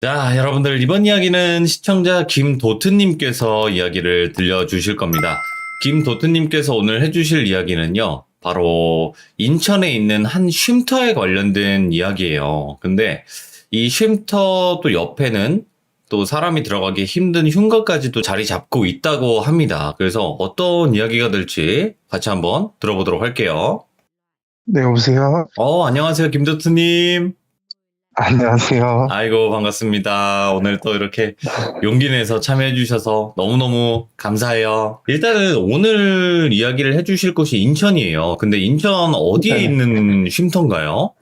자, 여러분들 이번 이야기는 시청자 김도트님께서 이야기를 들려주실 겁니다. 김도트님께서 오늘 해주실 이야기는요, 바로 인천에 있는 한 쉼터에 관련된 이야기예요. 근데 이 쉼터 또 옆에는 또 사람이 들어가기 힘든 흉가까지도 자리 잡고 있다고 합니다. 그래서 어떤 이야기가 될지 같이 한번 들어보도록 할게요. 네, 여보세요? 안녕하세요, 김도트님. 안녕하세요. 아이고, 반갑습니다. 오늘 또 이렇게 용기 내서 참여해 주셔서 너무너무 감사해요. 일단은 오늘 이야기를 해 주실 곳이 인천이에요. 근데 인천 어디에 네. 있는 쉼터인가요?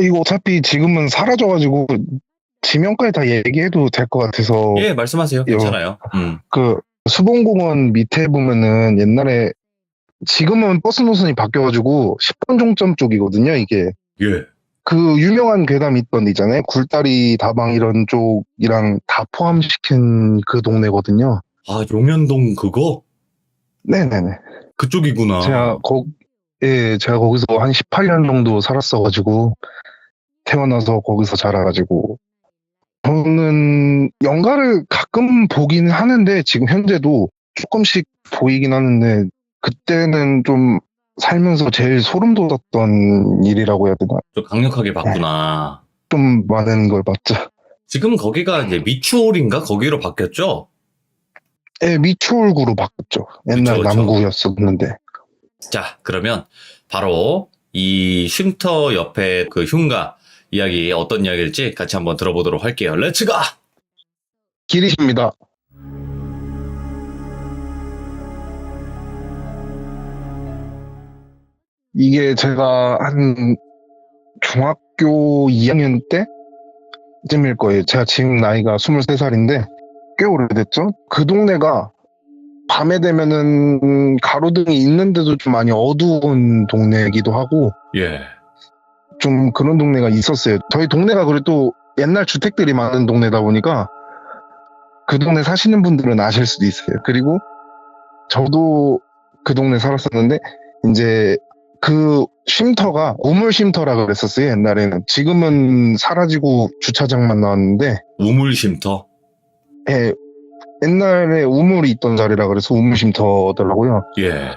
이거 어차피 지금은 사라져가지고, 지명까지 다 얘기해도 될 것 같아서, 예, 말씀하세요. 괜찮아요. 그, 수봉공원 밑에 보면은 옛날에, 지금은 버스 노선이 바뀌어가지고, 10번 종점 쪽이거든요, 이게. 예. 그 유명한 괴담 있던 데 있잖아요. 굴다리 다방 이런 쪽이랑 다 포함시킨 그 동네거든요. 아, 용현동 그거? 네네네. 그쪽이구나. 제가 거기서 한 18년 정도 살았어가지고, 태어나서 거기서 자라가지고, 저는 연가를 가끔 보긴 하는데 지금 현재도 조금씩 보이긴 하는데 그때는 좀 살면서 제일 소름 돋았던 일이라고 해야 되나? 좀 강력하게 봤구나. 좀 많은 걸 봤죠. 지금 거기가 이제 미추홀인가? 거기로 바뀌었죠? 예, 미추홀구로 바꿨죠. 옛날 그쵸, 그쵸. 남구였었는데. 자, 그러면 바로 이 쉼터 옆에 그 흉가 이야기 어떤 이야기일지 같이 한번 들어보도록 할게요. 렛츠 가! 길이십니다. 이게 제가 한 중학교 2학년 때쯤일 거예요. 제가 지금 나이가 23살인데 꽤 오래됐죠? 그 동네가 밤에 되면은 가로등이 있는데도 좀 많이 어두운 동네이기도 하고 예. 좀 그런 동네가 있었어요. 저희 동네가 그래도 옛날 주택들이 많은 동네다 보니까 그 동네 사시는 분들은 아실 수도 있어요. 그리고 저도 그 동네 살았었는데 이제 그 쉼터가 우물 쉼터라 그랬었어요. 옛날에는. 지금은 사라지고 주차장만 나왔는데 우물 쉼터? 예, 옛날에 우물이 있던 자리라 그래서 우물 쉼터더라고요. 예.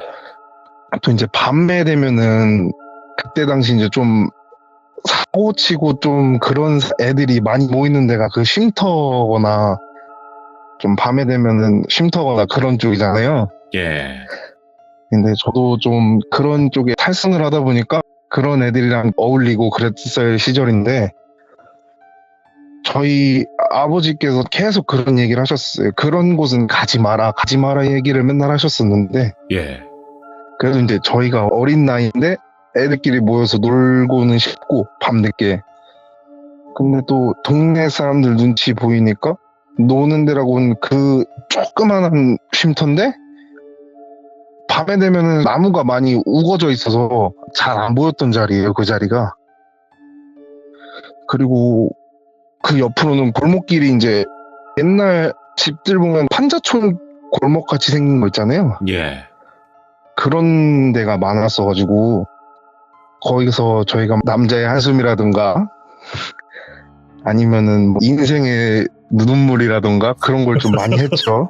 또 이제 밤에 되면은 그때 당시 이제 좀 사고 치고 좀 그런 애들이 많이 모이는 데가 그 쉼터거나 좀 밤에 되면은 쉼터거나 그런 쪽이잖아요. 예. 근데 저도 좀 그런 쪽에 탈승을 하다 보니까 그런 애들이랑 어울리고 그랬을 시절인데 저희 아버지께서 계속 그런 얘기를 하셨어요. 그런 곳은 가지 마라, 가지 마라 얘기를 맨날 하셨었는데 예. 그래도 이제 저희가 어린 나이인데 애들끼리 모여서 놀고는 싶고 밤늦게 근데 또 동네 사람들 눈치 보이니까 노는 데라고는 그 조그만한 쉼터인데 밤에 되면은 나무가 많이 우거져 있어서 잘 안 보였던 자리예요, 그 자리가. 그리고 그 옆으로는 골목길이 이제 옛날 집들 보면 판자촌 골목 같이 생긴 거 있잖아요. 예. 그런 데가 많았어가지고 거기서 저희가 남자의 한숨이라든가 아니면은 뭐 인생의 눈물이라든가 그런 걸 좀 많이 했죠.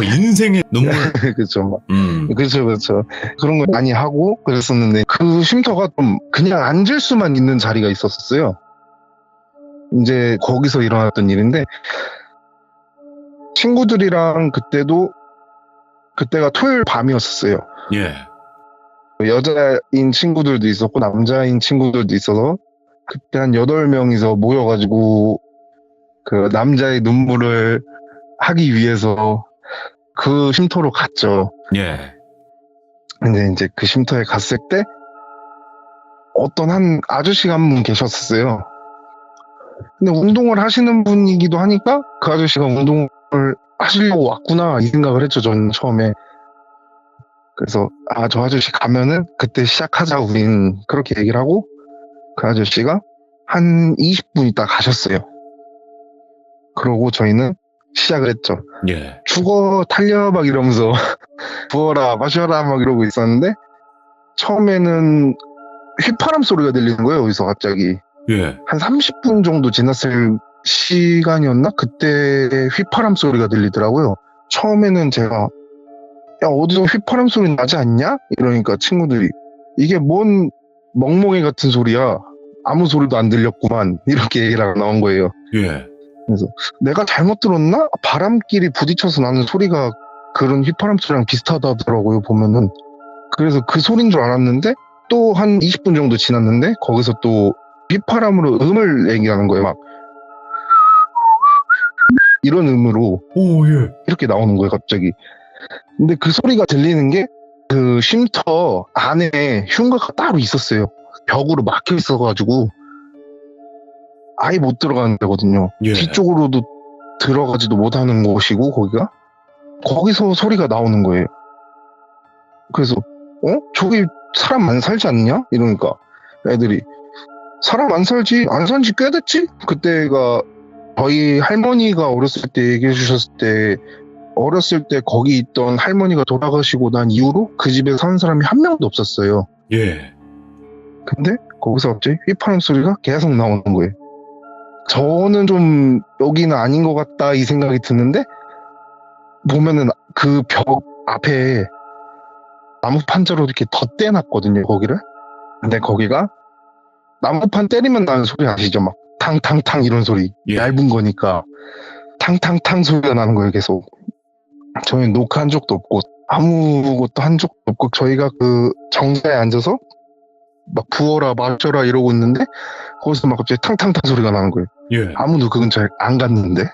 인생의 눈물. 그렇죠. 음. 그렇죠. 그런 걸 많이 하고 그랬었는데 그 쉼터가 좀 그냥 앉을 수만 있는 자리가 있었어요. 이제 거기서 일어났던 일인데 친구들이랑 그때가 토요일 밤이었었어요. 예. 여자인 친구들도 있었고 남자인 친구들도 있어서 그때 한 8명이서 모여가지고 그 남자의 눈물을 하기 위해서 그 쉼터로 갔죠. 예. 근데 이제 그 쉼터에 갔을 때 어떤 한 아저씨가 한 분 계셨었어요. 근데 운동을 하시는 분이기도 하니까 그 아저씨가 운동을 하시려고 왔구나 이 생각을 했죠. 저는 처음에. 그래서 저 아저씨 가면은 그때 시작하자 우린 그렇게 얘기를 하고 그 아저씨가 한 20분 있다 가셨어요. 그러고 저희는 시작을 했죠. 예. 죽어 달려 막 이러면서 부어라 마셔라 막 이러고 있었는데 처음에는 휘파람 소리가 들리는 거예요. 여기서 갑자기. 예. 한 30분 정도 지났을 시간이었나? 그때 휘파람 소리가 들리더라고요. 처음에는 제가 야 어디서 휘파람 소리 나지 않냐? 이러니까 친구들이 이게 뭔 멍멍이 같은 소리야. 아무 소리도 안 들렸구만. 이렇게 얘기가 나온 거예요. 예. 그래서 내가 잘못 들었나? 바람끼리 부딪혀서 나는 소리가 그런 휘파람 소리랑 비슷하다더라고요, 보면은. 그래서 그 소린 줄 알았는데 또 한 20분 정도 지났는데 거기서 또 휘파람으로 음을 얘기하는 거예요. 막 이런 음으로 오, 예. 이렇게 나오는 거예요, 갑자기. 근데 그 소리가 들리는 게 그 쉼터 안에 흉가가 따로 있었어요. 벽으로 막혀 있어가지고 아예 못 들어가는 데거든요. 예. 뒤쪽으로도 들어가지도 못하는 곳이고 거기가 거기서 소리가 나오는 거예요. 그래서 저기 사람 안 살지 않냐? 이러니까 애들이 사람 안 살지? 안 산지 꽤 됐지? 그때가 저희 할머니가 어렸을 때 얘기해 주셨을 때 어렸을 때 거기 있던 할머니가 돌아가시고 난 이후로 그 집에 사는 사람이 한 명도 없었어요. 예. 근데 거기서 갑자기 휘파람 소리가 계속 나오는 거예요. 저는 좀 여기는 아닌 것 같다 이 생각이 드는데 보면은 그 벽 앞에 나무 판자로 이렇게 덧대놨거든요, 거기를. 근데 거기가 나무판 때리면 나는 소리 아시죠? 막 탕탕탕 이런 소리. 예. 얇은 거니까 탕탕탕 소리가 나는 거예요, 계속. 저희는 녹화한 적도 없고 아무것도 한 적도 없고 저희가 그 정자에 앉아서 막 부어라 마셔라 이러고 있는데 거기서 막 갑자기 탕탕탕 소리가 나는 거예요. 예. 아무도 그 근처에 안 갔는데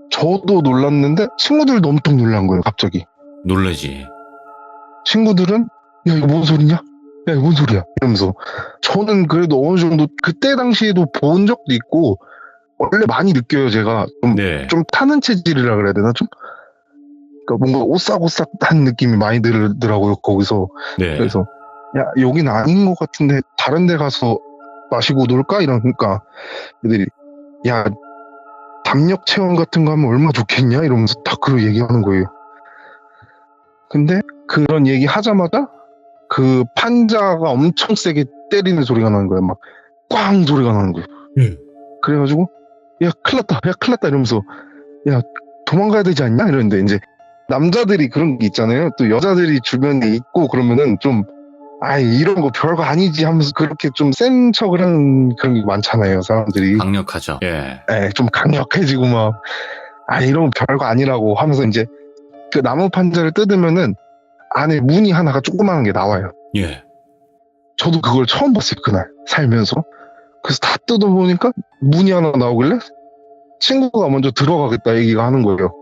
저도 놀랐는데 친구들도 엄청 놀란 거예요, 갑자기. 놀라지. 친구들은 야 이거 뭔 소리냐? 야 이거 뭔 소리야? 이러면서 저는 그래도 어느 정도 그때 당시에도 본 적도 있고 원래 많이 느껴요. 제가 네. 좀 타는 체질이라 그래야 되나? 좀 그러니까 뭔가 오싹오싹한 느낌이 많이 들더라고요, 거기서. 네. 그래서 야 여긴 아닌 것 같은데 다른 데 가서 마시고 놀까? 이러니까 애들이 야 담력 체험 같은 거 하면 얼마나 좋겠냐? 이러면서 다 그런 얘기하는 거예요. 근데 그런 얘기 하자마자 그 판자가 엄청 세게 때리는 소리가 나는 거예요. 막 꽝 소리가 나는 거예요. 예. 그래가지고 야 큰일 났다 이러면서 야 도망가야 되지 않냐? 이러는데 이제 남자들이 그런 게 있잖아요. 또 여자들이 주변에 있고 그러면은 좀 이런 거 별거 아니지 하면서 그렇게 좀 센 척을 하는 그런 게 많잖아요, 사람들이. 강력하죠. 예. 좀 강력해지고 막 이런 거 별거 아니라고 하면서 이제 그 나무 판자를 뜯으면은 안에 문이 하나가 조그마한 게 나와요. 예. 저도 그걸 처음 봤어요, 그날 살면서. 그래서 다 뜯어보니까 문이 하나 나오길래 친구가 먼저 들어가겠다 얘기가 하는 거예요.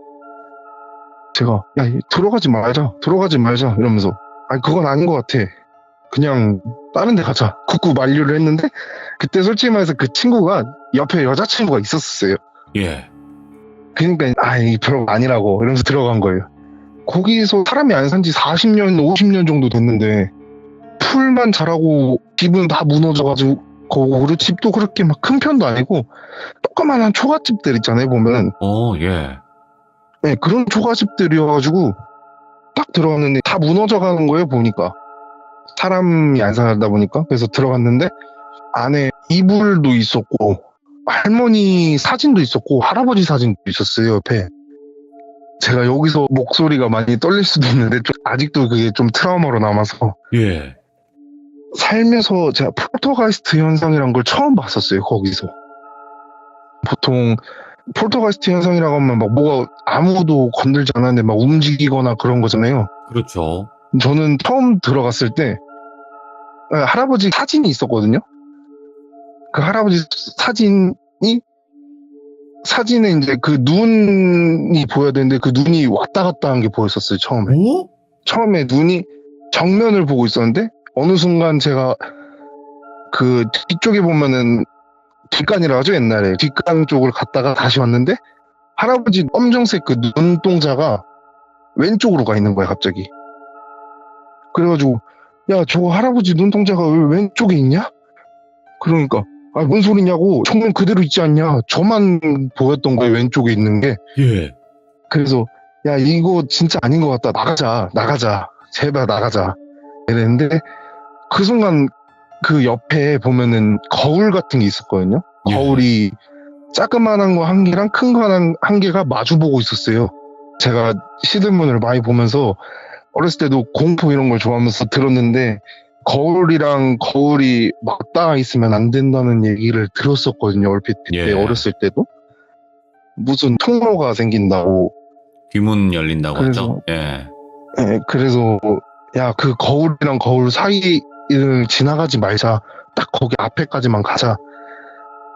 제가 야 들어가지 말자 이러면서 그건 아닌 것 같아. 그냥 다른 데 가자. 굳고 만류를 했는데 그때 솔직히 말해서 그 친구가 옆에 여자친구가 있었어요. 예. 그러니까 이게 별거 아니라고 이러면서 들어간 거예요. 거기서 사람이 안 산지 40년, 50년 정도 됐는데 풀만 자라고 집은 다 무너져가지고 그리고 집도 그렇게 막 큰 편도 아니고 조그만한 초가집들 있잖아요, 보면. 예. 네, 그런 초가집들이어가지고 딱 들어갔는데 다 무너져가는 거예요, 보니까. 사람이 안 살다 보니까. 그래서 들어갔는데 안에 이불도 있었고 할머니 사진도 있었고 할아버지 사진도 있었어요, 옆에. 제가 여기서 목소리가 많이 떨릴 수도 있는데 아직도 그게 좀 트라우마로 남아서 예. 살면서 제가 폴터가이스트 현상이란 걸 처음 봤었어요, 거기서. 보통 폴터가이스트 현상이라고 하면 막 뭐가 아무도 건들지 않았는데 막 움직이거나 그런 거잖아요. 그렇죠. 저는 처음 들어갔을 때 할아버지 사진이 있었거든요. 그 할아버지 사진에 이제 그 눈이 보여야 되는데 그 눈이 왔다 갔다 한 게 보였었어요, 처음에. 오? 처음에 눈이 정면을 보고 있었는데 어느 순간 제가 그 뒤쪽에 보면은 뒷간이라 하죠, 옛날에. 뒷간 쪽을 갔다가 다시 왔는데 할아버지 검정색 그 눈동자가 왼쪽으로 가 있는 거야, 갑자기. 그래가지고 야 저거 할아버지 눈동자가 왜 왼쪽에 있냐? 그러니까 뭔 소리냐고, 정면 그대로 있지 않냐. 저만 보였던 거예요, 왼쪽에 있는 게. 예. 그래서 야 이거 진짜 아닌 것 같다, 나가자 제발 나가자 이랬는데 그 순간 그 옆에 보면은 거울 같은 게 있었거든요. 예. 거울이 자그만한 거 한 개랑 큰 거 한 개가 마주 보고 있었어요. 제가 시들문을 많이 보면서 어렸을 때도 공포 이런 걸 좋아하면서 들었는데 거울이랑 거울이 맞닿아 있으면 안 된다는 얘기를 들었었거든요. 얼핏 그때 예. 어렸을 때도. 무슨 통로가 생긴다고. 귀문 열린다고 그래서- 하죠. 예. 예, 그래서 야, 그 거울이랑 거울 사이를 지나가지 말자. 딱 거기 앞에까지만 가자.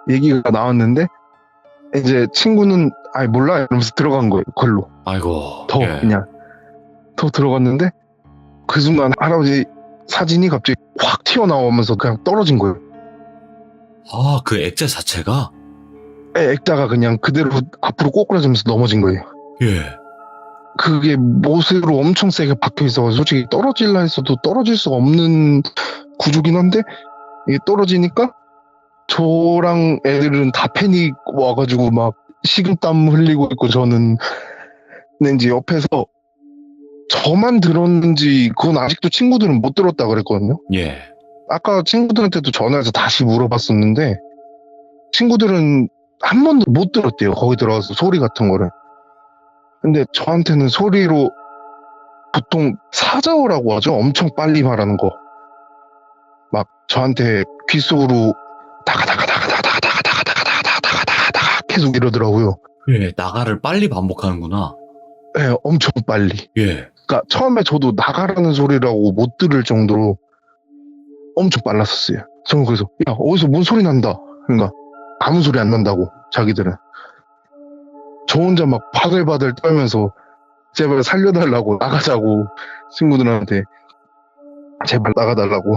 얘기가 나왔는데 이제 친구는 아이 몰라 이러면서 들어간 거예요. 걸로. 아이고. 더 예. 그냥 더 들어갔는데 그 순간 할아버지 사진이 갑자기 확 튀어나오면서 그냥 떨어진 거예요. 아, 그 액자 자체가? 액자가 그냥 그대로 앞으로 꼬꾸라지면서 넘어진 거예요. 예. 그게 못으로 엄청 세게 박혀 있어서 솔직히 떨어질라 했어도 떨어질 수가 없는 구조긴 한데 이게 떨어지니까 저랑 애들은 다 패닉 와가지고 막 식은땀 흘리고 있고 저는 근데 이제 옆에서 저만 들었는지 그건 아직도 친구들은 못 들었다 그랬거든요. 예. 아까 친구들한테도 전화해서 다시 물어봤었는데 친구들은 한 번도 못 들었대요. 거기 들어가서 소리 같은 거를. 근데 저한테는 소리로 보통 사자어라고 하죠. 엄청 빨리 말하는 거. 막 저한테 귓속으로 다가다가다가다가다가다가다가다가다가다가 계속 이러더라고요. 예. 나가를 빨리 반복하는구나. 네, 엄청 빨리. 예. 그러니까 처음에 저도 나가라는 소리라고 못 들을 정도로 엄청 빨랐었어요. 저는 그래서 야 어디서 뭔 소리 난다. 그러니까 아무 소리 안 난다고 자기들은. 저 혼자 막 바들바들 떨면서 제발 살려달라고 나가자고 친구들한테 제발 나가달라고.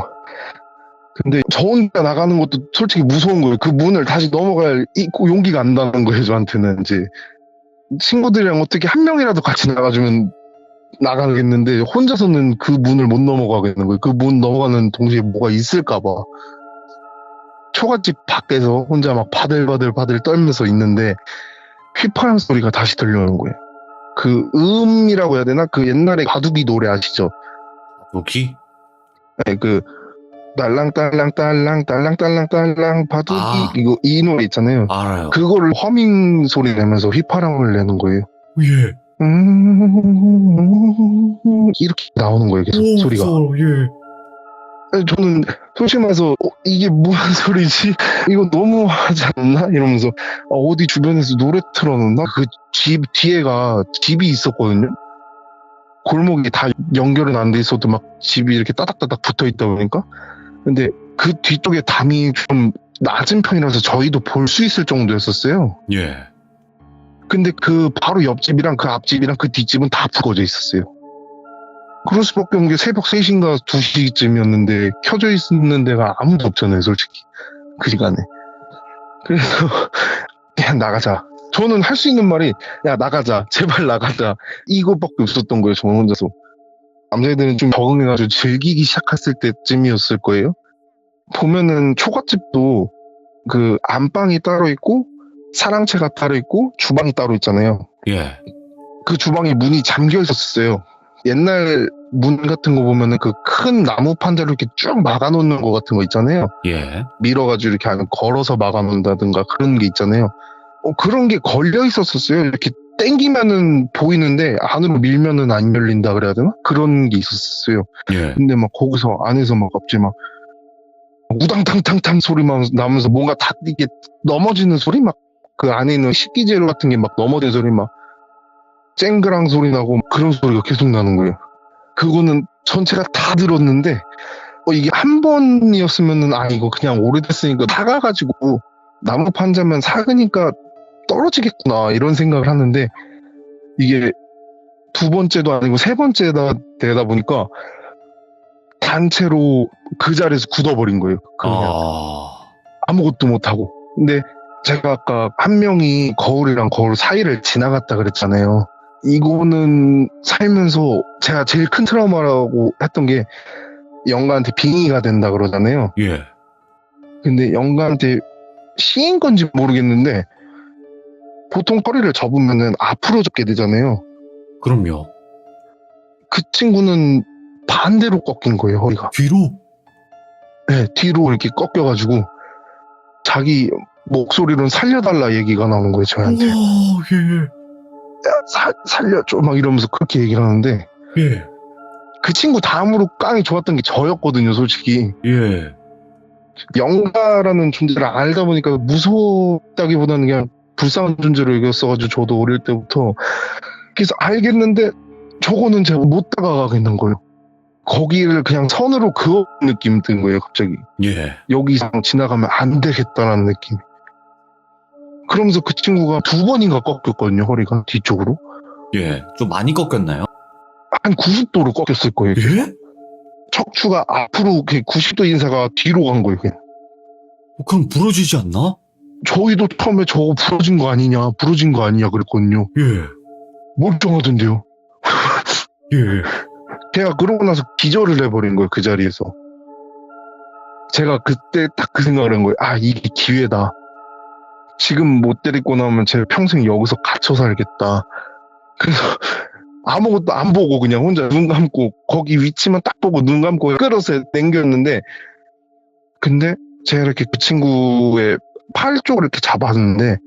근데 저 혼자 나가는 것도 솔직히 무서운 거예요. 그 문을 다시 넘어갈 용기가 안 나는 거예요. 저한테는 이제 친구들이랑 어떻게 한 명이라도 같이 나가주면 나가겠는데 혼자서는 그 문을 못 넘어가겠는 거예요. 그 문 넘어가는 동시에 뭐가 있을까 봐. 초가집 밖에서 혼자 막 바들바들 떨면서 있는데 휘파람 소리가 다시 들려오는 거예요. 그 음이라고 해야 되나? 그 옛날에 바둑이 노래 아시죠? 여기? 네, 그 딸랑딸랑딸랑 바둑이 아. 이거 이 노래 있잖아요. 알아요. 그거를 허밍 소리 내면서 휘파람을 내는 거예요. 예. 이렇게 나오는 거예요. 계속 소리가. 무서워. 예. 아니, 저는 솔직히 말해서 이게 무슨 소리지? 이거 너무하지 않나? 이러면서 어디 주변에서 노래 틀어놓나? 그 집 뒤에가 집이 있었거든요. 골목이 다 연결은 안 돼 있어도 막 집이 이렇게 따닥따닥 붙어 있다 보니까 근데 그 뒤쪽에 담이 좀 낮은 편이라서 저희도 볼 수 있을 정도였었어요. 예. 근데 그 바로 옆집이랑 그 앞집이랑 그 뒷집은 다 부서져 있었어요. 그럴 수밖에 없는 게 새벽 3시인가 2시쯤이었는데 켜져 있는 데가 아무도 없잖아요, 솔직히. 그 시간에. 그래서 그냥 나가자. 저는 할 수 있는 말이 야 나가자. 제발 나가자. 이거밖에 없었던 거예요, 저는 혼자서. 남자애들은 좀 적응해가지고 즐기기 시작했을 때쯤이었을 거예요. 보면은 초가집도 그 안방이 따로 있고 사랑채가 따로 있고 주방이 따로 있잖아요. 예. 그 주방에 문이 잠겨 있었어요. 옛날 문 같은 거 보면은 그 큰 나무 판자로 이렇게 쭉 막아놓는 거 같은 거 있잖아요. 예. 밀어가지고 이렇게 안에 걸어서 막아놓는다든가 그런 게 있잖아요. 그런 게 걸려 있었어요. 이렇게 땡기면은 보이는데 안으로 밀면은 안 열린다 그래야 되나? 그런 게 있었어요. 예. 근데 막 거기서 안에서 막 갑자기 막 우당탕탕탕 소리만 나면서 뭔가 다 이게 넘어지는 소리 막 그 안에 있는 식기재료 같은 게 막 넘어지는 소리 막 쨍그랑 소리 나고 막 그런 소리가 계속 나는 거예요. 그거는 전체가 다 들었는데 이게 한 번이었으면은 이거 그냥 오래됐으니까 사가가지고 나무 판자면 삭으니까 떨어지겠구나 이런 생각을 하는데 이게 두 번째도 아니고 세 번째다 되다 보니까 단체로 그 자리에서 굳어버린 거예요. 그냥 아무것도 못하고. 근데 제가 아까 한 명이 거울이랑 거울 사이를 지나갔다 그랬잖아요. 이거는 살면서 제가 제일 큰 트라우마라고 했던 게 영가한테 빙의가 된다 그러잖아요. 예. 근데 영가한테 씌인 건지 모르겠는데 보통 허리를 접으면은 앞으로 접게 되잖아요. 그럼요. 그 친구는 반대로 꺾인 거예요, 허리가. 뒤로? 네, 뒤로 이렇게 꺾여가지고 자기 목소리로는 살려달라 얘기가 나오는 거예요, 저한테. 우와, 예, 살려줘 막 이러면서 그렇게 얘기를 하는데 예, 그 친구 다음으로 깡이 좋았던 게 저였거든요, 솔직히. 예. 영가라는 존재를 알다 보니까 무섭다기보다는 그냥 불쌍한 존재로 여겼어가지고 저도 어릴 때부터 그래서 알겠는데 저거는 제가 못 다가가겠는 거예요. 거기를 그냥 선으로 그어 느낌 든 거예요, 갑자기. 예. 여기 이상 지나가면 안 되겠다라는 느낌. 그러면서 그 친구가 2번인가 꺾였거든요, 허리가 뒤쪽으로. 예. 좀 많이 꺾였나요? 한 90도로 꺾였을 거예요. 예? 척추가 앞으로 90도 인사가 뒤로 간 거예요, 그냥. 그럼 부러지지 않나? 저희도 처음에 저거 부러진 거 아니냐 그랬거든요. 예. 멀쩡하던데요. 예. 걔가 그러고 나서 기절을 해버린 거예요, 그 자리에서. 제가 그때 딱 그 생각을 한 거예요. 아, 이게 기회다. 지금 못 데리고 나오면 제가 평생 여기서 갇혀 살겠다. 그래서 아무것도 안 보고 그냥 혼자 눈 감고 거기 위치만 딱 보고 눈 감고 끌어서 당겼는데, 근데 제가 이렇게 그 친구의 팔 쪽을 이렇게 잡았는데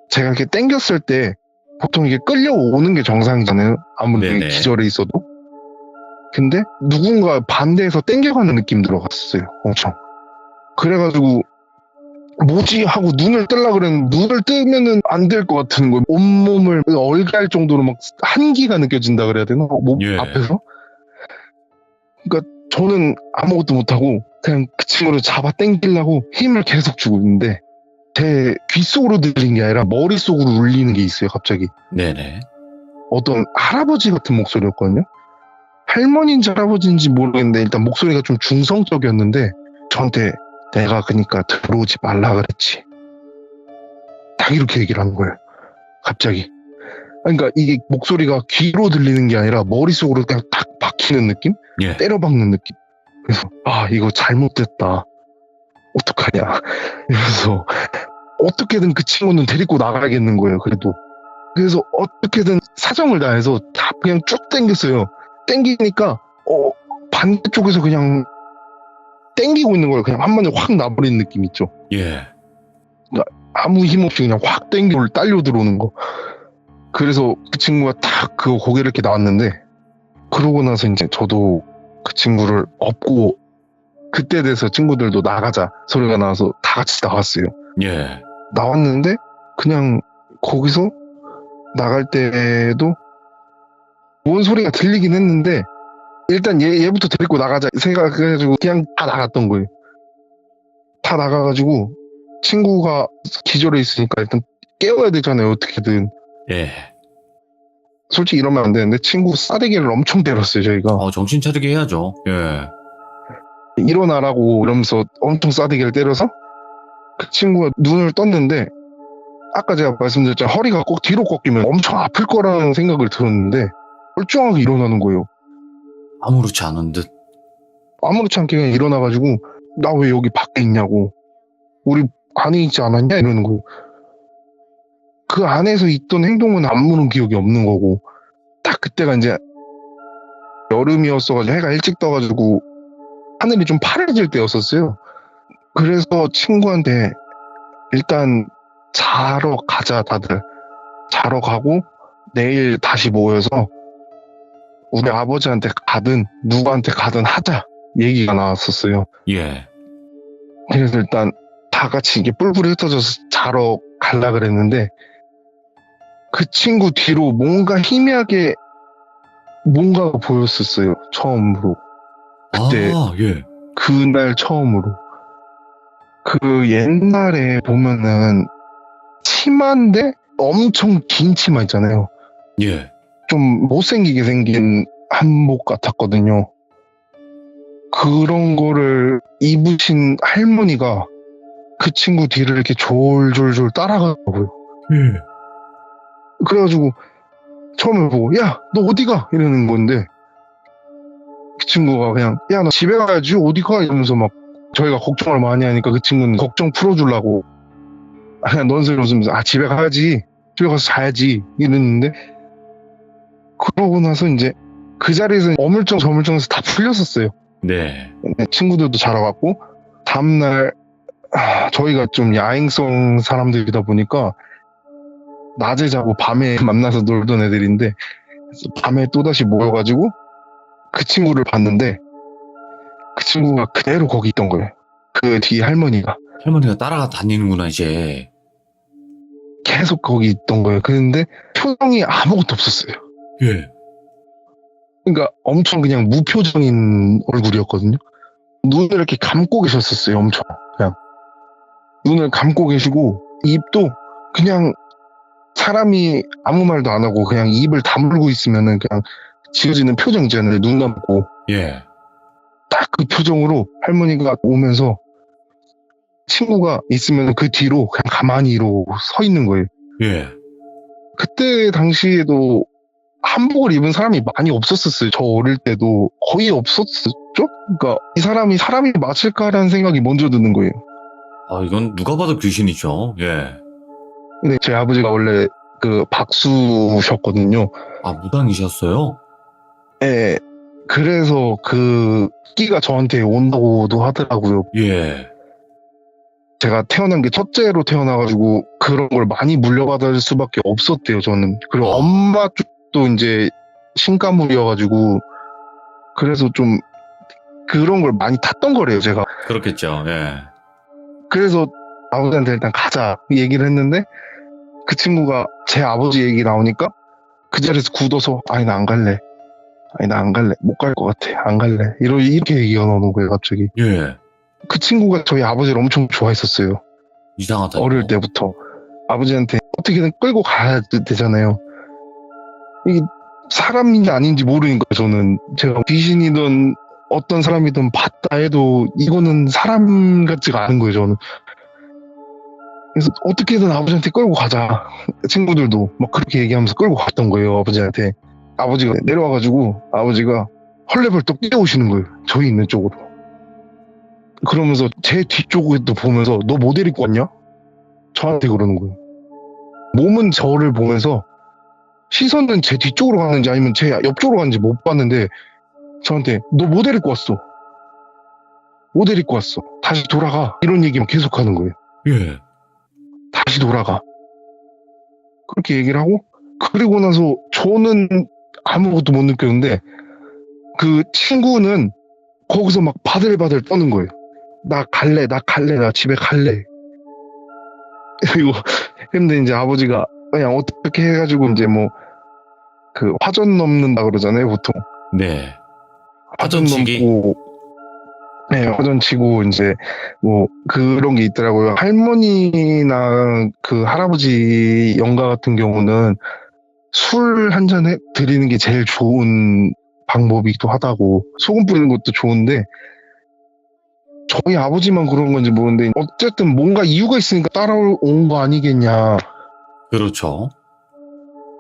제가 이렇게 당겼을 때 보통 이게 끌려오는 게 정상이잖아요, 아무리 네네. 기절해 있어도. 근데 누군가 반대에서 당겨가는 느낌 들어갔어요, 엄청. 그래가지고 뭐지 하고 눈을 뜨려고 그랬는데 눈을 뜨면은 안 될 것 같은 거예요. 온몸을 얼갈 정도로 막 한기가 느껴진다 그래야 되나? 몸 예. 앞에서. 그러니까 저는 아무것도 못하고 그냥 그 친구를 잡아 당기려고 힘을 계속 주고 있는데 제 귓속으로 들리는 게 아니라 머릿속으로 울리는 게 있어요, 갑자기. 네네. 어떤 할아버지 같은 목소리였거든요. 할머니인지 할아버지인지 모르겠는데 일단 목소리가 좀 중성적이었는데 저한테 내가 그러니까 들어오지 말라 그랬지. 딱 이렇게 얘기를 하는 거예요, 갑자기. 그러니까 이게 목소리가 귀로 들리는 게 아니라 머릿속으로 그냥 딱 박히는 느낌? 예. 때려박는 느낌. 그래서 아, 이거 잘못됐다. 어떡하냐 이러면서 어떻게든 그 친구는 데리고 나가야겠는 거예요, 그래도. 그래서 어떻게든 사정을 다해서 다 그냥 쭉 당겼어요. 당기니까 반대쪽에서 그냥 당기고 있는 걸 그냥 한 번에 확 나버리는 느낌 있죠. 예. 아무 힘 없이 그냥 확 당기고 딸려 들어오는 거. 그래서 그 친구가 딱 그 고개를 이렇게 나왔는데, 그러고 나서 이제 저도 그 친구를 업고 그때 돼서 친구들도 나가자 소리가 나와서 다 같이 나왔어요. 예. 나왔는데 그냥 거기서 나갈 때도 뭔 소리가 들리긴 했는데 일단 얘부터 데리고 나가자 생각해가지고 그냥 다 나갔던 거예요. 다 나가가지고 친구가 기절해 있으니까 일단 깨워야 되잖아요, 어떻게든. 예. 솔직히 이러면 안 되는데 친구 싸대기를 엄청 때렸어요, 저희가. 정신 차리게 해야죠. 예. 일어나라고 이러면서 엄청 싸대기를 때려서 그 친구가 눈을 떴는데, 아까 제가 말씀드렸잖아요, 허리가 꼭 뒤로 꺾이면 엄청 아플 거라는 생각을 들었는데 멀쩡하게 일어나는 거예요. 아무렇지 않은 듯. 아무렇지 않게 그냥 일어나가지고 나 왜 여기 밖에 있냐고, 우리 안에 있지 않았냐 이러는 거예요. 그 안에서 있던 행동은 아무런 기억이 없는 거고, 딱 그때가 이제 여름이었어가지고 해가 일찍 떠가지고 하늘이 좀 파래질 때였었어요. 그래서 친구한테 일단 자러 가자, 다들 자러 가고 내일 다시 모여서 우리 아버지한테 가든 누구한테 가든 하자 얘기가 나왔었어요. 예. 그래서 일단 다 같이 이게 뿔뿔이 흩어져서 자러 갈라 그랬는데 그 친구 뒤로 뭔가 희미하게 뭔가가 보였었어요, 처음으로. 그때 예. 그날 처음으로. 그 옛날에 보면은 치마인데 엄청 긴 치마 있잖아요. 예. 좀 못생기게 생긴 한복 같았거든요. 그런 거를 입으신 할머니가 그 친구 뒤를 이렇게 졸졸졸 따라가더라고요. 예. 그래가지고 처음에 보고 야, 너 어디가? 이러는 건데 그 친구가 그냥 야, 나 집에 가야지 어디가? 이러면서 막 저희가 걱정을 많이 하니까 그 친구는 걱정 풀어주려고 그냥 넌스레 웃으면서 아, 집에 가야지, 집에 가서 자야지 이랬는데, 그러고 나서 이제 그 자리에서 어물쩡 저물쩡해서 다 풀렸었어요. 네. 근데 친구들도 자러 갔고, 다음날, 저희가 좀 야행성 사람들이다 보니까, 낮에 자고 밤에 만나서 놀던 애들인데, 그래서 밤에 또다시 모여가지고, 그 친구를 봤는데, 그 친구가 그대로 거기 있던 거예요. 그 뒤에 할머니가. 할머니가 따라가 다니는구나, 이제. 계속 거기 있던 거예요. 그런데 표정이 아무것도 없었어요. 예. 그러니까 엄청 그냥 무표정인 얼굴이었거든요. 눈을 이렇게 감고 계셨었어요. 엄청 그냥 눈을 감고 계시고 입도 그냥 사람이 아무 말도 안 하고 그냥 입을 다물고 있으면은 그냥 지어지는 표정 있잖아요. 눈 감고 예. 딱 그 표정으로 할머니가 오면서 친구가 있으면 그 뒤로 그냥 가만히로 서 있는 거예요. 예. 그때 당시에도 한복을 입은 사람이 많이 없었었어요. 저 어릴 때도 거의 없었었죠? 그러니까 이 사람이 사람이 맞을까라는 생각이 먼저 드는 거예요. 아, 이건 누가 봐도 귀신이죠. 예. 근데 제 아버지가 원래 그 박수셨거든요. 아, 무당이셨어요? 예. 그래서 그 끼가 저한테 온다고도 하더라고요. 예. 제가 태어난 게 첫째로 태어나가지고 그런 걸 많이 물려받을 수밖에 없었대요, 저는. 그리고 아. 엄마 쪽도 이제 신가물이어가지고 그래서 좀 그런 걸 많이 탔던 거래요, 제가. 그렇겠죠. 예. 그래서 아버지한테 일단 가자 얘기를 했는데 그 친구가 제 아버지 얘기 나오니까 그 자리에서 굳어서 아니 나 안 갈래. 아니 나 안 갈래. 못 갈 것 같아. 안 갈래. 이렇게 얘기가 나오는 거예요, 갑자기. 예. 그 친구가 저희 아버지를 엄청 좋아했었어요. 이상하다. 어릴 때부터. 아버지한테 어떻게든 끌고 가야 되잖아요. 이게 사람인지 아닌지 모르니까 저는 제가 귀신이든 어떤 사람이든 봤다 해도 이거는 사람 같지가 않은 거예요, 저는. 그래서 어떻게든 아버지한테 끌고 가자. 친구들도 막 그렇게 얘기하면서 끌고 갔던 거예요, 아버지한테. 아버지가 내려와가지고 아버지가 헐레벌떡 뛰어오시는 거예요, 저희 있는 쪽으로. 그러면서 제 뒤쪽에도 보면서 너 뭐 데리고 왔냐? 저한테 그러는 거예요. 몸은 저를 보면서 시선은 제 뒤쪽으로 가는지 아니면 제 옆쪽으로 가는지 못 봤는데 저한테 너 뭐 데리고 왔어? 뭐 데리고 왔어? 다시 돌아가. 이런 얘기만 계속 하는 거예요. 예. 다시 돌아가. 그렇게 얘기를 하고 그리고 나서 저는 아무것도 못 느꼈는데 그 친구는 거기서 막 바들바들 떠는 거예요. 나 갈래, 나 집에 갈래. 그리고 근데 이제 아버지가 그냥 어떻게 해가지고 이제 뭐 그 화전 넘는다 그러잖아요, 보통. 네. 화전 화전치기? 넘고 네, 화전 치고 이제 뭐 그런 게 있더라고요. 할머니나 그 할아버지 영가 같은 경우는 술 한 잔에 드리는 게 제일 좋은 방법이기도 하다고. 소금 뿌리는 것도 좋은데 저희 아버지만 그런 건지 모르는데 어쨌든 뭔가 이유가 있으니까 따라온 거 아니겠냐. 그렇죠.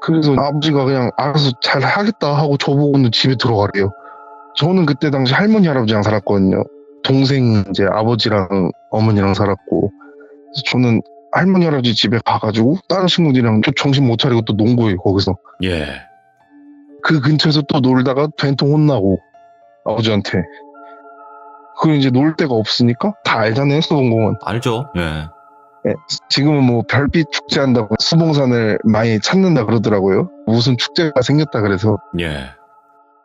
그래서 아버지가 그냥 알아서 잘 하겠다 하고 저보고는 집에 들어가래요. 저는 그때 당시 할머니 할아버지랑 살았거든요. 동생이 이제 아버지랑 어머니랑 살았고 그래서 저는 할머니 할아버지 집에 가가지고 다른 친구들이랑 또 정신 못 차리고 또 농구해요, 거기서. 예. 그 근처에서 또 놀다가 된통 혼나고 아버지한테. 그리고 이제 놀 데가 없으니까 다 알잖아요, 수봉공원. 알죠. 예. 예, 지금은 뭐 별빛 축제한다고 수봉산을 많이 찾는다 그러더라고요. 무슨 축제가 생겼다 그래서. 예.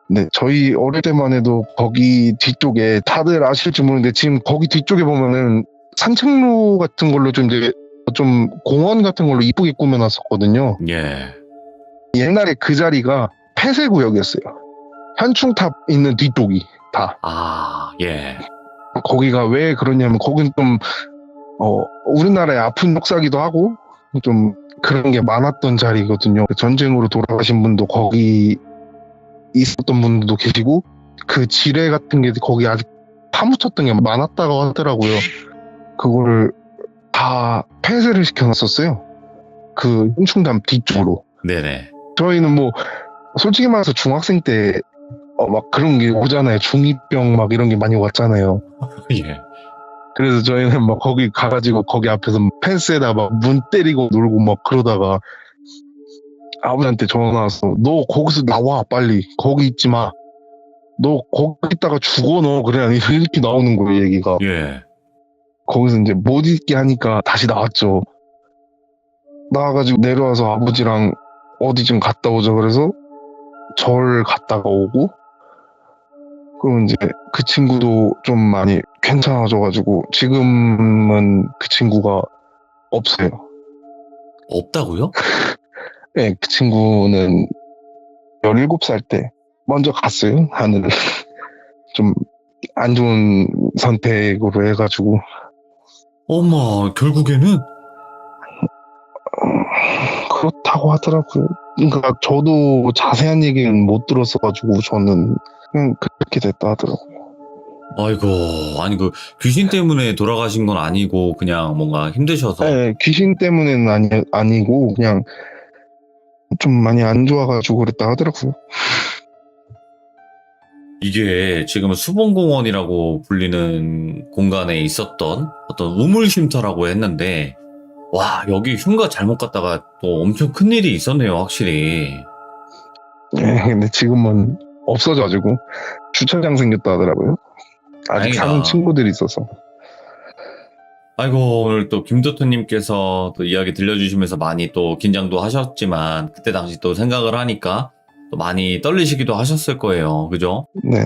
네, 저희 어릴 때만 해도 거기 뒤쪽에 다들 아실지 모르는데 지금 거기 뒤쪽에 보면은 산책로 같은 걸로 좀 이제 좀 공원 같은 걸로 이쁘게 꾸며놨었거든요. 예. 옛날에 그 자리가 폐쇄구역이었어요. 현충탑 있는 뒤쪽이 다. 아, 예. 거기가 왜 그러냐면 거긴 좀 우리나라의 아픈 역사기도 하고 좀 그런 게 많았던 자리거든요. 전쟁으로 돌아가신 분도 거기 있었던 분들도 계시고 그 지뢰 같은 게 거기 아직 파묻혔던 게 많았다고 하더라고요. 그거를 다 폐쇄를 시켜놨었어요. 그 현충담 뒤쪽으로. 네네. 저희는 뭐 솔직히 말해서 중학생 때 막 그런 게 오잖아요. 중2병 막 이런 게 많이 왔잖아요. 예. 그래서 저희는 막 거기 가가지고 거기 앞에서 펜스에다 막 문 때리고 놀고 막 그러다가 아버지한테 전화 와서 너 거기서 나와 빨리. 거기 있지 마. 너 거기 있다가 죽어 너 그래 아니 이렇게 나오는 거예요 얘기가. 예. 거기서 이제 못 있게 하니까 다시 나왔죠. 나와가지고 내려와서 아버지랑 어디 좀 갔다 오자 그래서 절 갔다가 오고, 그럼 이제 그 친구도 좀 많이 괜찮아져가지고 지금은 그 친구가 없어요. 없다고요? 네, 그 친구는 17살 때 먼저 갔어요 하늘을. 좀 안 좋은 선택으로 해가지고. 어머, 결국에는? 그렇다고 하더라고요. 그러니까 저도 자세한 얘기는 못 들었어가지고 저는 그냥 그렇게 됐다 하더라고요. 아이고, 아니, 그, 귀신 때문에 돌아가신 건 아니고, 그냥 뭔가 힘드셔서. 네, 귀신 때문에는 아니고 그냥 좀 많이 안 좋아가지고 그랬다 하더라고요. 이게 지금 수봉공원이라고 불리는 공간에 있었던 어떤 우물쉼터라고 했는데, 와, 여기 흉가 잘못 갔다가 또 엄청 큰 일이 있었네요, 확실히. 네, 근데 지금은 없어져가지고 주차장 생겼다 하더라고요. 아직 다행이다. 사는 친구들이 있어서. 아이고, 오늘 또 김도토님께서 또 이야기 들려주시면서 많이 또 긴장도 하셨지만, 그때 당시 또 생각을 하니까 또 많이 떨리시기도 하셨을 거예요. 그죠? 네.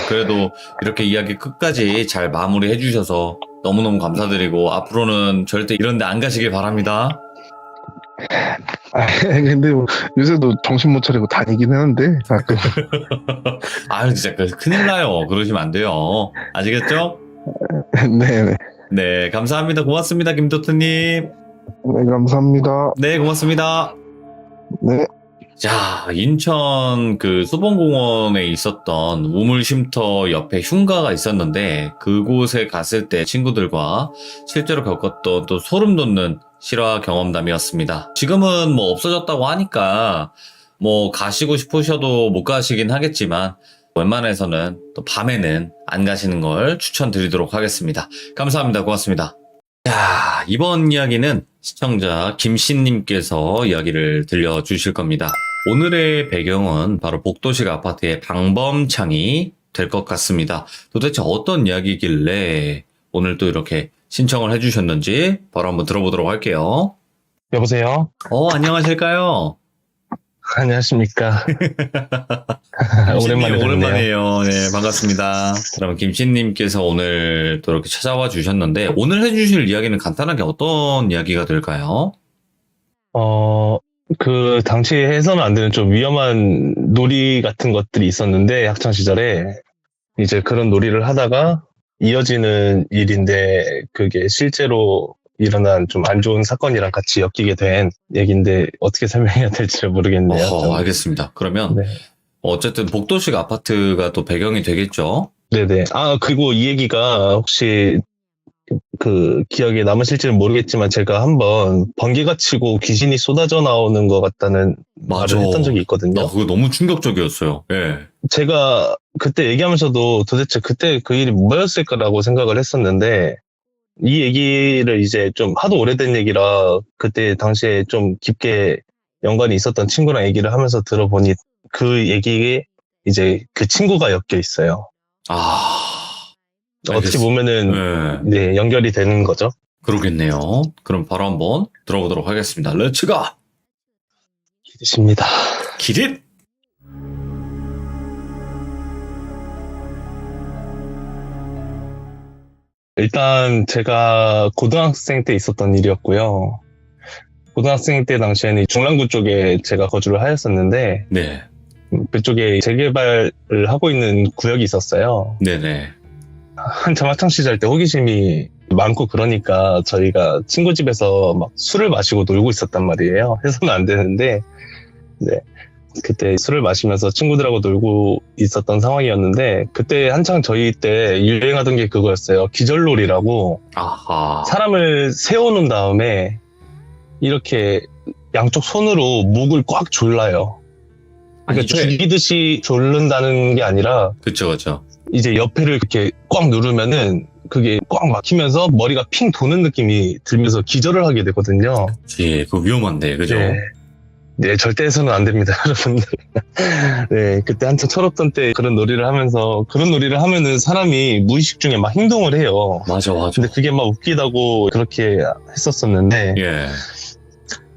그래도 이렇게 이야기 끝까지 잘 마무리해 주셔서 너무너무 감사드리고, 앞으로는 절대 이런 데 안 가시길 바랍니다. 근데 뭐 요새도 정신 못 차리고 다니긴 하는데 가끔. 아유, 진짜 큰일 나요. 그러시면 안 돼요. 아시겠죠? 네네. 네, 감사합니다. 고맙습니다, 김도토님. 네, 감사합니다. 네, 고맙습니다. 네. 자, 인천 그 수봉공원에 있었던 우물쉼터 옆에 흉가가 있었는데, 그곳에 갔을 때 친구들과 실제로 겪었던 또 소름 돋는 실화 경험담이었습니다. 지금은 뭐 없어졌다고 하니까 뭐 가시고 싶으셔도 못 가시긴 하겠지만, 웬만해서는 또 밤에는 안 가시는 걸 추천드리도록 하겠습니다. 감사합니다. 고맙습니다. 자, 이번 이야기는 시청자 김씨님께서 이야기를 들려주실 겁니다. 오늘의 배경은 바로 복도식 아파트의 방범창이 될 것 같습니다. 도대체 어떤 이야기길래 오늘 또 이렇게 신청을 해주셨는지 바로 한번 들어보도록 할게요. 여보세요? 안녕하실까요? 안녕하십니까? 김씨님, 오랜만에 뵙네요. 오랜만이에요. 네, 반갑습니다. 그럼 김씨님께서 오늘 또 이렇게 찾아와 주셨는데, 오늘 해주실 이야기는 간단하게 어떤 이야기가 될까요? 그 당시에 해서는 안 되는 좀 위험한 놀이 같은 것들이 있었는데, 학창 시절에 이제 그런 놀이를 하다가 이어지는 일인데, 그게 실제로 일어난 좀 안 좋은 사건이랑 같이 엮이게 된 얘기인데 어떻게 설명해야 될지 모르겠네요. 알겠습니다. 그러면 네. 어쨌든 복도식 아파트가 또 배경이 되겠죠? 네네. 그리고 이 얘기가 혹시 그 기억에 남으실지는 모르겠지만 제가 한번 번개가 치고 귀신이 쏟아져 나오는 것 같다는 맞아. 말을 했던 적이 있거든요. 그거 너무 충격적이었어요. 예. 제가 그때 얘기하면서도 도대체 그때 그 일이 뭐였을까라고 생각을 했었는데, 이 얘기를 이제 좀 하도 오래된 얘기라 그때 당시에 좀 깊게 연관이 있었던 친구랑 얘기를 하면서 들어보니 그 얘기에 이제 그 친구가 엮여 있어요. 어떻게 보면은 네, 연결이 되는 거죠. 그러겠네요. 그럼 바로 한번 들어보도록 하겠습니다. 렛츠가! 기대십니다. 기릿! 일단 제가 고등학생 때 있었던 일이었고요. 고등학생 때 당시에는 중랑구 쪽에 제가 거주를 하였었는데, 네. 그쪽에 재개발을 하고 있는 구역이 있었어요. 네네. 한참 학창 시절 때 호기심이 많고 그러니까 저희가 친구 집에서 막 술을 마시고 놀고 있었단 말이에요. 해서는 안 되는데, 네. 그때 술을 마시면서 친구들하고 놀고 있었던 상황이었는데, 그때 한창 저희 때 유행하던 게 그거였어요. 기절놀이라고. 아하. 사람을 세워놓은 다음에 이렇게 양쪽 손으로 목을 꽉 졸라요. 그러니까 죽이듯이 졸른다는 게 아니라, 그쵸. 이제 옆에를 이렇게 꽉 누르면은 그게 꽉 막히면서 머리가 핑 도는 느낌이 들면서 기절을 하게 되거든요. 그치, 그거 위험한데, 그죠? 네. 네, 절대 해서는 안 됩니다, 여러분들. 네, 그때 한참 철없던 때 그런 놀이를 하면서, 그런 놀이를 하면은 사람이 무의식 중에 막 행동을 해요. 맞아. 근데 그게 막 웃기다고 그렇게 했었었는데, 예.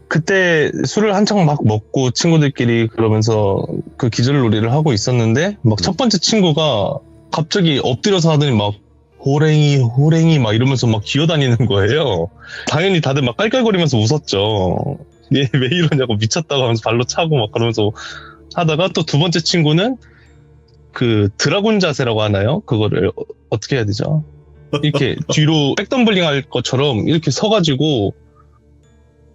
그때 술을 한창 막 먹고 친구들끼리 그러면서 그 기절놀이를 하고 있었는데, 막 첫 번째 친구가 갑자기 엎드려서 하더니 막, 호랭이 막 이러면서 막 기어다니는 거예요. 당연히 다들 막 깔깔거리면서 웃었죠. 얘 왜 이러냐고 미쳤다고 하면서 발로 차고 막 그러면서 하다가 또 두 번째 친구는 그 드라군 자세라고 하나요? 그거를 어떻게 해야 되죠? 이렇게 뒤로 백덤블링 할 것처럼 이렇게 서가지고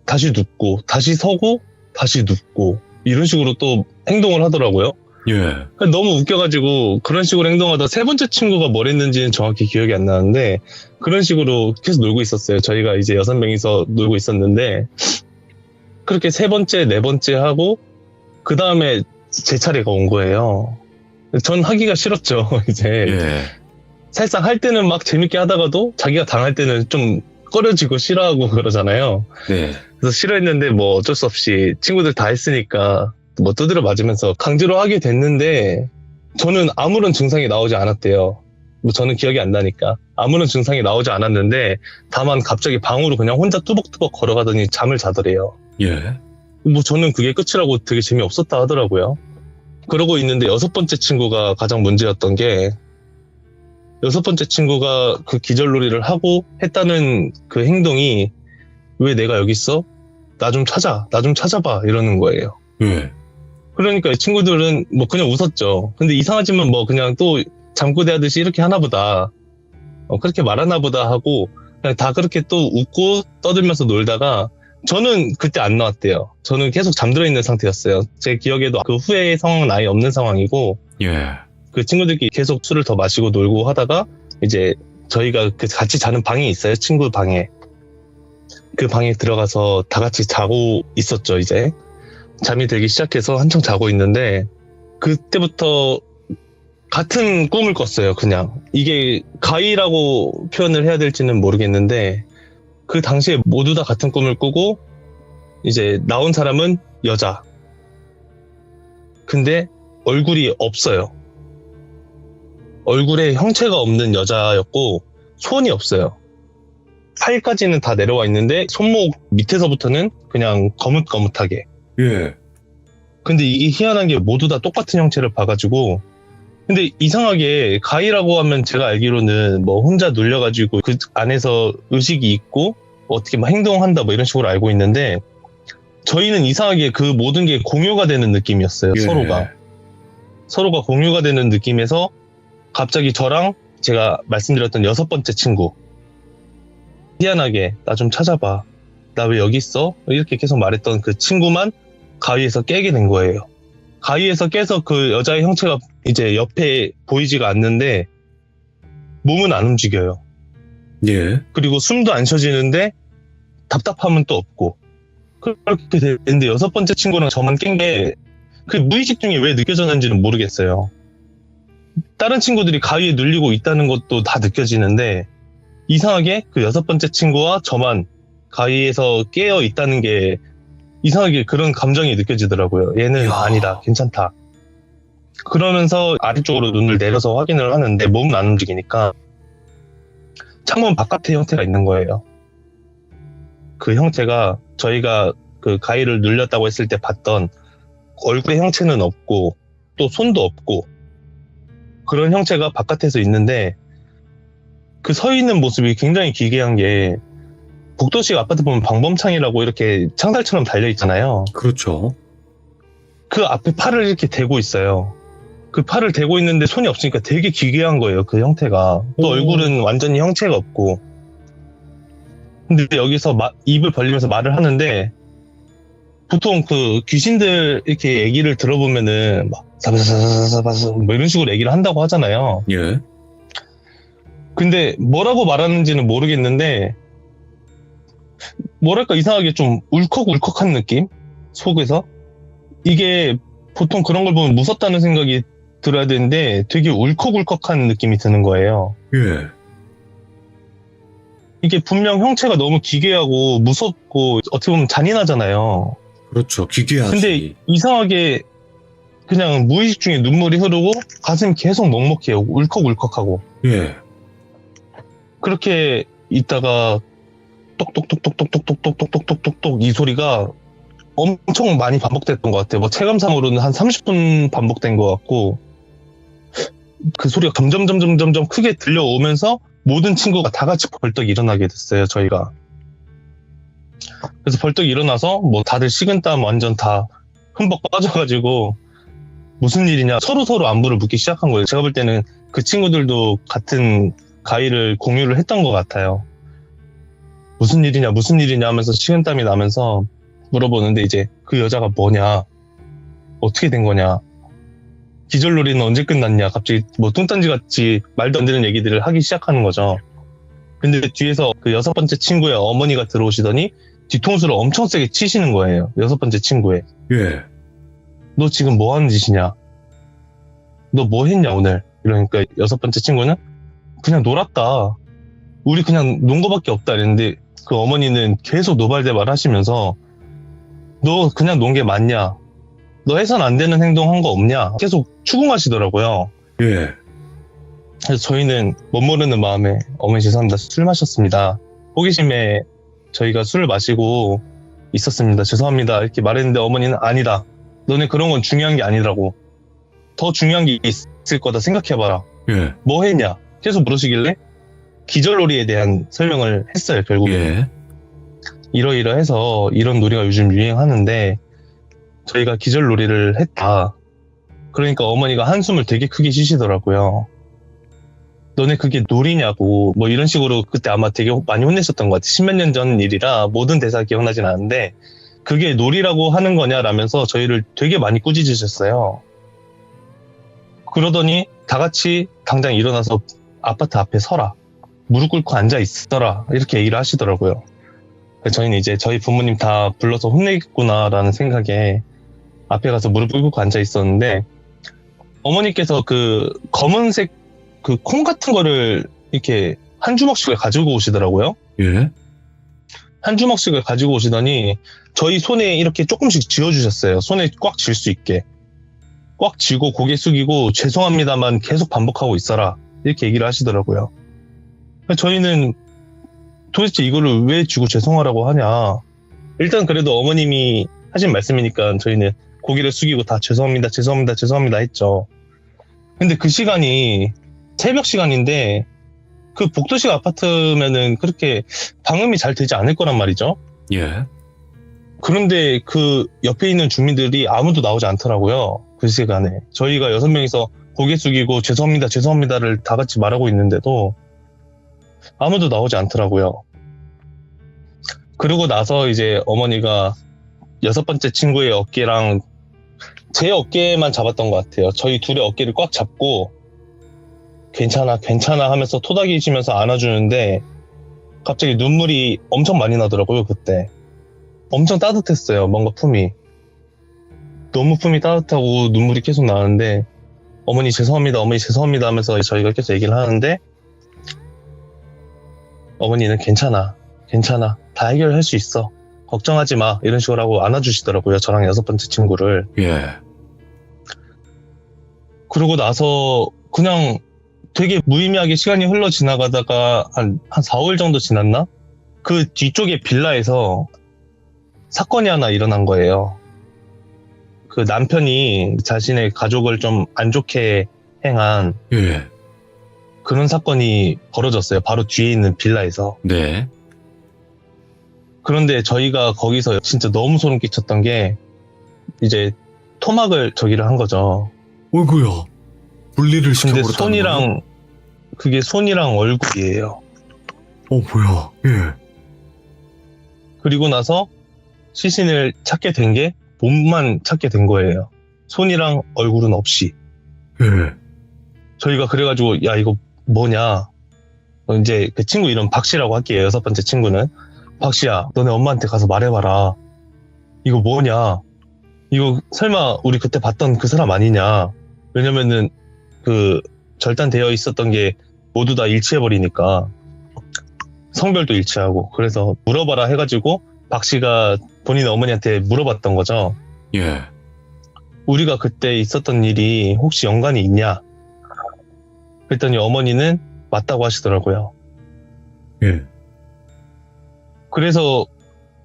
다시 눕고 다시 서고 다시 눕고 이런 식으로 또 행동을 하더라고요. 예. 너무 웃겨가지고 그런 식으로 행동하다 세 번째 친구가 뭘 했는지는 정확히 기억이 안 나는데 그런 식으로 계속 놀고 있었어요. 저희가 이제 6명이서 놀고 있었는데 그렇게 세 번째, 네 번째 하고 그 다음에 제 차례가 온 거예요. 전 하기가 싫었죠. 이제 예. 사실상 할 때는 막 재밌게 하다가도 자기가 당할 때는 좀 꺼려지고 싫어하고 그러잖아요. 네. 그래서 싫어했는데 뭐 어쩔 수 없이 친구들 다 했으니까 뭐 두드려 맞으면서 강제로 하게 됐는데 저는 아무런 증상이 나오지 않았대요. 뭐 저는 기억이 안 나니까 아무런 증상이 나오지 않았는데 다만 갑자기 방으로 그냥 혼자 뚜벅뚜벅 걸어가더니 잠을 자더래요. 예. 뭐 저는 그게 끝이라고 되게 재미없었다 하더라고요. 그러고 있는데 여섯 번째 친구가 가장 문제였던 게 여섯 번째 친구가 그 기절놀이를 하고 했다는 그 행동이 왜 내가 여기 있어? 나 좀 찾아봐 이러는 거예요. 예. 그러니까 이 친구들은 뭐 그냥 웃었죠. 근데 이상하지만 뭐 그냥 또 잠꼬대 하듯이 이렇게 하나 보다. 그렇게 말하나 보다 하고 그냥 다 그렇게 또 웃고 떠들면서 놀다가 저는 그때 안 나왔대요. 저는 계속 잠들어 있는 상태였어요. 제 기억에도 그 후에 상황은 아예 없는 상황이고 예. 그 친구들끼리 계속 술을 더 마시고 놀고 하다가 이제 저희가 그 같이 자는 방이 있어요. 친구 방에. 그 방에 들어가서 다 같이 자고 있었죠. 이제 잠이 들기 시작해서 한창 자고 있는데 그때부터 같은 꿈을 꿨어요. 그냥 이게 가위라고 표현을 해야 될지는 모르겠는데 그 당시에 모두 다 같은 꿈을 꾸고 이제 나온 사람은 여자. 근데 얼굴이 없어요. 얼굴에 형체가 없는 여자였고 손이 없어요. 팔까지는 다 내려와 있는데 손목 밑에서부터는 그냥 거뭇거뭇하게. 예. 근데 이게 희한한 게 모두 다 똑같은 형체를 봐가지고 근데 이상하게 가위라고 하면 제가 알기로는 뭐 혼자 눌려가지고 그 안에서 의식이 있고 어떻게 막 행동한다 뭐 이런 식으로 알고 있는데 저희는 이상하게 그 모든 게 공유가 되는 느낌이었어요. 예. 서로가 공유가 되는 느낌에서 갑자기 저랑 제가 말씀드렸던 여섯 번째 친구 희한하게 나 좀 찾아봐. 나 왜 여기 있어? 이렇게 계속 말했던 그 친구만 가위에서 깨게 된 거예요. 가위에서 깨서 그 여자의 형체가 이제 옆에 보이지가 않는데 몸은 안 움직여요. 예. 그리고 숨도 안 쉬어지는데 답답함은 또 없고 그렇게 됐는데 여섯 번째 친구랑 저만 깬 게 그 무의식 중에 왜 느껴졌는지는 모르겠어요. 다른 친구들이 가위에 눌리고 있다는 것도 다 느껴지는데 이상하게 그 여섯 번째 친구와 저만 가위에서 깨어 있다는 게 이상하게 그런 감정이 느껴지더라고요. 얘는 이야. 아니다, 괜찮다. 그러면서 아래쪽으로 눈을 내려서 확인을 하는데 몸은 안 움직이니까 창문 바깥에 형태가 있는 거예요. 그 형태가 저희가 그 가위를 눌렸다고 했을 때 봤던 얼굴의 형체는 없고 또 손도 없고 그런 형체가 바깥에서 있는데 그 서 있는 모습이 굉장히 기괴한 게 복도식 아파트 보면 방범창이라고 이렇게 창살처럼 달려 있잖아요. 그렇죠. 그 앞에 팔을 이렇게 대고 있어요. 그 팔을 대고 있는데 손이 없으니까 되게 기괴한 거예요. 그 형태가. 또 오. 얼굴은 완전히 형체가 없고. 근데 여기서 입을 벌리면서 말을 하는데 보통 그 귀신들 이렇게 얘기를 들어보면은 막 사바사바사바사 뭐 이런 식으로 얘기를 한다고 하잖아요. 예. 근데 뭐라고 말하는지는 모르겠는데 뭐랄까 이상하게 좀 울컥울컥한 느낌? 속에서? 이게 보통 그런 걸 보면 무섭다는 생각이 들어야 되는데 되게 울컥울컥한 느낌이 드는 거예요. 예. 이게 분명 형체가 너무 기괴하고 무섭고 어떻게 보면 잔인하잖아요. 그렇죠. 기괴하지. 근데 이상하게 그냥 무의식 중에 눈물이 흐르고 가슴이 계속 먹먹해요. 울컥울컥하고. 예. 그렇게 있다가 똑똑똑똑똑똑똑똑똑똑똑똑 이 소리가 엄청 많이 반복됐던 것 같아요. 뭐 체감상으로는 한 30분 반복된 것 같고, 그 소리가 점점 크게 들려오면서 모든 친구가 다 같이 벌떡 일어나게 됐어요, 저희가. 그래서 벌떡 일어나서 뭐 다들 식은땀 완전 다 흠뻑 빠져가지고 무슨 일이냐 서로 안부를 묻기 시작한 거예요. 제가 볼 때는 그 친구들도 같은 가위를 공유를 했던 것 같아요. 무슨 일이냐 하면서 식은땀이 나면서 물어보는데, 이제 그 여자가 뭐냐, 어떻게 된 거냐, 기절놀이는 언제 끝났냐, 갑자기 뭐 뚱딴지 같이 말도 안 되는 얘기들을 하기 시작하는 거죠. 근데 뒤에서 그 6번째 친구의 어머니가 들어오시더니 뒤통수를 엄청 세게 치시는 거예요. 6번째 친구에. 예. 너 지금 뭐 하는 짓이냐? 너 뭐 했냐 오늘? 이러니까 6번째 친구는 그냥 놀았다. 우리 그냥 논 거밖에 없다 이랬는데, 그 어머니는 계속 노발대발 하시면서 너 그냥 논 게 맞냐? 너 해선 안 되는 행동 한 거 없냐? 계속 추궁하시더라고요. 예. 그래서 저희는 못 모르는 마음에 어머니 죄송합니다. 술 마셨습니다. 호기심에 저희가 술을 마시고 있었습니다. 죄송합니다. 이렇게 말했는데 어머니는 아니다. 너네 그런 건 중요한 게 아니라고. 더 중요한 게 있을 거다 생각해봐라. 예. 뭐 했냐? 계속 물으시길래 기절놀이에 대한 설명을 했어요. 결국에. 예. 이러이러해서 이런 놀이가 요즘 유행하는데 저희가 기절놀이를 했다. 그러니까 어머니가 한숨을 되게 크게 쉬시더라고요. 너네 그게 놀이냐고, 뭐 이런 식으로 그때 아마 되게 많이 혼내셨던 것 같아요. 10몇 년 전 일이라 모든 대사 기억나진 않는데, 그게 놀이라고 하는 거냐라면서 저희를 되게 많이 꾸짖으셨어요. 그러더니 다 같이 당장 일어나서 아파트 앞에 서라, 무릎 꿇고 앉아 있어라, 이렇게 얘기를 하시더라고요. 저희는 이제 저희 부모님 다 불러서 혼내겠구나라는 생각에 앞에 가서 무릎 꿇고 앉아 있었는데, 어머니께서 그 검은색 그 콩 같은 거를 이렇게 한 주먹씩을 가지고 오시더라고요. 예. 한 주먹씩을 가지고 오시더니 저희 손에 이렇게 조금씩 쥐어주셨어요. 손에 꽉 쥘 수 있게. 꽉 쥐고 고개 숙이고 죄송합니다만 계속 반복하고 있어라, 이렇게 얘기를 하시더라고요. 저희는 도대체 이거를 왜 쥐고 죄송하라고 하냐. 일단 그래도 어머님이 하신 말씀이니까 저희는 고개를 숙이고 다 죄송합니다 했죠. 근데 그 시간이 새벽 시간인데 그 복도식 아파트면은 그렇게 방음이 잘 되지 않을 거란 말이죠. 예. 그런데 그 옆에 있는 주민들이 아무도 나오지 않더라고요. 그 시간에. 저희가 6명이서 고개 숙이고 죄송합니다를 다 같이 말하고 있는데도 아무도 나오지 않더라고요. 그러고 나서 이제 어머니가 6번째 친구의 어깨랑 제 어깨만 잡았던 것 같아요. 저희 둘의 어깨를 꽉 잡고 괜찮아 하면서 토닥이시면서 안아주는데 갑자기 눈물이 엄청 많이 나더라고요. 그때 엄청 따뜻했어요. 뭔가 품이 너무 품이 따뜻하고 눈물이 계속 나는데, 어머니 죄송합니다 하면서 저희가 계속 얘기를 하는데, 어머니는 괜찮아 다 해결할 수 있어, 걱정하지 마, 이런 식으로 하고 안아주시더라고요. 저랑 6번째 친구를. 예. 그러고 나서 그냥 되게 무의미하게 시간이 흘러 지나가다가 한 4, 5일 정도 지났나? 그 뒤쪽에 빌라에서 사건이 하나 일어난 거예요. 그 남편이 자신의 가족을 좀 안 좋게 행한 예. 그런 사건이 벌어졌어요. 바로 뒤에 있는 빌라에서. 네. 그런데 저희가 거기서 진짜 너무 소름 끼쳤던 게, 이제 토막을 저기를 한 거죠. 어이구야. 분리를 근데 시켜버렸다는 그게 손이랑 얼굴이에요. 뭐야. 예. 그리고 나서 시신을 찾게 된 게 몸만 찾게 된 거예요. 손이랑 얼굴은 없이. 예. 저희가 그래가지고 야 이거 뭐냐. 이제 그 친구 이름 박씨라고 할게요. 6번째 친구는. 박씨야, 너네 엄마한테 가서 말해봐라. 이거 뭐냐. 이거 설마 우리 그때 봤던 그 사람 아니냐. 왜냐면은 그 절단되어 있었던 게 모두 다 일치해버리니까. 성별도 일치하고. 그래서 물어봐라 해가지고 박 씨가 본인 어머니한테 물어봤던 거죠. 예. 우리가 그때 있었던 일이 혹시 연관이 있냐? 그랬더니 어머니는 맞다고 하시더라고요. 예. 그래서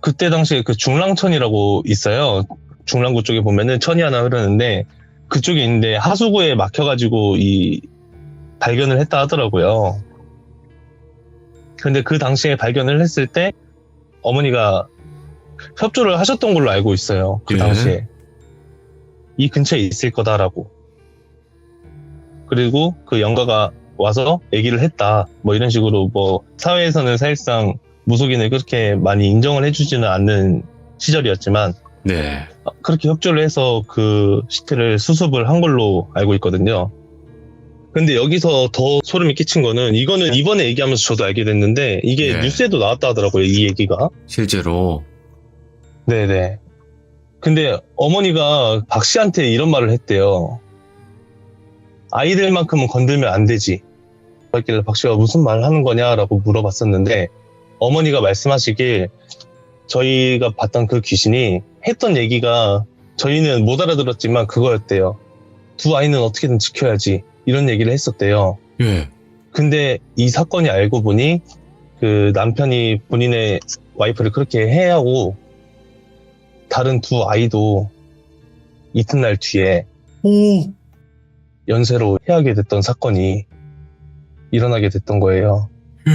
그때 당시에 그 중랑천이라고 있어요. 중랑구 쪽에 보면은 천이 하나 흐르는데 그쪽에 있는데 하수구에 막혀가지고 이 발견을 했다 하더라고요. 근데 그 당시에 발견을 했을 때 어머니가 협조를 하셨던 걸로 알고 있어요. 그 예. 당시에. 이 근처에 있을 거다라고. 그리고 그 영가가 와서 얘기를 했다. 뭐 이런 식으로 뭐 사회에서는 사실상 무속인을 그렇게 많이 인정을 해주지는 않는 시절이었지만 네. 그렇게 협조를 해서 그 시체를 수습을 한 걸로 알고 있거든요. 근데 여기서 더 소름이 끼친 거는 이거는 이번에 얘기하면서 저도 알게 됐는데 이게 네. 뉴스에도 나왔다 하더라고요. 이 얘기가. 실제로. 네네. 근데 어머니가 박 씨한테 이런 말을 했대요. 아이들만큼은 건들면 안 되지. 그랬길래 박 씨가 무슨 말을 하는 거냐라고 물어봤었는데 어머니가 말씀하시길 저희가 봤던 그 귀신이 했던 얘기가 저희는 못 알아들었지만 그거였대요. 두 아이는 어떻게든 지켜야지. 이런 얘기를 했었대요. 예. 근데 이 사건이 알고 보니 그 남편이 본인의 와이프를 그렇게 해하고 다른 두 아이도 이튿날 뒤에 오. 연쇄로 해하게 됐던 사건이 일어나게 됐던 거예요. 예.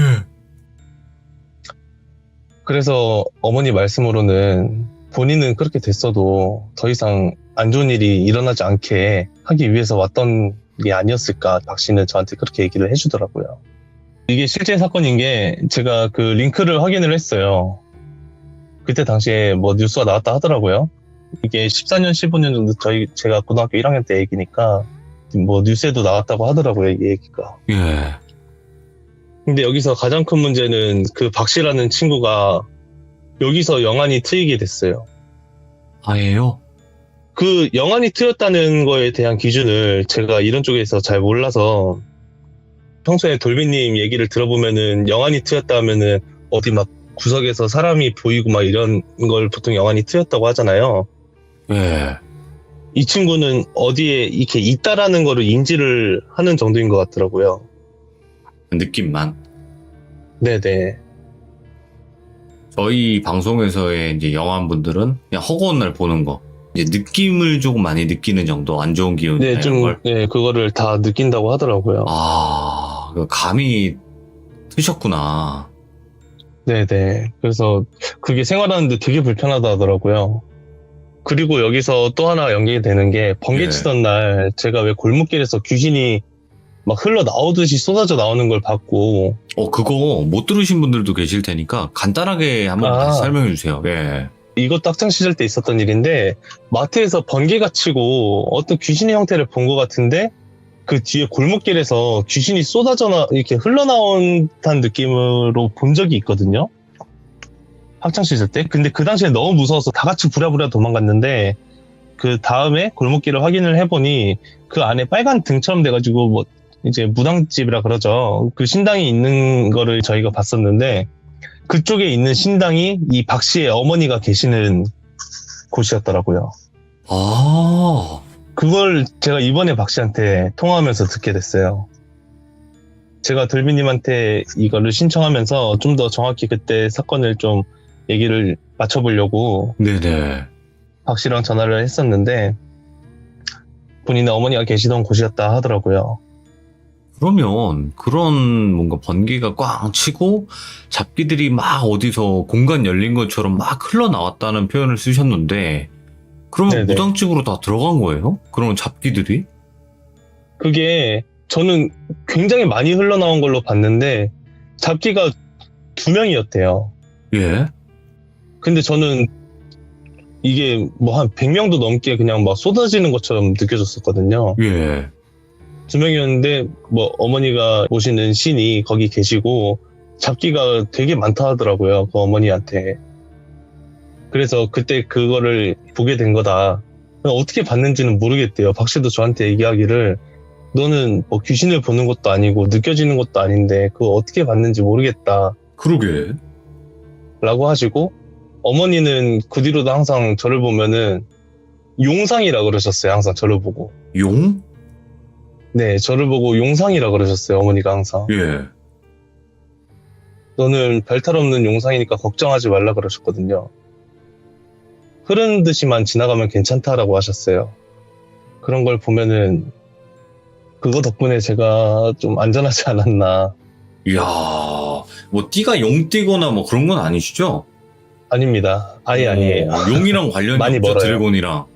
그래서 어머니 말씀으로는 본인은 그렇게 됐어도 더 이상 안 좋은 일이 일어나지 않게 하기 위해서 왔던 게 아니었을까. 박 씨는 저한테 그렇게 얘기를 해주더라고요. 이게 실제 사건인 게 제가 그 링크를 확인을 했어요. 그때 당시에 뭐 뉴스가 나왔다 하더라고요. 이게 14년, 15년 정도 제가 고등학교 1학년 때 얘기니까 뭐 뉴스에도 나왔다고 하더라고요, 이 얘기가. 예. 근데 여기서 가장 큰 문제는 그 박 씨라는 친구가 여기서 영안이 트이게 됐어요. 아예요? 그 영안이 트였다는 거에 대한 기준을 제가 이런 쪽에서 잘 몰라서 평소에 돌비님 얘기를 들어보면은 영안이 트였다 하면은 어디 막 구석에서 사람이 보이고 막 이런 걸 보통 영안이 트였다고 하잖아요. 예. 이 친구는 어디에 이렇게 있다라는 거를 인지를 하는 정도인 것 같더라고요. 느낌만. 네네. 저희 방송에서의 이제 영화분들은 그냥 허구한 날 보는 거. 이제 느낌을 조금 많이 느끼는 정도, 안 좋은 기운이나 네, 이런 좀, 걸. 네, 그거를 다 느낀다고 하더라고요. 아, 그 감이 트셨구나. 네네. 그래서 그게 생활하는데 되게 불편하다 하더라고요. 그리고 여기서 또 하나 연결이 되는 게 번개 네. 치던 날 제가 왜 골목길에서 귀신이 막 흘러 나오듯이 쏟아져 나오는 걸 봤고 그거 못 들으신 분들도 계실 테니까 간단하게 한번 아. 다시 설명해 주세요. 예. 이것도 학창시절 때 있었던 일인데 마트에서 번개가 치고 어떤 귀신의 형태를 본 것 같은데 그 뒤에 골목길에서 귀신이 이렇게 흘러나온 듯한 느낌으로 본 적이 있거든요. 학창시절 때. 근데 그 당시에 너무 무서워서 다 같이 부랴부랴 도망갔는데 그 다음에 골목길을 확인을 해보니 그 안에 빨간 등처럼 돼가지고 뭐 이제 무당집이라 그러죠. 그 신당이 있는 거를 저희가 봤었는데 그쪽에 있는 신당이 이 박 씨의 어머니가 계시는 곳이었더라고요. 아, 그걸 제가 이번에 박 씨한테 통화하면서 듣게 됐어요. 제가 돌비님한테 이거를 신청하면서 좀 더 정확히 그때 사건을 좀 얘기를 맞춰보려고 네네. 박 씨랑 전화를 했었는데 본인의 어머니가 계시던 곳이었다 하더라고요. 그러면 그런 뭔가 번개가 꽝 치고 잡기들이 막 어디서 공간 열린 것처럼 막 흘러나왔다는 표현을 쓰셨는데 그러면 네네. 무당집으로 다 들어간 거예요? 그런 잡기들이? 그게 저는 굉장히 많이 흘러나온 걸로 봤는데 잡기가 2명이었대요. 예. 근데 저는 이게 뭐 한 100명도 넘게 그냥 막 쏟아지는 것처럼 느껴졌었거든요. 예. 2명이었는데 뭐 어머니가 모시는 신이 거기 계시고 잡기가 되게 많다 하더라고요. 그 어머니한테. 그래서 그때 그거를 보게 된 거다. 어떻게 봤는지는 모르겠대요. 박 씨도 저한테 얘기하기를 너는 뭐 귀신을 보는 것도 아니고 느껴지는 것도 아닌데 그거 어떻게 봤는지 모르겠다 그러게. 라고 하시고 어머니는 그 뒤로도 항상 저를 보면은 용상이라 그러셨어요. 항상 저를 보고. 용? 네, 저를 보고 용상이라 그러셨어요. 어머니가 항상. 예. 너는 별탈 없는 용상이니까 걱정하지 말라 그러셨거든요. 흐르는 듯이만 지나가면 괜찮다라고 하셨어요. 그런 걸 보면은 그거 덕분에 제가 좀 안전하지 않았나. 이야, 뭐 띠가 용띠거나 뭐 그런 건 아니시죠? 아닙니다. 아예 아니에요. 용이랑 관련이 많이 없죠, 멀어요. 드래곤이랑.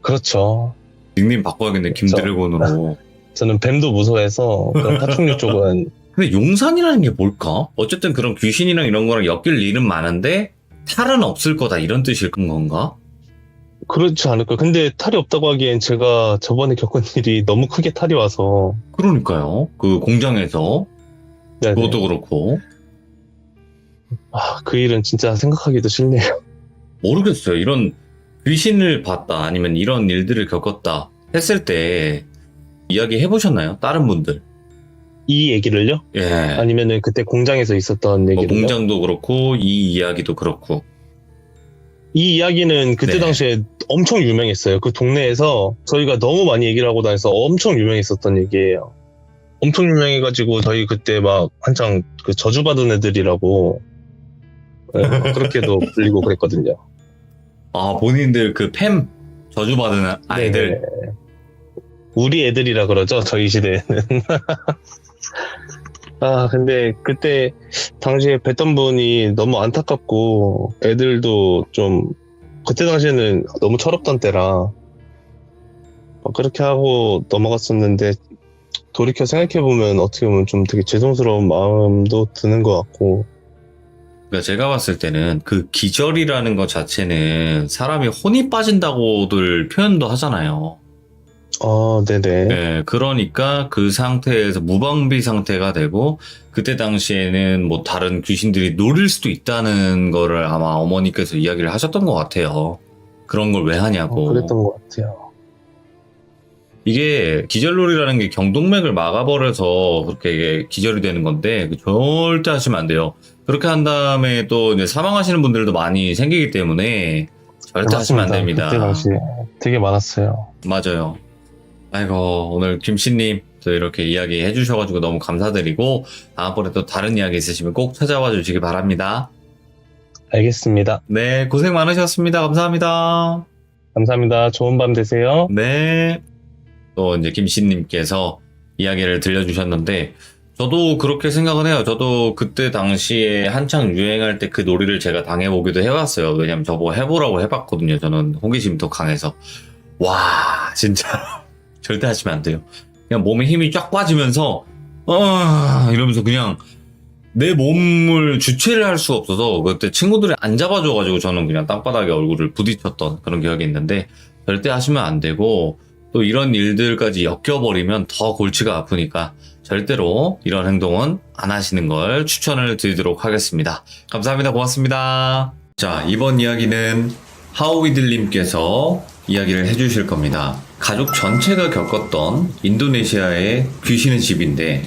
그렇죠. 닉네임 바꿔야겠네, 그렇죠. 김드래곤으로. 저는 뱀도 무서워해서 그런 파충류 쪽은 근데 용산이라는 게 뭘까? 어쨌든 그런 귀신이랑 이런 거랑 엮일 일은 많은데 탈은 없을 거다 이런 뜻일 건가? 그렇지 않을까. 근데 탈이 없다고 하기엔 제가 저번에 겪은 일이 너무 크게 탈이 와서. 그러니까요. 그 공장에서 네네. 그것도 그렇고 그 일은 진짜 생각하기도 싫네요. 모르겠어요. 이런 귀신을 봤다 아니면 이런 일들을 겪었다 했을 때 이야기 해보셨나요? 다른 분들? 이 얘기를요? 예. 아니면은 그때 공장에서 있었던 뭐 얘기를요? 공장도 그렇고 이 이야기도 그렇고. 이 이야기는 그때 네. 당시에 엄청 유명했어요. 그 동네에서 저희가 너무 많이 얘기를 하고 다녀서 엄청 유명했었던 얘기예요. 엄청 유명해가지고 저희 그때 막 한창 그 저주받은 애들이라고 그렇게도 불리고 그랬거든요. 아, 본인들 그 팸 저주받은 아이들. 네네. 우리 애들이라 그러죠, 저희 시대에는. 근데 그때 당시에 뵀던 분이 너무 안타깝고 애들도 좀 그때 당시에는 너무 철없던 때라 그렇게 하고 넘어갔었는데 돌이켜 생각해보면 어떻게 보면 좀 되게 죄송스러운 마음도 드는 것 같고. 그러니까 제가 봤을 때는 그 기절이라는 것 자체는 사람이 혼이 빠진다고들 표현도 하잖아요. 네네. 네, 그러니까 그 상태에서 무방비 상태가 되고 그때 당시에는 뭐 다른 귀신들이 노릴 수도 있다는 거를 아마 어머니께서 이야기를 하셨던 것 같아요. 그런 걸 왜 하냐고. 그랬던 것 같아요. 이게 기절놀이라는 게 경동맥을 막아버려서 그렇게 기절이 되는 건데 절대 하시면 안 돼요. 그렇게 한 다음에 또 이제 사망하시는 분들도 많이 생기기 때문에 절대 하시면 안 됩니다. 그때 당시에 되게 많았어요. 맞아요. 아이고, 오늘 김씨님 또 이렇게 이야기 해주셔가지고 너무 감사드리고 다음번에 또 다른 이야기 있으시면 꼭 찾아와 주시기 바랍니다. 알겠습니다. 네, 고생 많으셨습니다. 감사합니다. 감사합니다. 좋은 밤 되세요. 네. 또 이제 김씨님께서 이야기를 들려주셨는데 저도 그렇게 생각은 해요. 저도 그때 당시에 한창 유행할 때 그 놀이를 제가 당해보기도 해봤어요. 왜냐면 저보고 해보라고 해봤거든요. 저는 호기심이 더 강해서. 와, 진짜 절대 하시면 안 돼요. 그냥 몸에 힘이 쫙 빠지면서 이러면서 그냥 내 몸을 주체를 할 수가 없어서 그때 친구들이 안 잡아줘가지고 저는 그냥 땅바닥에 얼굴을 부딪혔던 그런 기억이 있는데 절대 하시면 안 되고 또 이런 일들까지 엮여버리면 더 골치가 아프니까 절대로 이런 행동은 안 하시는 걸 추천을 드리도록 하겠습니다. 감사합니다. 고맙습니다. 자, 이번 이야기는 하우이들님께서 이야기를 해주실 겁니다. 가족 전체가 겪었던 인도네시아의 귀신의 집인데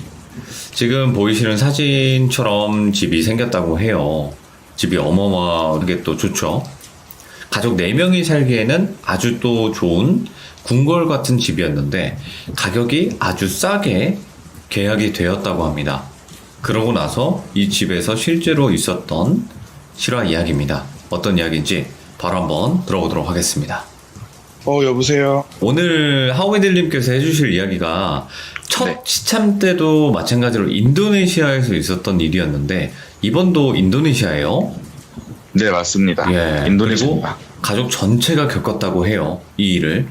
지금 보이시는 사진처럼 집이 생겼다고 해요. 집이 어마어마하게 또 좋죠. 가족 4명이 살기에는 아주 또 좋은 궁궐 같은 집이었는데 가격이 아주 싸게 계약이 되었다고 합니다. 그러고 나서 이 집에서 실제로 있었던 실화 이야기입니다. 어떤 이야기인지 바로 한번 들어보도록 하겠습니다. 여보세요. 오늘 하우이들님께서 해주실 이야기가 첫 네. 시참 때도 마찬가지로 인도네시아에서 있었던 일이었는데 이번도 인도네시아예요. 네, 맞습니다. 예. 인도네시아입니다. 그리고 가족 전체가 겪었다고 해요. 이 일을.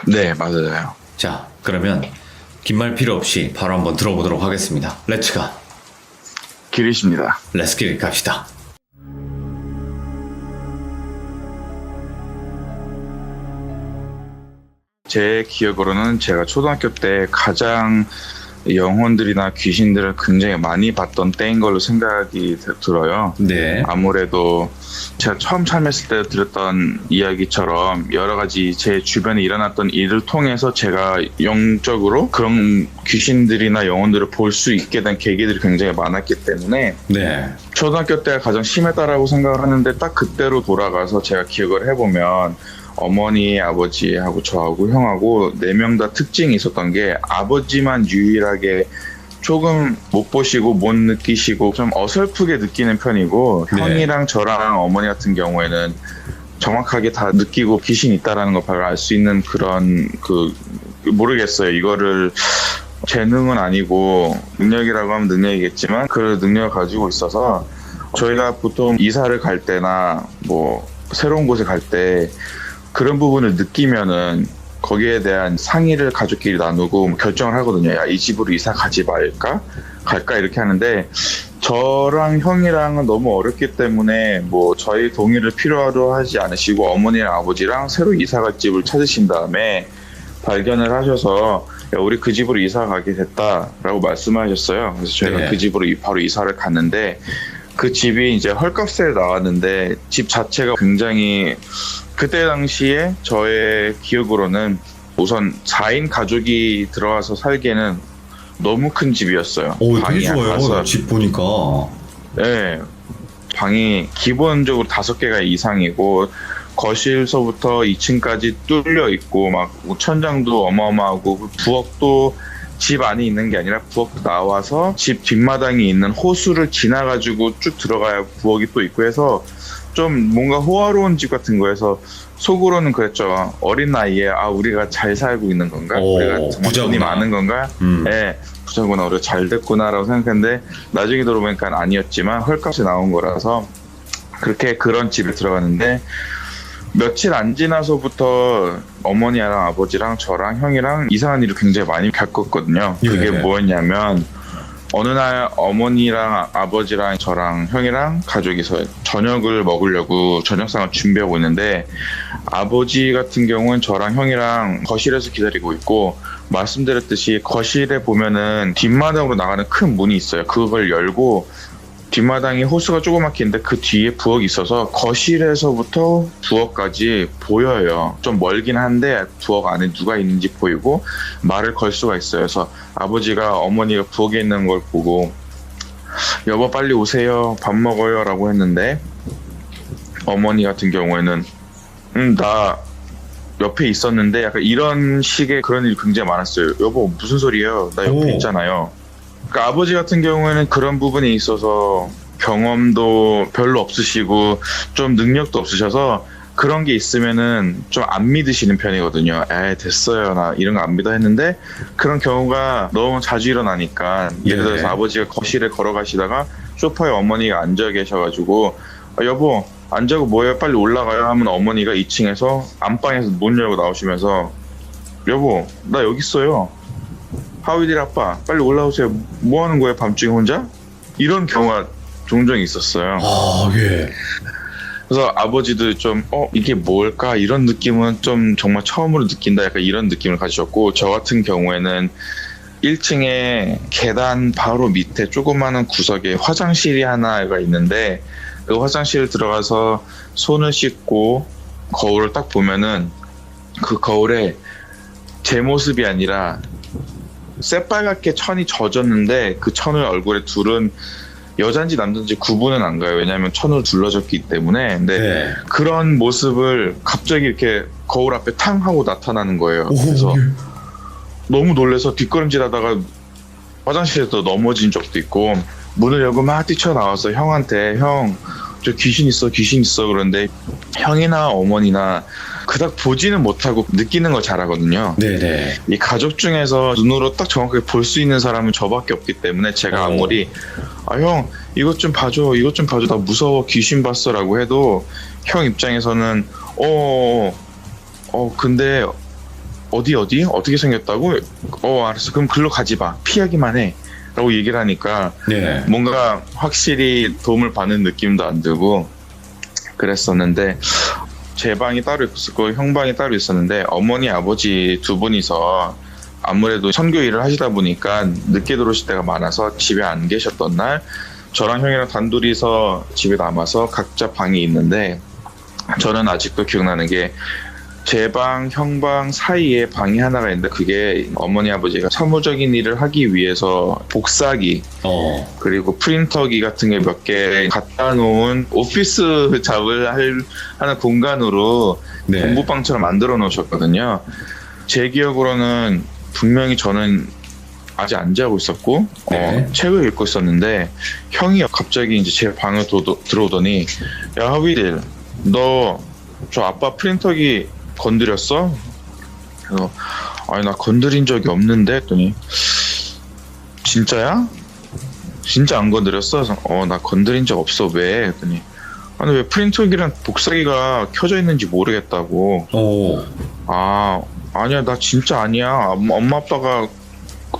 네, 맞아요. 자, 그러면 긴 말 필요 없이 바로 한번 들어보도록 하겠습니다. 렛츠가. 기리십니다. 렛츠길 갑시다. 제 기억으로는 제가 초등학교 때 가장 영혼들이나 귀신들을 굉장히 많이 봤던 때인 걸로 생각이 들어요. 네. 아무래도 제가 처음 참여했을 때 들었던 이야기처럼 여러 가지 제 주변에 일어났던 일을 통해서 제가 영적으로 그런 귀신들이나 영혼들을 볼 수 있게 된 계기들이 굉장히 많았기 때문에 네. 초등학교 때가 가장 심했다라고 생각을 하는데 딱 그때로 돌아가서 제가 기억을 해보면 어머니, 아버지하고 저하고 형하고 4명 다 특징이 있었던 게 아버지만 유일하게 조금 못 보시고 못 느끼시고 좀 어설프게 느끼는 편이고 네. 형이랑 저랑 어머니 같은 경우에는 정확하게 다 느끼고 귀신 있다라는 걸 바로 알 수 있는 그런 모르겠어요. 이거를 재능은 아니고 능력이라고 하면 능력이겠지만 그 능력을 가지고 있어서 저희가 보통 이사를 갈 때나 뭐 새로운 곳에 갈 때 그런 부분을 느끼면은 거기에 대한 상의를 가족끼리 나누고 결정을 하거든요. 야, 이 집으로 이사 가지 말까? 갈까? 이렇게 하는데 저랑 형이랑은 너무 어렵기 때문에 뭐 저희 동의를 필요로 하지 않으시고 어머니랑 아버지랑 새로 이사 갈 집을 찾으신 다음에 발견을 하셔서 야, 우리 그 집으로 이사 가게 됐다라고 말씀하셨어요. 그래서 저희가 네. 그 집으로 바로 이사를 갔는데 그 집이 이제 헐값에 나왔는데 집 자체가 굉장히 그때 당시에 저의 기억으로는 우선 4인 가족이 들어와서 살기에는 너무 큰 집이었어요. 오, 되게 방이 좋아요. 가서 집 보니까. 네, 방이 기본적으로 5개가 이상이고 거실서부터 2층까지 뚫려 있고 막 천장도 어마어마하고 부엌도 집 안에 있는 게 아니라 부엌도 나와서 집 뒷마당에 있는 호수를 지나가지고 쭉 들어가야 부엌이 또 있고 해서 좀 뭔가 호화로운 집 같은 거여서 속으로는 그랬죠. 어린 나이에 우리가 잘 살고 있는 건가? 오, 우리가 정말 돈이 부자구나. 많은 건가? 네, 부자구나. 우리가 잘 됐구나라고 생각했는데 나중에 들어보니까 아니었지만 헐값이 나온 거라서 그렇게 그런 집에 들어갔는데 며칠 안 지나서부터 어머니랑 아버지랑 저랑 형이랑 이상한 일을 굉장히 많이 겪었거든요. 그게 네. 뭐였냐면 어느 날 어머니랑 아버지랑 저랑 형이랑 가족이서 저녁을 먹으려고 저녁상을 준비하고 있는데 아버지 같은 경우는 저랑 형이랑 거실에서 기다리고 있고 말씀드렸듯이 거실에 보면은 뒷마당으로 나가는 큰 문이 있어요. 그걸 열고 뒷마당에 호수가 조그맣긴데 그 뒤에 부엌이 있어서 거실에서부터 부엌까지 보여요. 좀 멀긴 한데 부엌 안에 누가 있는지 보이고 말을 걸 수가 있어요. 그래서 아버지가 어머니가 부엌에 있는 걸 보고 여보 빨리 오세요. 밥 먹어요 라고 했는데 어머니 같은 경우에는 나 옆에 있었는데 약간 이런 식의 그런 일이 굉장히 많았어요. 여보 무슨 소리예요? 나 옆에 있잖아요. 그러니까 아버지 같은 경우에는 그런 부분에 있어서 경험도 별로 없으시고 좀 능력도 없으셔서 그런 게 있으면은 좀 안 믿으시는 편이거든요. 됐어요. 나 이런 거 안 믿어 했는데 그런 경우가 너무 자주 일어나니까 예를 들어서 네. 아버지가 거실에 걸어가시다가 소파에 어머니가 앉아 계셔가지고 여보 앉아고 뭐예요? 빨리 올라가요 하면 어머니가 2층에서 안방에서 문 열고 나오시면서 여보 나 여기 있어요. 하위들 아빠 빨리 올라오세요. 뭐 하는 거예요 밤중에 혼자? 이런 경우가 종종 있었어요. 예. 그래서 아버지도 좀 이게 뭘까 이런 느낌은 좀 정말 처음으로 느낀다 약간 이런 느낌을 가지셨고 저 같은 경우에는 1층에 계단 바로 밑에 조그마한 구석에 화장실이 하나가 있는데 그 화장실 들어가서 손을 씻고 거울을 딱 보면은 그 거울에 제 모습이 아니라 새빨갛게 천이 젖었는데 그 천을 얼굴에 둘은 여잔지 남잔지 구분은 안 가요. 왜냐하면 천으로 둘러졌기 때문에. 근데 네. 그런 모습을 갑자기 이렇게 거울 앞에 탕 하고 나타나는 거예요. 그래서 너무 놀라서 뒷걸음질하다가 화장실에서 넘어진 적도 있고 문을 열고 막 뛰쳐나와서 형한테 형 저 귀신 있어 그런데 형이나 어머니나 그닥 보지는 못하고 느끼는 걸 잘하거든요. 네네. 이 가족 중에서 눈으로 딱 정확하게 볼 수 있는 사람은 저밖에 없기 때문에 제가 아무리 형 이것 좀 봐줘 나 무서워 귀신 봤어 라고 해도 형 입장에서는 근데 어디 어떻게 생겼다고? 알았어 그럼 글로 가지 마 피하기만 해 라고 얘기를 하니까 네. 뭔가 확실히 도움을 받는 느낌도 안 들고 그랬었는데 제 방이 따로 있었고 형 방이 따로 있었는데 어머니 아버지 두 분이서 아무래도 선교 일을 하시다 보니까 늦게 들어오실 때가 많아서 집에 안 계셨던 날 저랑 형이랑 단둘이서 집에 남아서 각자 방이 있는데 저는 아직도 기억나는 게 제 방, 형 방 사이에 방이 하나가 있는데 그게 어머니 아버지가 사무적인 일을 하기 위해서 복사기 그리고 프린터기 같은 게 몇 개 갖다 놓은 오피스 잡을 하는 공간으로 네. 공부방처럼 만들어 놓으셨거든요. 제 기억으로는 분명히 저는 아직 안 자고 있었고 네. 책을 읽고 있었는데 형이 갑자기 이제 제 방에 들어오더니 야 하위딜 너 저 아빠 프린터기 건드렸어? 그래서 아니 나 건드린 적이 없는데 했더니 진짜야? 진짜 안 건드렸어? 그래서 나 건드린 적 없어. 왜? 했더니 아니 왜 프린터기랑 복사기가 켜져 있는지 모르겠다고. 아니야 나 진짜 아니야. 엄마 아빠가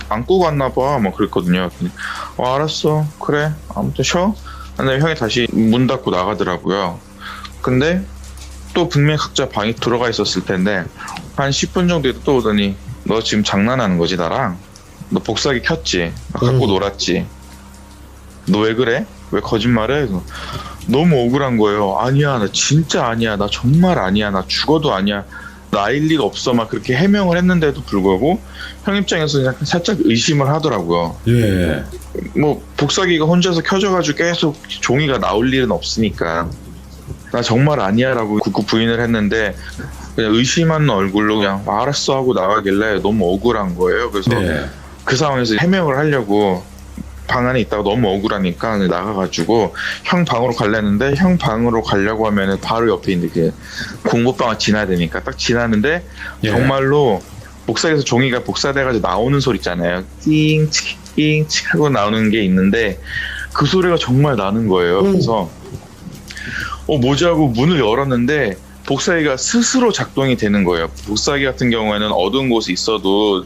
안 끄고 왔나 봐. 막 그랬거든요. 그랬더니, 알았어. 그래. 아무튼 쉬어. 근데 형이 다시 문 닫고 나가더라고요. 근데 또 분명히 각자 방에 들어가 있었을 텐데 한 10분 정도 있다 또 오더니 너 지금 장난하는 거지 나랑? 너 복사기 켰지? 나 갖고 놀았지? 너 왜 그래? 왜 거짓말해? 그래서 너무 억울한 거예요. 아니야 나 진짜 아니야. 나 정말 아니야. 나 죽어도 아니야. 나 아일 리가 없어. 막 그렇게 해명을 했는데도 불구하고 형 입장에서 그냥 살짝 의심을 하더라고요. 예. 뭐 복사기가 혼자서 켜져가지고 계속 종이가 나올 일은 없으니까 나 정말 아니야 라고 굳고 부인을 했는데 그냥 의심하는 얼굴로 그냥 알았어 하고 나가길래 너무 억울한 거예요. 그래서 네. 그 상황에서 해명을 하려고 방 안에 있다가 너무 억울하니까 나가가지고 형 방으로 가려는데 형 방으로 가려고 하면은 바로 옆에 있는 그 공부방을 지나야 되니까 딱 지나는데 예. 정말로 복사기에서 종이가 복사돼가지고 나오는 소리 있잖아요. 띵치킹 하고 나오는 게 있는데 그 소리가 정말 나는 거예요. 그래서 뭐지 하고 문을 열었는데 복사기가 스스로 작동이 되는 거예요. 복사기 같은 경우에는 어두운 곳에 있어도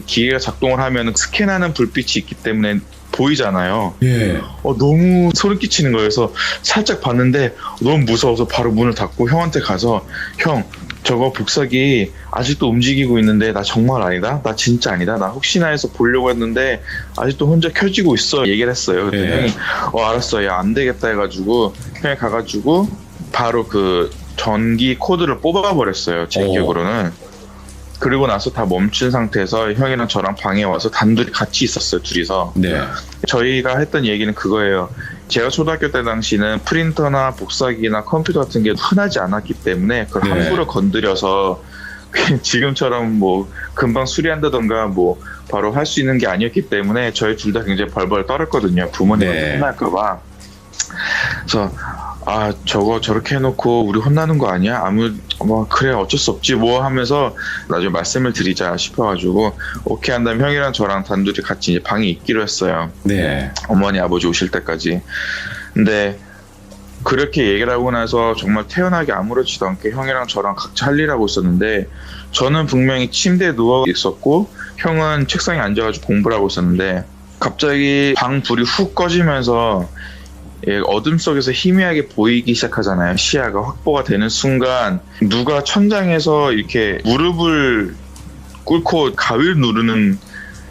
기계가 작동을 하면 스캔하는 불빛이 있기 때문에 보이잖아요. 예. 너무 소름 끼치는 거예요. 그래서 살짝 봤는데 너무 무서워서 바로 문을 닫고 형한테 가서 형 저거 복사기 아직도 움직이고 있는데 나 정말 아니다? 나 진짜 아니다? 나 혹시나 해서 보려고 했는데 아직도 혼자 켜지고 있어. 얘기를 했어요. 그랬더니 예. 형이 알았어. 야 안 되겠다 해가지고 형이 가가지고 바로 그 전기 코드를 뽑아버렸어요. 제 기억으로는. 그리고 나서 다 멈춘 상태에서 형이랑 저랑 방에 와서 단둘이 같이 있었어요. 둘이서. 네. 저희가 했던 얘기는 그거예요. 제가 초등학교 때 당시는 프린터나 복사기나 컴퓨터 같은 게 흔하지 않았기 때문에 그걸 네. 함부로 건드려서 지금처럼 뭐 금방 수리한다던가 뭐 바로 할 수 있는 게 아니었기 때문에 저희 둘 다 굉장히 벌벌 떨었거든요. 부모님한테 네. 혼날까봐. 그래서 저거 저렇게 해놓고 우리 혼나는 거 아니야? 그래 어쩔 수 없지 뭐 하면서 나중에 말씀을 드리자 싶어가지고 오케이 한 다음에 형이랑 저랑 단둘이 같이 이제 방에 있기로 했어요. 네. 어머니 아버지 오실 때까지. 근데 그렇게 얘기를 하고 나서 정말 태연하게 아무렇지도 않게 형이랑 저랑 각자 할 일 하고 있었는데 저는 분명히 침대에 누워 있었고 형은 책상에 앉아가지고 공부를 하고 있었는데 갑자기 방 불이 훅 꺼지면서 어둠 속에서 희미하게 보이기 시작하잖아요. 시야가 확보가 되는 순간 누가 천장에서 이렇게 무릎을 꿇고 가위를 누르는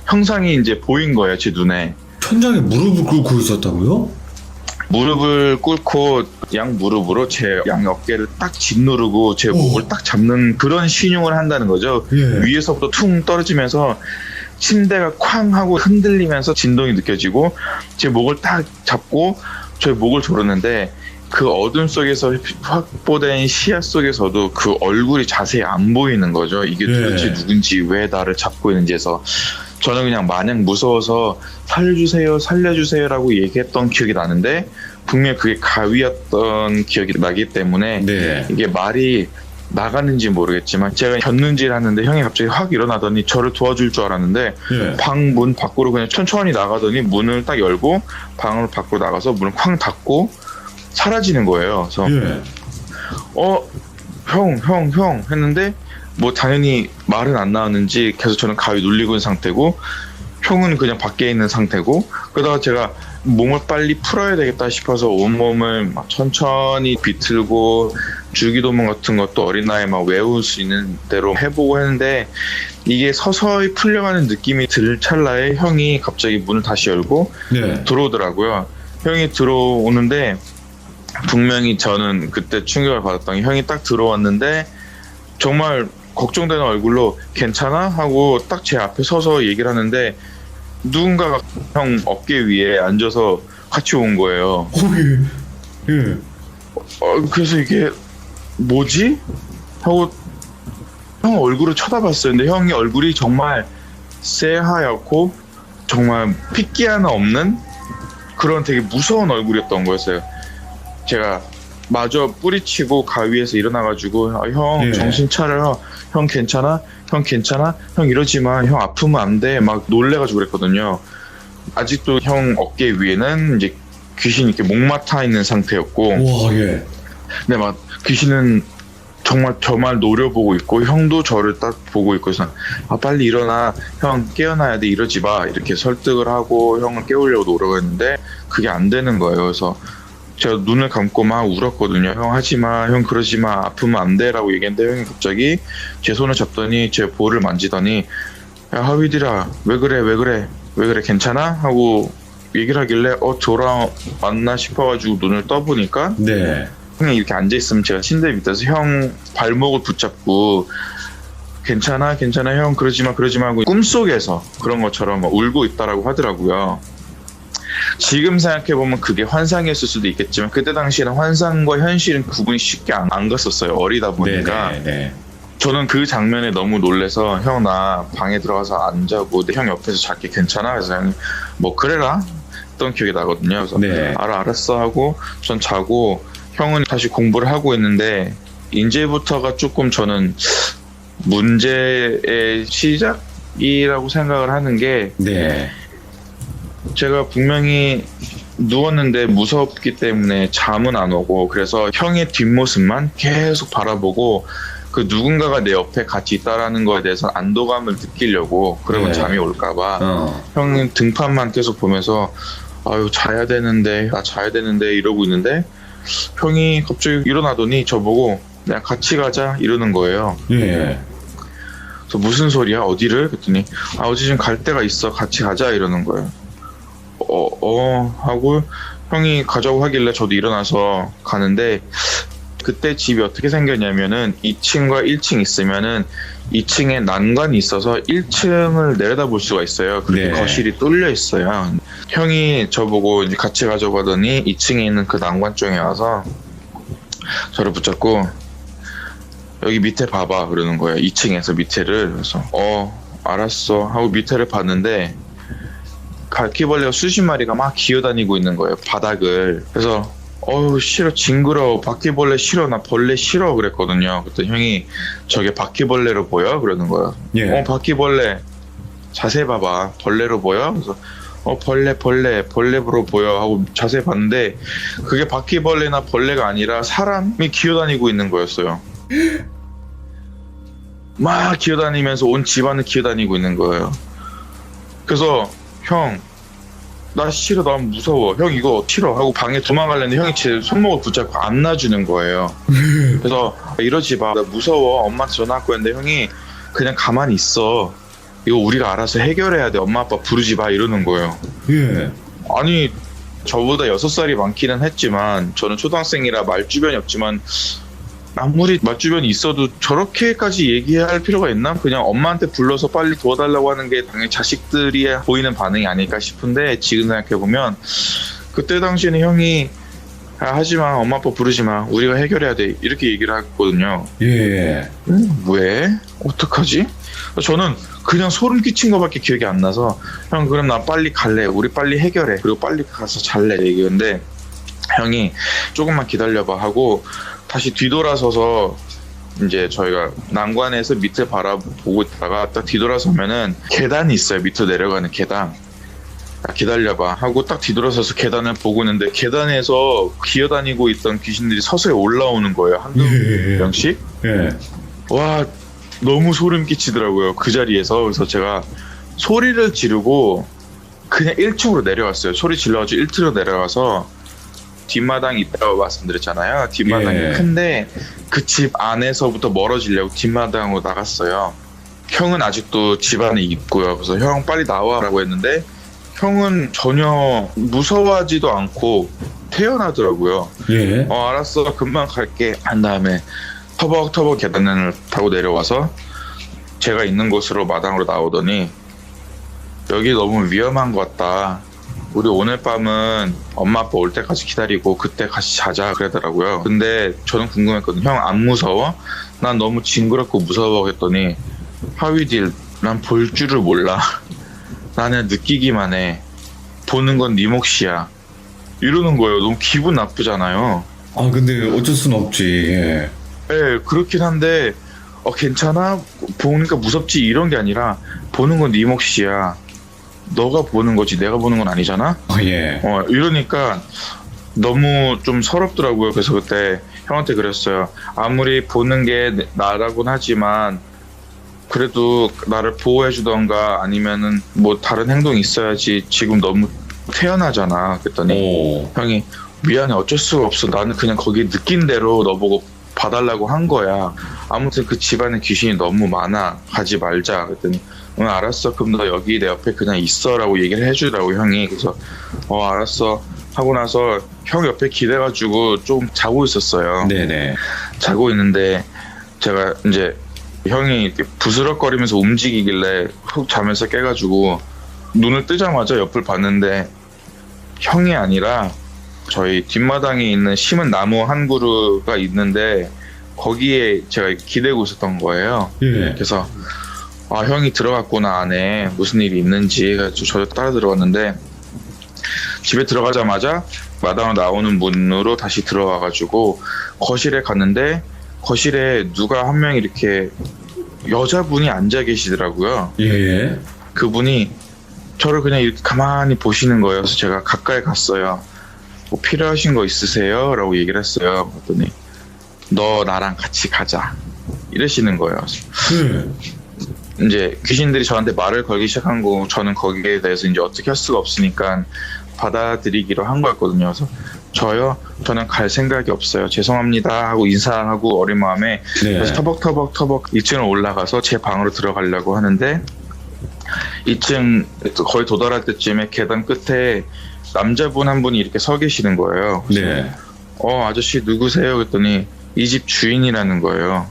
형상이 이제 보인 거예요. 제 눈에. 천장에 무릎을 꿇고 있었다고요? 무릎을 꿇고 양 무릎으로 제 양 어깨를 딱 짓누르고 제 목을 딱 잡는 그런 신용을 한다는 거죠. 예. 위에서부터 퉁 떨어지면서 침대가 쾅 하고 흔들리면서 진동이 느껴지고 제 목을 딱 잡고 저의 목을 조르는데 그 어둠 속에서 확보된 시야 속에서도 그 얼굴이 자세히 안 보이는 거죠. 이게 도대체 누군지 왜 나를 잡고 있는지 해서 저는 그냥 마냥 무서워서 살려주세요라고 얘기했던 기억이 나는데 분명히 그게 가위였던 기억이 나기 때문에 네. 이게 말이 나가는지 모르겠지만 제가 겼는지를 하는데 형이 갑자기 확 일어나더니 저를 도와줄 줄 알았는데 예. 방 문 밖으로 그냥 천천히 나가더니 문을 딱 열고 방을 밖으로 나가서 문을 쾅 닫고 사라지는 거예요. 그래서 예. 형 했는데 뭐 당연히 말은 안 나왔는지 계속 저는 가위 눌리고 있는 상태고 형은 그냥 밖에 있는 상태고 그러다가 제가 몸을 빨리 풀어야 되겠다 싶어서 온몸을 막 천천히 비틀고 주기도문 같은 것도 어린 나이에 막 외울 수 있는 대로 해보고 했는데 이게 서서히 풀려가는 느낌이 들 찰나에 형이 갑자기 문을 다시 열고 네. 들어오더라고요. 형이 들어오는데 분명히 저는 그때 충격을 받았던 게 형이 딱 들어왔는데 정말 걱정되는 얼굴로 괜찮아? 하고 딱 제 앞에 서서 얘기를 하는데 누군가가 형 어깨 위에 앉아서 같이 온 거예요. 예. 그래서 이게 뭐지? 하고 형 얼굴을 쳐다봤어요. 근데 형이 얼굴이 정말 새하얗고 정말 핏기 하나 없는 그런 되게 무서운 얼굴이었던 거였어요. 제가 마저 뿌리치고 가위에서 일어나가지고 형 예. 정신 차려. 형 괜찮아? 형 괜찮아? 형 이러지 마. 형 아프면 안 돼. 막 놀래가지고 그랬거든요. 아직도 형 어깨 위에는 이제 귀신이 이렇게 목마타 있는 상태였고 와, 예. 근데 막 귀신은 정말 저만 노려보고 있고 형도 저를 딱 보고 있고 해서 빨리 일어나. 형 깨어나야 돼. 이러지 마. 이렇게 설득을 하고 형을 깨우려고 노력했는데 그게 안 되는 거예요. 그래서 제가 눈을 감고 막 울었거든요. 형 하지마. 형 그러지마. 아프면 안 돼. 라고 얘기했는데 형이 갑자기 제 손을 잡더니 제 볼을 만지더니 야 하위디라 왜 그래 괜찮아? 하고 얘기를 하길래 돌아왔나 싶어가지고 눈을 떠보니까 네. 형이 이렇게 앉아있으면 제가 침대 밑에서 형 발목을 붙잡고 괜찮아 형 그러지마 하고 꿈속에서 그런 것처럼 막 울고 있다라고 하더라고요. 지금 생각해보면 그게 환상이었을 수도 있겠지만 그때 당시에는 환상과 현실은 구분이 쉽게 안 갔었어요. 어리다 보니까. 네. 저는 그 장면에 너무 놀래서 형 나 방에 들어가서 안 자고 내 형 옆에서 잘게 괜찮아? 그래서 형이 뭐 그래라 했던 기억이 나거든요. 그래서 네. 알았어 하고 전 자고 형은 다시 공부를 하고 있는데 이제부터가 조금 저는 문제의 시작이라고 생각을 하는 게 네. 제가 분명히 누웠는데 무섭기 때문에 잠은 안 오고 그래서 형의 뒷모습만 계속 바라보고 그 누군가가 내 옆에 같이 있다라는 거에 대해서 안도감을 느끼려고 그러면 네. 잠이 올까봐 형은 등판만 계속 보면서 아유 자야 되는데 이러고 있는데 형이 갑자기 일어나더니 저보고 그냥 같이 가자 이러는 거예요. 예. 그래서 무슨 소리야? 어디를? 그랬더니 어디 좀 갈 데가 있어. 같이 가자 이러는 거예요. 하고 형이 가자고 하길래 저도 일어나서 가는데 그때 집이 어떻게 생겼냐면은 2층과 1층 있으면은 2층에 난간이 있어서 1층을 내려다볼 수가 있어요. 그렇게 네. 거실이 뚫려 있어요. 형이 저보고 이제 같이 가자고 하더니 2층에 있는 그 난간 쪽에 와서 저를 붙잡고 여기 밑에 봐봐 그러는 거예요. 2층에서 밑에를. 그래서 알았어 하고 밑에를 봤는데 바퀴벌레가 수십 마리가 막 기어다니고 있는 거예요. 바닥을. 그래서 싫어 징그러워 바퀴벌레 싫어 나 벌레 싫어 그랬거든요. 그때 형이 저게 바퀴벌레로 보여? 그러는 거예요. 예. 바퀴벌레 자세히 봐봐 벌레로 보여? 그래서 벌레로 보여 하고 자세히 봤는데 그게 바퀴벌레나 벌레가 아니라 사람이 기어다니고 있는 거였어요. 막 기어다니면서 온 집안을 기어다니고 있는 거예요. 그래서 형 나 싫어 나 무서워 형 이거 싫어 하고 방에 도망가려는데 형이 제 손목을 붙잡고 안 놔주는 거예요. 그래서 이러지 마 나 무서워 엄마한테 전화할거 했는데 형이 그냥 가만히 있어 이거 우리가 알아서 해결해야 돼 엄마 아빠 부르지 마 이러는 거예요. 예. 아니 저보다 6살이 많기는 했지만 저는 초등학생이라 말주변이 없지만 아무리 말주변이 있어도 저렇게까지 얘기할 필요가 있나? 그냥 엄마한테 불러서 빨리 도와달라고 하는 게 당연히 자식들이 보이는 반응이 아닐까 싶은데 지금 생각해보면 그때 당시에는 형이 하지마 엄마 아빠 부르지마 우리가 해결해야 돼 이렇게 얘기를 했거든요. 예. 왜? 어떡하지? 저는 그냥 소름 끼친 거밖에 기억이 안 나서 형 그럼 나 빨리 갈래 우리 빨리 해결해 그리고 빨리 가서 잘래 얘기했는데 형이 조금만 기다려봐 하고 다시 뒤돌아서서 이제 저희가 난관에서 밑을 바라보고 있다가 딱 뒤돌아서면은 계단이 있어요. 밑으로 내려가는 계단. 기다려봐 하고 딱 뒤돌아서서 계단을 보고 있는데 계단에서 기어다니고 있던 귀신들이 서서히 올라오는 거예요. 한두 명씩. 예. 와 너무 소름 끼치더라고요. 그 자리에서. 그래서 제가 소리를 지르고 그냥 1층으로 내려왔어요. 소리 질러가지고 1층으로 내려와서 뒷마당이 있다고 말씀드렸잖아요. 뒷마당이 예. 큰데 그 집 안에서부터 멀어지려고 뒷마당으로 나갔어요. 형은 아직도 집 안에 있고요. 그래서 형 빨리 나와라고 했는데 형은 전혀 무서워하지도 않고 태어나더라고요. 예. 알았어, 금방 갈게 한 다음에 터벅터벅 계단을 타고 내려와서 제가 있는 곳으로 마당으로 나오더니 여기 너무 위험한 것 같다. 우리 오늘 밤은 엄마 아빠 올 때까지 기다리고 그때 같이 자자 그러더라고요. 근데 저는 궁금했거든요. 형 안 무서워? 난 너무 징그럽고 무서워 했더니 하위딜 난 볼 줄을 몰라. 나는 느끼기만 해. 보는 건 네 몫이야. 이러는 거예요. 너무 기분 나쁘잖아요. 아, 근데 어쩔 순 없지. 예. 네, 그렇긴 한데 괜찮아? 보니까 무섭지 이런 게 아니라 보는 건 네 몫이야. 너가 보는 거지 내가 보는 건 아니잖아? 예. 이러니까 너무 좀 서럽더라고요. 그래서 그때 형한테 그랬어요. 아무리 보는 게 나라곤 하지만 그래도 나를 보호해주던가 아니면은 뭐 다른 행동이 있어야지. 지금 너무 태연하잖아. 그랬더니 오. 형이 미안해, 어쩔 수가 없어. 나는 그냥 거기 느낀 대로 너보고 봐달라고 한 거야. 아무튼 그 집안에 귀신이 너무 많아. 가지 말자. 그랬더니 응, 알았어. 그럼 너 여기 내 옆에 그냥 있어라고 얘기를 해주더라고 형이. 그래서 알았어 하고 나서 형 옆에 기대가지고 좀 자고 있었어요. 네네. 자고 있는데 제가 이제 형이 이렇게 부스럭거리면서 움직이길래 훅 잠에서 깨가지고 눈을 뜨자마자 옆을 봤는데 형이 아니라 저희 뒷마당에 있는 심은 나무 한 그루가 있는데 거기에 제가 기대고 있었던 거예요. 예. 그래서 형이 들어갔구나 안에 무슨 일이 있는지 해가지고 저도 따라 들어갔는데 집에 들어가자마자 마당으로 나오는 문으로 다시 들어와가지고 거실에 갔는데 거실에 누가 한 명이 이렇게 여자분이 앉아 계시더라고요. 예. 그분이 저를 그냥 이렇게 가만히 보시는 거예요. 그래서 제가 가까이 갔어요. 뭐 필요하신 거 있으세요? 라고 얘기를 했어요. 그랬더니 너 나랑 같이 가자 이러시는 거예요. 예. 이제 귀신들이 저한테 말을 걸기 시작한 거 저는 거기에 대해서 이제 어떻게 할 수가 없으니까 받아들이기로 한 거였거든요. 그래서 저는 갈 생각이 없어요. 죄송합니다 하고 인사하고 어린 마음에 네. 그래서 터벅 2층을 올라가서 제 방으로 들어가려고 하는데 2층 거의 도달할 때쯤에 계단 끝에 남자분 한 분이 이렇게 서 계시는 거예요. 그래서 네. 아저씨 누구세요? 그랬더니 이 집 주인이라는 거예요.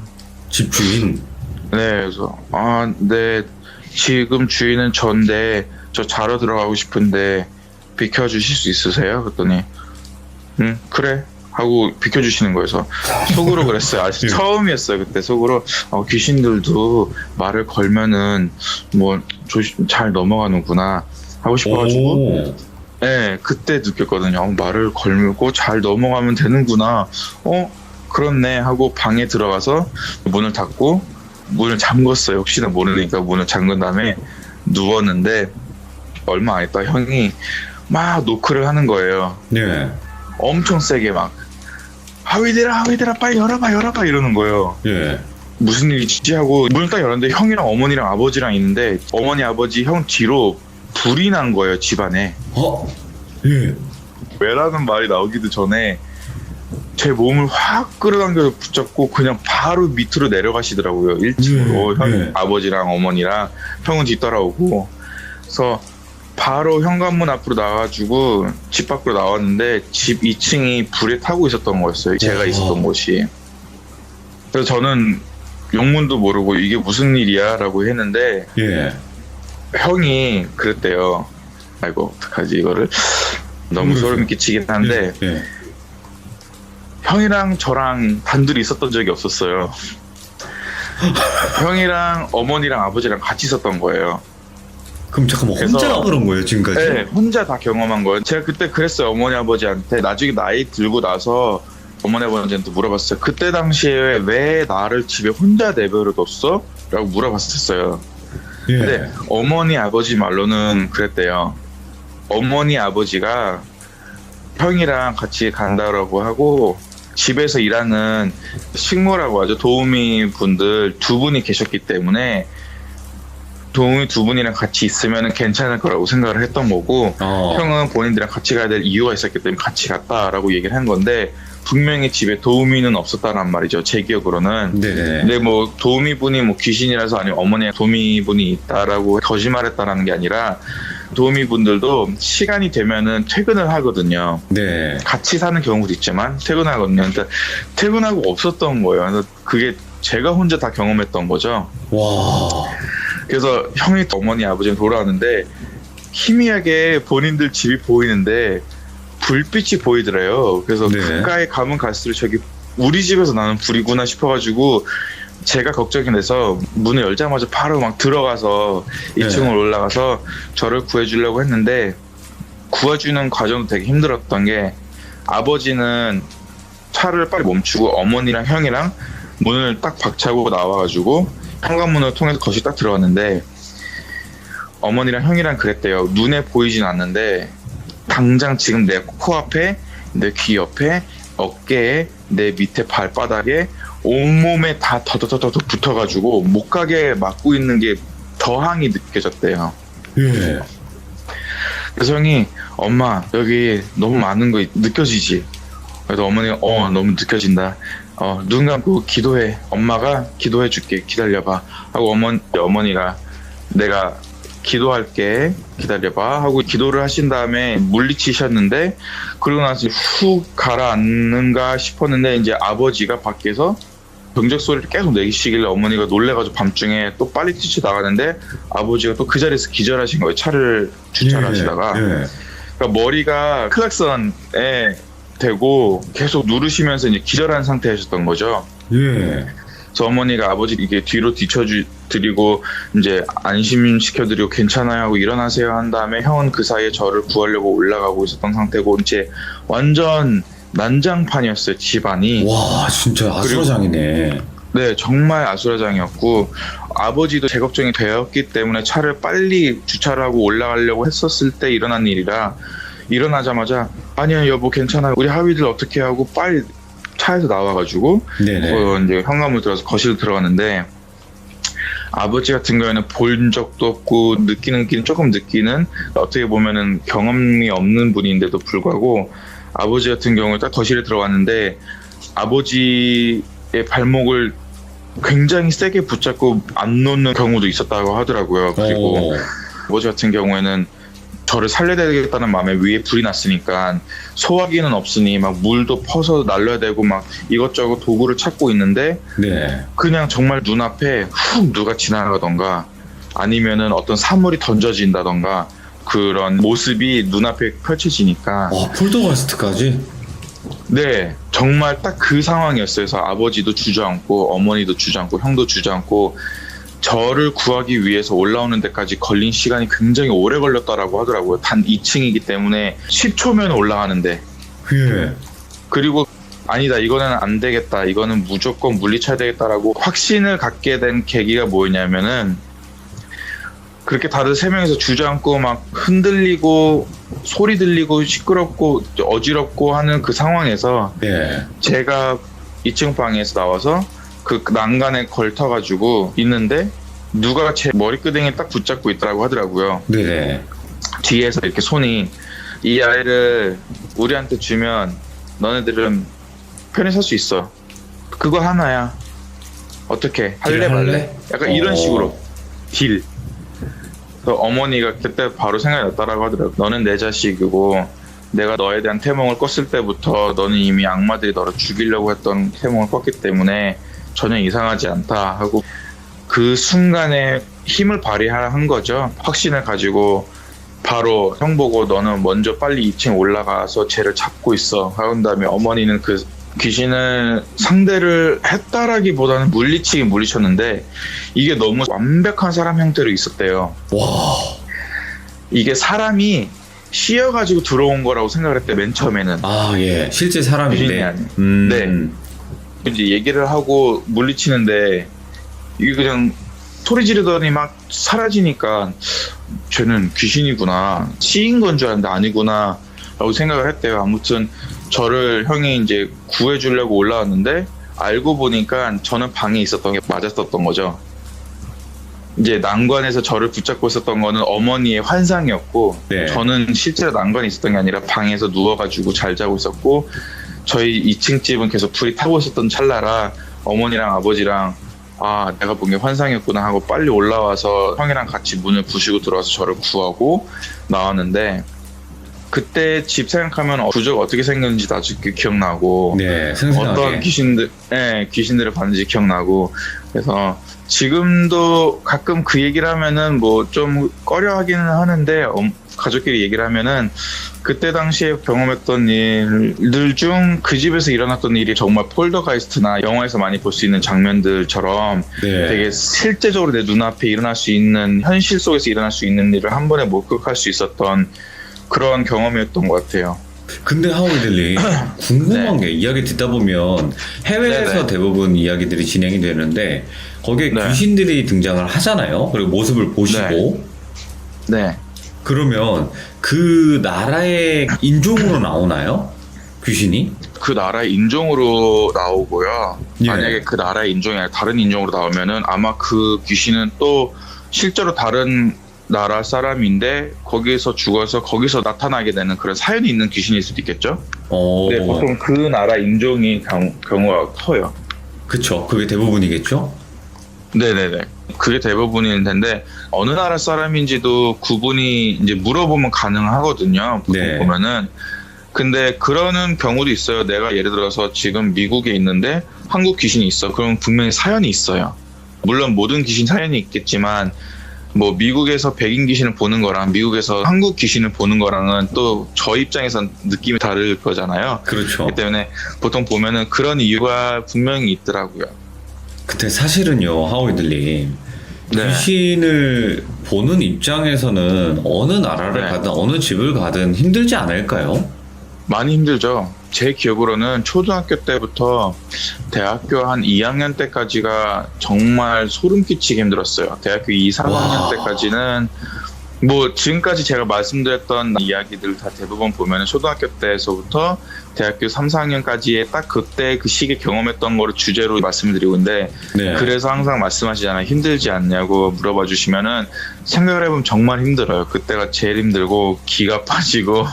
집주인. 네, 그래서 네, 지금 주인은 전데 저 자러 들어가고 싶은데 비켜주실 수 있으세요? 그랬더니 응, 그래 하고 비켜주시는 거예요. 그래서 속으로 그랬어요. 아직 처음이었어요. 그때 속으로 귀신들도 말을 걸면은 뭐 잘 넘어가는구나 하고 싶어가지고 오. 네, 그때 느꼈거든요. 말을 걸고 잘 넘어가면 되는구나. 그렇네 하고 방에 들어가서 문을 닫고 문을 잠궜어요. 혹시나 모르니까 문을 잠근 다음에 누웠는데 얼마 안 있다 형이 막 노크를 하는 거예요. 네. 엄청 세게 막 하위들아 빨리 열어봐 이러는 거예요. 예. 무슨 일이지 하고 문을 딱 열었는데 형이랑 어머니랑 아버지랑 있는데 어머니 아버지 형 뒤로 불이 난 거예요. 집안에. 예. 왜라는 말이 나오기도 전에 제 몸을 확 끌어당겨서 붙잡고 그냥 바로 밑으로 내려가시더라고요. 1층으로. 네, 형, 네. 아버지랑 어머니랑 형은 뒤따라오고. 그래서 바로 현관문 앞으로 나가가지고 집 밖으로 나왔는데 집 2층이 불에 타고 있었던 거였어요. 제가 있었던 곳이. 그래서 저는 영문도 모르고 이게 무슨 일이야 라고 했는데 예. 형이 그랬대요. 아이고 어떡하지 이거를. 너무 소름 끼치긴 한데 예. 형이랑 저랑 단둘이 있었던 적이 없었어요. 형이랑 어머니랑 아버지랑 같이 있었던 거예요. 그럼 잠깐만 그래서- 혼자 그런 거예요 지금까지? 네, 혼자 다 경험한 거예요. 제가 그때 그랬어요. 어머니 아버지한테 나중에 나이 들고 나서 어머니 아버지한테 물어봤어요. 그때 당시에 왜 나를 집에 혼자 내버려뒀어? 라고 물어봤었어요. 예. 근데 어머니 아버지 말로는 그랬대요. 어머니 아버지가 형이랑 같이 간다라고 하고 집에서 일하는 식모라고 하죠. 도우미 분들 2분이 계셨기 때문에 도우미 두 분이랑 같이 있으면 괜찮을 거라고 생각을 했던 거고 형은 본인들이랑 같이 가야 될 이유가 있었기 때문에 같이 갔다라고 얘기를 한 건데 분명히 집에 도우미는 없었다란 말이죠. 제 기억으로는. 네네. 근데 뭐 도우미분이 뭐 귀신이라서 아니면 어머니의 도우미분이 있다라고 거짓말했다라는 게 아니라 도우미분들도 시간이 되면은 퇴근을 하거든요. 네. 같이 사는 경우도 있지만 퇴근하거든요. 그러니까 퇴근하고 없었던 거예요. 그래서 그게 제가 혼자 다 경험했던 거죠. 와. 그래서 형이 어머니 아버지는 돌아왔는데 희미하게 본인들 집이 보이는데 불빛이 보이더래요. 그래서 네. 가까이 가면 갈수록 저기 우리 집에서 나는 불이구나 싶어가지고 제가 걱정이 돼서 문을 열자마자 바로 막 들어가서 2층을 올라가서 저를 구해주려고 했는데 구해주는 과정도 되게 힘들었던 게 아버지는 차를 빨리 멈추고 어머니랑 형이랑 문을 딱 박차고 나와가지고 현관문을 통해서 거실 딱 들어갔는데 어머니랑 형이랑 그랬대요. 눈에 보이진 않는데 당장 지금 내 코앞에 내 귀 옆에 어깨에 내 밑에 발바닥에 온몸에 다 더더더더 붙어가지고 못 가게 막고 있는 게 더항이 느껴졌대요. 예. 그래서 형이 엄마 여기 너무 많은 거 느껴지지? 그래서 어머니가 너무 느껴진다. 눈 감고 기도해. 엄마가 기도해 줄게. 기다려봐. 하고 어머니가 내가 기도할게. 기다려봐. 하고 기도를 하신 다음에 물리치셨는데 그러고 나서 훅 가라앉는가 싶었는데 이제 아버지가 밖에서 경적 소리를 계속 내시길래 어머니가 놀래가지고 밤중에 또 빨리 뛰쳐나가는데 아버지가 또 그 자리에서 기절하신 거예요. 차를 주차를 하시다가. 예. 그러니까 머리가 클락선에 대고 계속 누르시면서 이제 기절한 상태였던 거죠. 예. 그래서 어머니가 아버지 이게 뒤로 뒤쳐드리고 이제 안심시켜드리고 괜찮아요 하고 일어나세요 한 다음에 형은 그 사이에 저를 구하려고 올라가고 있었던 상태고 이제 완전 난장판이었어요 집안이. 와, 진짜 아수라장이네. 네, 정말 아수라장이었고 아버지도 제 걱정이 되었기 때문에 차를 빨리 주차를 하고 올라가려고 했었을 때 일어난 일이라 일어나자마자 아니야 여보 괜찮아요 우리 하위들 어떻게 하고 빨리 차에서 나와가지고 네네. 이제 현관문 들어서 거실로 들어갔는데 아버지 같은 경우에는 본 적도 없고 조금 느끼는 어떻게 보면은 경험이 없는 분인데도 불구하고 아버지 같은 경우에 딱 거실에 들어왔는데 아버지의 발목을 굉장히 세게 붙잡고 안 놓는 경우도 있었다고 하더라고요. 그리고 아버지 같은 경우에는 저를 살려야 되겠다는 마음에 위에 불이 났으니까 소화기는 없으니 막 물도 퍼서 날려야 되고 막 이것저것 도구를 찾고 있는데 네. 그냥 정말 눈앞에 훅 누가 지나가던가 아니면은 어떤 사물이 던져진다던가 그런 모습이 눈앞에 펼쳐지니까 폴더가스트까지? 네 정말 딱 그 상황이었어요. 그래서 아버지도 주저앉고 어머니도 주저앉고 형도 주저앉고 저를 구하기 위해서 올라오는 데까지 걸린 시간이 굉장히 오래 걸렸다라고 하더라고요. 단 2층이기 때문에 10초면 올라가는데. 예. 그리고 아니다 이거는 안 되겠다 이거는 무조건 물리쳐야 되겠다라고 확신을 갖게 된 계기가 뭐였냐면은 그렇게 다들 세 명이서 주저앉고 막 흔들리고 소리 들리고 시끄럽고 어지럽고 하는 그 상황에서 예. 제가 2층 방에서 나와서 그 난간에 걸터가지고 있는데 누가 제 머리끄댕이에 딱 붙잡고 있더라고 하더라고요. 네네. 뒤에서 이렇게 손이 이 아이를 우리한테 주면 너네들은 편히 살 수 있어. 그거 하나야. 어떻게 할래 말래? 약간 이런 식으로 딜. 그래서 어머니가 그때 바로 생각이 났다라고 하더라고요. 너는 내 자식이고 내가 너에 대한 태몽을 꿨을 때부터 너는 이미 악마들이 너를 죽이려고 했던 태몽을 꿨기 때문에 전혀 이상하지 않다 하고 그 순간에 힘을 발휘한 거죠. 확신을 가지고 바로 형 보고 너는 먼저 빨리 2층 올라가서 쟤를 잡고 있어 하는 다음에 어머니는 그 귀신을 상대를 했다라기보다는 물리쳤는데 이게 너무 완벽한 사람 형태로 있었대요. 와. 이게 사람이 씌어가지고 들어온 거라고 생각을 했대 맨 처음에는. 아, 예. 실제 귀신이 사람인데. 아니에요. 네. 이제 얘기를 하고 물리치는데 이게 그냥 소리 지르더니 막 사라지니까 쟤는 귀신이구나 씌인 건 줄 알았는데 아니구나 라고 생각을 했대요. 아무튼 저를 형이 이제 구해주려고 올라왔는데 알고 보니까 저는 방에 있었던 게 맞았었던 거죠. 이제 난관에서 저를 붙잡고 있었던 거는 어머니의 환상이었고 네. 저는 실제로 난관이 있었던 게 아니라 방에서 누워가지고 잘 자고 있었고 저희 2층 집은 계속 불이 타고 있었던 찰나라 어머니랑 아버지랑 아 내가 본 게 환상이었구나 하고 빨리 올라와서 형이랑 같이 문을 부수고 들어와서 저를 구하고 나왔는데 그때 집 생각하면 구조가 어떻게 생겼는지도 아직도 기억나고 네, 생생하게. 어떤 귀신들을 봤는지 기억나고 그래서 지금도 가끔 그 얘기를 하면은 뭐 좀 꺼려 하기는 하는데 가족끼리 얘기를 하면은 그때 당시에 경험했던 일들 중 그 집에서 일어났던 일이 정말 폴더가이스트나 영화에서 많이 볼 수 있는 장면들처럼 네. 되게 실제적으로 내 눈앞에 일어날 수 있는 현실 속에서 일어날 수 있는 일을 한 번에 목격할 수 있었던 그런 경험이었던 것 같아요. 근데 하우이들리 궁금한 게 이야기 듣다 보면 해외에서 네네. 대부분 이야기들이 진행이 되는데 거기에 네. 귀신들이 등장을 하잖아요. 그리고 모습을 보시고 네. 그러면 그 나라의 인종으로 나오나요? 귀신이? 그 나라의 인종으로 나오고요. 예. 만약에 그 나라의 인종이 아니라 다른 인종으로 나오면은 아마 그 귀신은 또 실제로 다른 나라 사람인데 거기에서 죽어서 거기서 나타나게 되는 그런 사연이 있는 귀신일 수도 있겠죠. 네, 보통 그 나라 인종이 경우가 커요. 그쵸. 그게 대부분이겠죠? 네네네. 그게 대부분일 텐데 어느 나라 사람인지도 구분이 이제 물어보면 가능하거든요. 보통 네. 보면은. 근데 그러는 경우도 있어요. 내가 예를 들어서 지금 미국에 있는데 한국 귀신이 있어. 그럼 분명히 사연이 있어요. 물론 모든 귀신 사연이 있겠지만 뭐 미국에서 백인 귀신을 보는 거랑 미국에서 한국 귀신을 보는 거랑은 또 저 입장에선 느낌이 다를 거잖아요. 그렇죠. 그렇기 때문에 보통 보면은 그런 이유가 분명히 있더라고요. 근데 사실은요, 하우이들님. 네. 귀신을 보는 입장에서는 어느 나라를 네. 가든 어느 집을 가든 힘들지 않을까요? 많이 힘들죠. 제 기억으로는 초등학교 때부터 대학교 한 2학년 때까지가 정말 소름 끼치게 힘들었어요. 대학교 2, 3학년 와. 때까지는 뭐 지금까지 제가 말씀드렸던 이야기들 다 대부분 보면 초등학교 때에서부터 대학교 3, 4학년까지의 딱 그때 그 시기에 경험했던 거를 주제로 말씀을 드리고 있는데 네. 그래서 항상 말씀하시잖아요. 힘들지 않냐고 물어봐 주시면은 생각을 해보면 정말 힘들어요. 그때가 제일 힘들고 기가 빠지고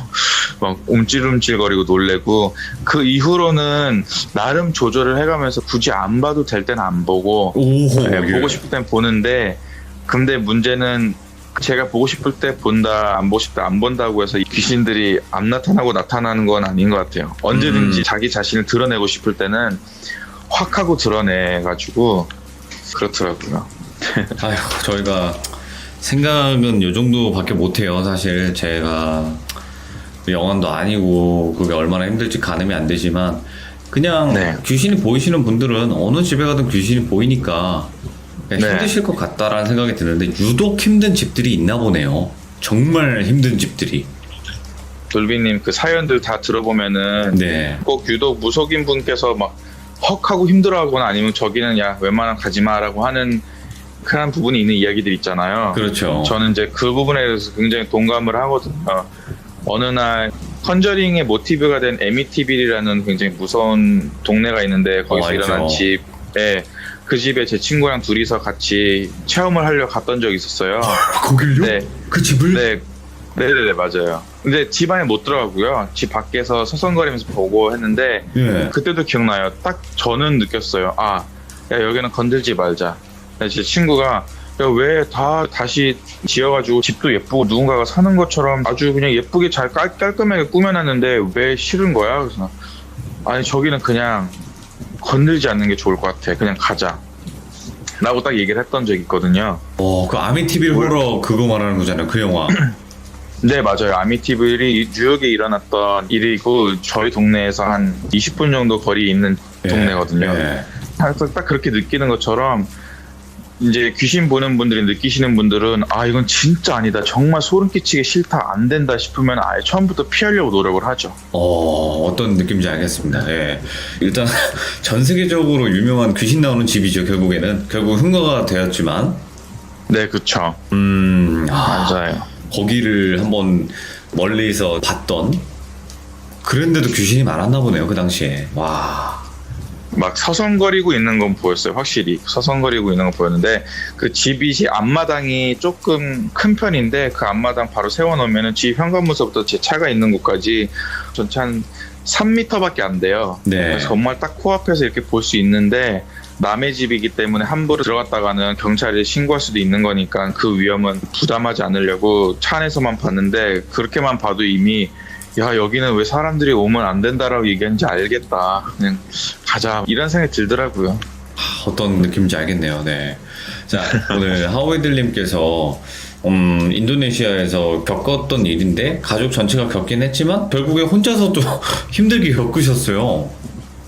막 움찔움찔거리고 놀래고 그 이후로는 나름 조절을 해가면서 굳이 안 봐도 될 때는 안 보고 오호. 네, 예. 보고 싶을 땐 보는데 근데 문제는 제가 보고 싶을 때 본다 안 보고 싶을 때 안 본다고 해서 이 귀신들이 안 나타나고 나타나는 건 아닌 것 같아요. 언제든지 자기 자신을 드러내고 싶을 때는 확 하고 드러내가지고 그렇더라고요. 아휴, 저희가 생각은 요 정도밖에 못해요. 사실 제가 영화도 아니고 그게 얼마나 힘들지 가늠이 안 되지만 그냥 네. 귀신이 보이시는 분들은 어느 집에 가든 귀신이 보이니까 그냥 네. 힘드실 것 같다라는 생각이 드는데 유독 힘든 집들이 있나 보네요. 정말 힘든 집들이. 돌비님 그 사연들 다 들어보면은 네. 꼭 유독 무속인 분께서 막 헉하고 힘들어하거나 아니면 저기는 야 웬만하면 가지마라고 하는 그런 부분이 있는 이야기들 있잖아요. 그렇죠. 저는 이제 그 부분에 대해서 굉장히 동감을 하거든요. 어느 날 컨저링의 모티브가 된 에미티빌이라는 굉장히 무서운 동네가 있는데 거기서 알죠. 일어난 집에 그 집에 제 친구랑 둘이서 같이 체험을 하려고 갔던 적이 있었어요. 거길요? 네. 그 집을? 네, 네네네 맞아요. 근데 집 안에 못 들어가고요. 집 밖에서 서성거리면서 보고 했는데 예. 그때도 기억나요. 딱 저는 느꼈어요. 아, 야 여기는 건들지 말자. 제 친구가 왜 다시 지어가지고 집도 예쁘고 누군가가 사는 것처럼 아주 그냥 예쁘게 잘 깔끔하게 꾸며놨는데 왜 싫은 거야? 그래서 아니 저기는 그냥 건들지 않는 게 좋을 것 같아. 그냥 가자. 라고 딱 얘기를 했던 적이 있거든요. 그 아미티빌 호러 그거 말하는 거잖아요. 그 영화. 네, 맞아요. 아미티빌이 뉴욕에 일어났던 일이고 저희 동네에서 한 20분 정도 거리에 있는 동네거든요. 예. 그래서 딱 그렇게 느끼는 것처럼 이제 귀신 보는 분들이 느끼시는 분들은 아 이건 진짜 아니다. 정말 소름 끼치게 싫다. 안 된다 싶으면 아예 처음부터 피하려고 노력을 하죠. 어떤 느낌인지 알겠습니다. 예. 일단 전 세계적으로 유명한 귀신 나오는 집이죠. 결국 흥거가 되었지만 네, 그쵸. 맞아요. 거기를 한번 멀리서 봤던 그런데도 귀신이 많았나 보네요. 그 당시에. 와. 막 서성거리고 있는 건 보였어요. 확실히 서성거리고 있는 건 보였는데 그 집이 앞마당이 조금 큰 편인데 그 앞마당 바로 세워놓으면 집 현관문서부터 제 차가 있는 곳까지 전체 한 3m밖에 안 돼요. 네. 그래서 정말 딱 코앞에서 이렇게 볼 수 있는데 남의 집이기 때문에 함부로 들어갔다가는 경찰에 신고할 수도 있는 거니까 그 위험은 부담하지 않으려고 차 안에서만 봤는데 그렇게만 봐도 이미 야 여기는 왜 사람들이 오면 안 된다라고 얘기하는지 알겠다. 그냥 가자 이런 생각이 들더라고요. 어떤 느낌인지 알겠네요. 네. 자, 오늘 하오이들님께서 인도네시아에서 겪었던 일인데 가족 전체가 겪긴 했지만 결국에 혼자서도 힘들게 겪으셨어요.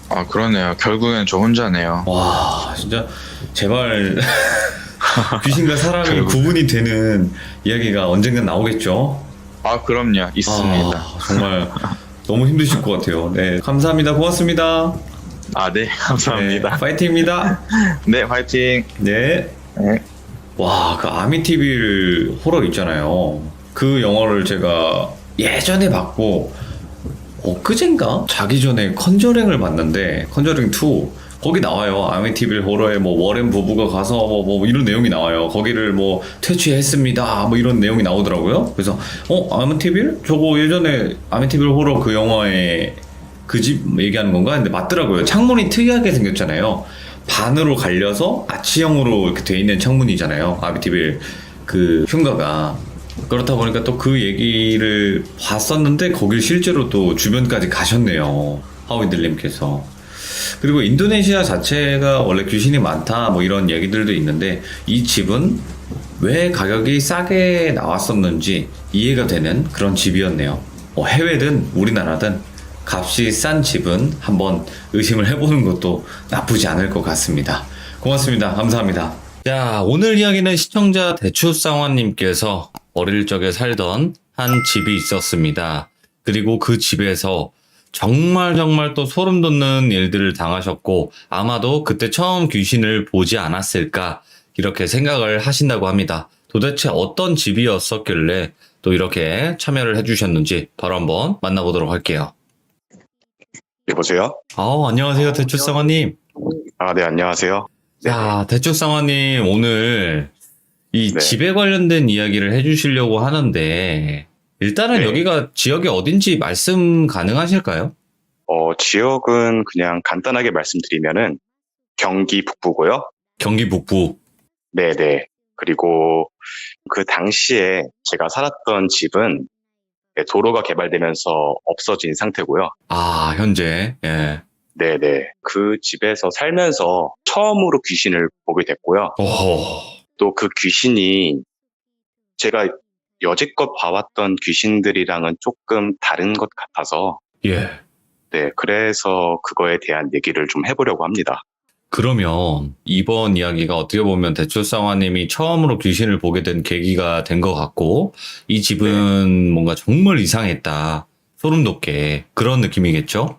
아 그러네요. 결국엔 저 혼자네요. 와, 진짜 제발 귀신과 사람이 결국- 구분이 되는 이야기가 언젠간 나오겠죠. 아 그럼요. 있습니다. 아, 정말 너무 힘드실 것 같아요. 네, 감사합니다. 고맙습니다. 아 네 감사합니다. 네, 파이팅입니다. 네 화이팅. 네. 네. 와, 그 아미티빌 호러 있잖아요. 그 영화를 제가 예전에 봤고, 엊그젠가? 자기 전에 컨저링을 봤는데, 컨저링 2. 거기 나와요. 아미티빌 호러에 뭐 워렌 부부가 가서 뭐 이런 내용이 나와요. 거기를 뭐 퇴치했습니다. 뭐 이런 내용이 나오더라고요. 그래서, 아미티빌? 저거 예전에 아미티빌 호러 그 영화에 그 집 얘기하는 건가? 근데 맞더라고요. 창문이 특이하게 생겼잖아요. 반으로 갈려서 아치형으로 이렇게 돼 있는 창문이잖아요. 아미티빌 그 흉가가. 그렇다 보니까 또 그 얘기를 봤었는데 거길 실제로 또 주변까지 가셨네요. 하위들님께서. 그리고 인도네시아 자체가 원래 귀신이 많다 뭐 이런 얘기들도 있는데 이 집은 왜 가격이 싸게 나왔었는지 이해가 되는 그런 집이었네요. 해외든 우리나라든 값이 싼 집은 한번 의심을 해보는 것도 나쁘지 않을 것 같습니다. 고맙습니다. 감사합니다. 자, 오늘 이야기는 시청자 대추쌍화님께서 어릴 적에 살던 한 집이 있었습니다. 그리고 그 집에서 정말 또 소름 돋는 일들을 당하셨고 아마도 그때 처음 귀신을 보지 않았을까 이렇게 생각을 하신다고 합니다. 도대체 어떤 집이었었길래 또 이렇게 참여를 해주셨는지 바로 한번 만나보도록 할게요. 여보세요? 안녕하세요, 대추쌍화님. 아, 네, 안녕하세요. 자, 대추쌍화님, 오늘 이 네. 집에 관련된 이야기를 해주시려고 하는데, 일단은 네. 여기가 지역이 어딘지 말씀 가능하실까요? 지역은 그냥 간단하게 말씀드리면은 경기 북부고요. 경기 북부. 네네. 그리고 그 당시에 제가 살았던 집은 도로가 개발되면서 없어진 상태고요. 아, 현재. 예. 네네. 그 집에서 살면서 처음으로 귀신을 보게 됐고요. 오호. 또 그 귀신이 제가 여지껏 봐왔던 귀신들이랑은 조금 다른 것 같아서 예. 네, 그래서 그거에 대한 얘기를 좀 해보려고 합니다. 그러면 이번 이야기가 어떻게 보면 대추쌍화님이 처음으로 귀신을 보게 된 계기가 된 것 같고, 이 집은 뭔가 정말 이상했다. 소름 돋게. 그런 느낌이겠죠?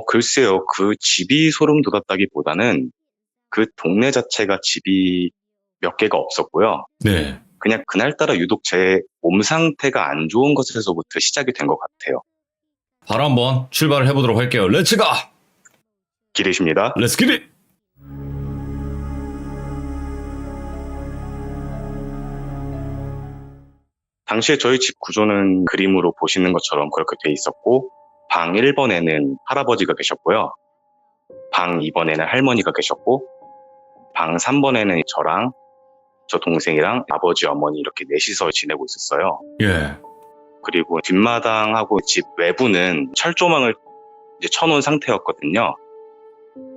글쎄요. 그 집이 소름 돋았다기보다는 그 동네 자체가 집이 몇 개가 없었고요. 네. 그냥 그날따라 유독 제 몸 상태가 안 좋은 것에서부터 시작이 된 것 같아요. 바로 한번 출발을 해보도록 할게요. 렛츠 가! 기대십니다. 렛츠 기릿! 당시에 저희 집 구조는 그림으로 보시는 것처럼 그렇게 돼 있었고, 방 1번에는 할아버지가 계셨고요. 방 2번에는 할머니가 계셨고, 방 3번에는 저랑 저 동생이랑 아버지, 어머니 이렇게 넷이서 지내고 있었어요. 예. 그리고 뒷마당하고 집 외부는 철조망을 이제 쳐놓은 상태였거든요.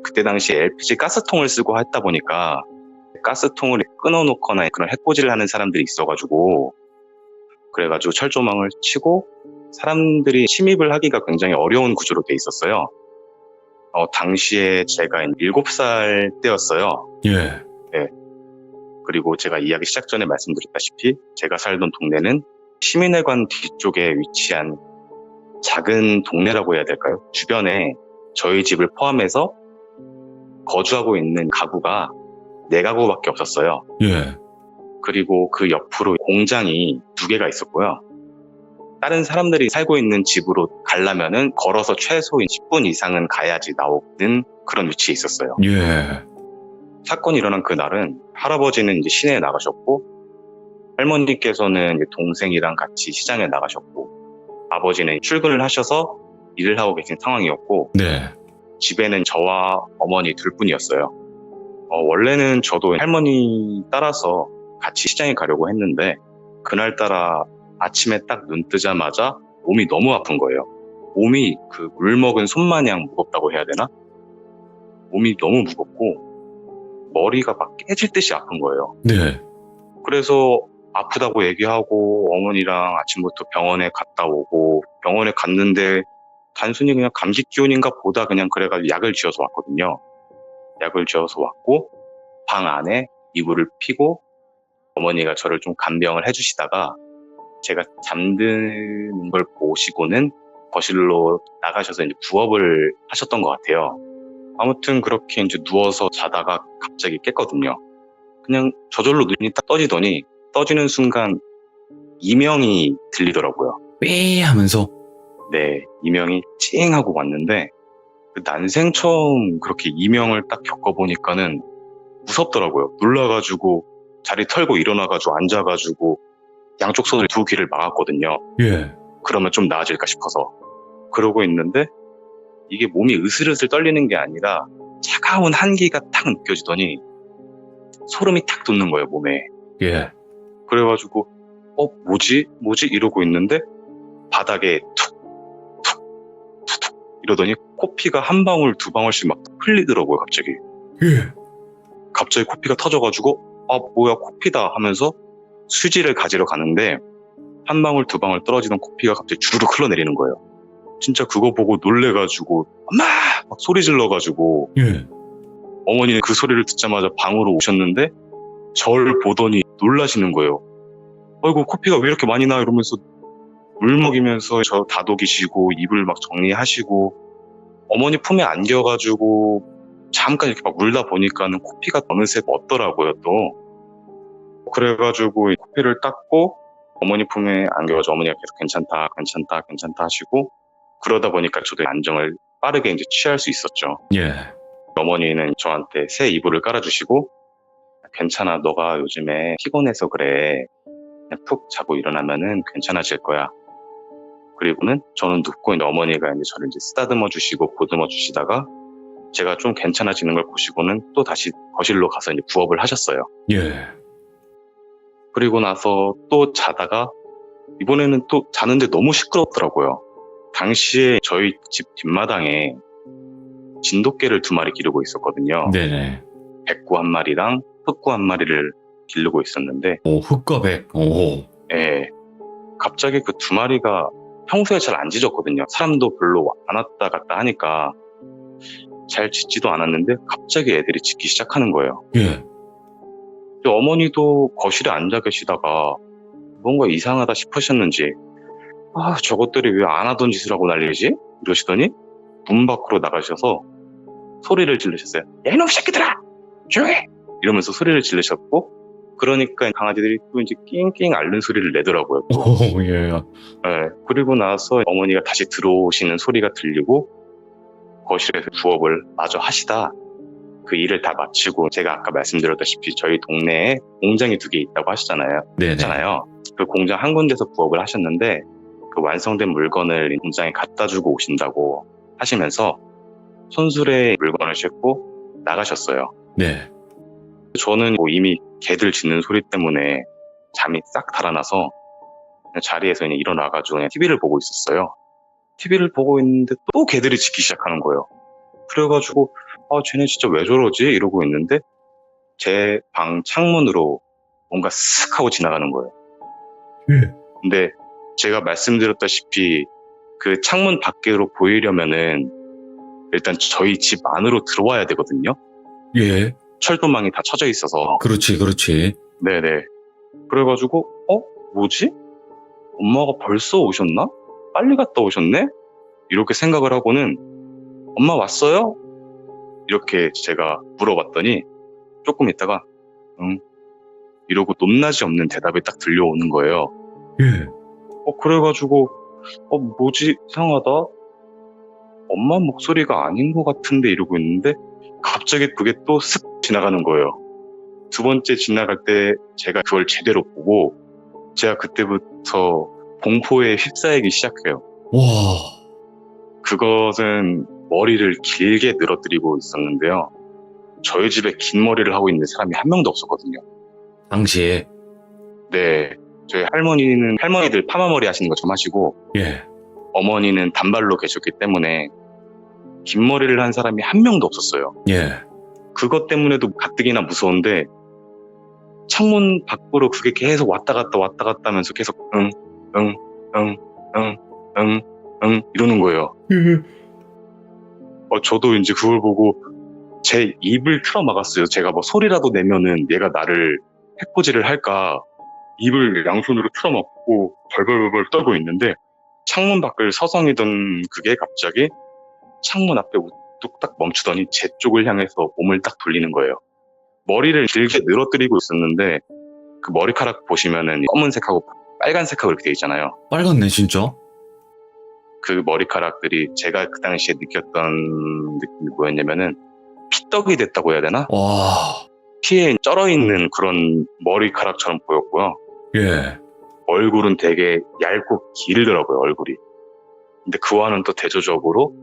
그때 당시 LPG 가스통을 쓰고 했다 보니까 가스통을 끊어놓거나 그런 해코지를 하는 사람들이 있어가지고 그래가지고 철조망을 치고 사람들이 침입을 하기가 굉장히 어려운 구조로 돼 있었어요. 당시에 제가 7살 때였어요. 예. 그리고 제가 이야기 시작 전에 말씀드렸다시피 제가 살던 동네는 시민회관 뒤쪽에 위치한 작은 동네라고 해야 될까요? 주변에 저희 집을 포함해서 거주하고 있는 가구가 4가구밖에 없었어요. 예. 그리고 그 옆으로 공장이 2개가 있었고요. 다른 사람들이 살고 있는 집으로 가려면은 걸어서 최소 10분 이상은 가야지 나오는 그런 위치에 있었어요. 예. 사건이 일어난 그날은 할아버지는 이제 시내에 나가셨고, 할머니께서는 이제 동생이랑 같이 시장에 나가셨고, 아버지는 출근을 하셔서 일을 하고 계신 상황이었고, 네. 집에는 저와 어머니 둘뿐이었어요. 원래는 저도 할머니 따라서 같이 시장에 가려고 했는데, 그날따라 아침에 딱 눈 뜨자마자 몸이 너무 아픈 거예요. 몸이 그 물 먹은 손마냥 무겁다고 해야 되나? 몸이 너무 무겁고 머리가 막 깨질 듯이 아픈 거예요. 네. 그래서 아프다고 얘기하고 어머니랑 아침부터 병원에 갔다 오고, 병원에 갔는데 단순히 그냥 감기 기운인가 보다 그냥 그래가지고 약을 지어서 왔거든요. 약을 지어서 왔고 방 안에 이불을 피고 어머니가 저를 좀 간병을 해주시다가 제가 잠드는 걸 보시고는 거실로 나가셔서 이제 부업을 하셨던 것 같아요. 아무튼 그렇게 이제 누워서 자다가 갑자기 깼거든요. 그냥 저절로 눈이 딱 떠지더니 떠지는 순간 이명이 들리더라고요. 삐 하면서. 네, 이명이 찡 하고 왔는데 그 난생 처음 그렇게 이명을 딱 겪어보니까는 무섭더라고요. 놀라가지고 자리 털고 일어나가지고 앉아가지고 양쪽 손으로 두 귀를 막았거든요. 예. 그러면 좀 나아질까 싶어서. 그러고 있는데 이게 몸이 으슬으슬 떨리는 게 아니라 차가운 한기가 탁 느껴지더니 소름이 탁 돋는 거예요, 몸에. 예. 그래가지고 뭐지? 이러고 있는데 바닥에 툭 이러더니 코피가 한 방울 두 방울씩 막 흘리더라고요, 갑자기. 예. 갑자기 코피가 터져가지고 뭐야, 코피다 하면서 수지를 가지러 가는데 한 방울 두 방울 떨어지던 코피가 갑자기 주르륵 흘러내리는 거예요. 진짜 그거 보고 놀래가지고 엄마! 막 소리 질러가지고 예. 어머니는 그 소리를 듣자마자 방으로 오셨는데 저를 보더니 놀라시는 거예요. 아이고, 코피가 왜 이렇게 많이 나? 이러면서 물 먹이면서 저 다독이시고 이불 막 정리하시고, 어머니 품에 안겨가지고 잠깐 이렇게 막 물다 보니까는 코피가 어느새 멎더라고요, 또. 그래가지고 코피를 닦고 어머니 품에 안겨가지고 어머니가 계속 괜찮다 하시고, 그러다 보니까 저도 안정을 빠르게 이제 취할 수 있었죠. 예. 어머니는 저한테 새 이불을 깔아주시고, 괜찮아, 너가 요즘에 피곤해서 그래. 그냥 푹 자고 일어나면은 괜찮아질 거야. 그리고는 저는 눕고 있는 어머니가 이제 저를 이제 쓰다듬어 주시고 보듬어 주시다가 제가 좀 괜찮아지는 걸 보시고는 또 다시 거실로 가서 이제 부업을 하셨어요. 예. 그리고 나서 또 자다가 이번에는 또 자는데 너무 시끄럽더라고요. 당시에 저희 집 뒷마당에 진돗개를 2마리 기르고 있었거든요. 네네. 백구 1마리랑 흑구 1마리를 기르고 있었는데, 오, 흑과백. 오. 예, 갑자기 그 2마리가 평소에 잘 안 짖었거든요. 사람도 별로 안 왔다 갔다 하니까 잘 짖지도 않았는데 갑자기 애들이 짖기 시작하는 거예요. 예. 어머니도 거실에 앉아 계시다가 뭔가 이상하다 싶으셨는지 저것들이 왜 안 하던 짓을 하고 난리지? 이러시더니 문 밖으로 나가셔서 소리를 지르셨어요. 야, 이놈 새끼들아! 조용해! 이러면서 소리를 지르셨고, 그러니까 강아지들이 또 이제 낑낑 앓는 소리를 내더라고요. 또. 오, 예. 네, 그리고 나서 어머니가 다시 들어오시는 소리가 들리고 거실에서 부업을 마저 하시다 그 일을 다 마치고, 제가 아까 말씀드렸다시피 저희 동네에 공장이 2개 있다고 하시잖아요. 네네. 그 공장 한 군데서 부업을 하셨는데 그 완성된 물건을 공장에 갖다 주고 오신다고 하시면서 손수레 물건을 싣고 나가셨어요. 네. 저는 이미 개들 짖는 소리 때문에 잠이 싹 달아나서 그냥 자리에서 그냥 일어나가지고 그냥 TV를 보고 있었어요. TV를 보고 있는데 또 개들이 짖기 시작하는 거예요. 그래가지고 쟤네 진짜 왜 저러지? 이러고 있는데 제 방 창문으로 뭔가 쓱 하고 지나가는 거예요. 예. 근데 제가 말씀드렸다시피 그 창문 밖으로 보이려면은 일단 저희 집 안으로 들어와야 되거든요. 예. 철도망이 다 쳐져 있어서. 그렇지. 네네. 그래가지고 뭐지? 엄마가 벌써 오셨나? 빨리 갔다 오셨네? 이렇게 생각을 하고는 엄마 왔어요? 이렇게 제가 물어봤더니 조금 있다가 응 이러고 높낮이 없는 대답이 딱 들려오는 거예요. 예. 그래가지고 뭐지 이상하다. 엄마 목소리가 아닌 것 같은데 이러고 있는데 갑자기 그게 또 슥 지나가는 거예요. 두 번째 지나갈 때 제가 그걸 제대로 보고 제가 그때부터 공포에 휩싸이기 시작해요. 와. 그것은 머리를 길게 늘어뜨리고 있었는데요. 저희 집에 긴 머리를 하고 있는 사람이 한 명도 없었거든요. 당시에. 네, 저희 할머니들 파마머리 하시는 거 좀 하시고 예. 어머니는 단발로 계셨기 때문에 긴 머리를 한 사람이 한 명도 없었어요. 예. 그것 때문에도 가뜩이나 무서운데 창문 밖으로 그게 계속 왔다 갔다 하면서 계속 응 이러는 거예요. 저도 이제 그걸 보고 제 입을 틀어 막았어요. 제가 뭐 소리라도 내면은 얘가 나를 해코지를 할까 입을 양손으로 틀어 막고 벌벌벌 떨고 있는데 창문 밖을 서성이던 그게 갑자기 창문 앞에 뚝딱 멈추더니 제 쪽을 향해서 몸을 딱 돌리는 거예요. 머리를 길게 늘어뜨리고 있었는데 그 머리카락 보시면은 검은색하고 빨간색하고 이렇게 돼 있잖아요. 빨갛네, 진짜. 그 머리카락들이 제가 그 당시에 느꼈던 느낌이 뭐였냐면은 피떡이 됐다고 해야 되나? 와. 피에 쩔어있는 그런 머리카락처럼 보였고요. 예. 얼굴은 되게 얇고 길더라고요, 얼굴이. 근데 그와는 또 대조적으로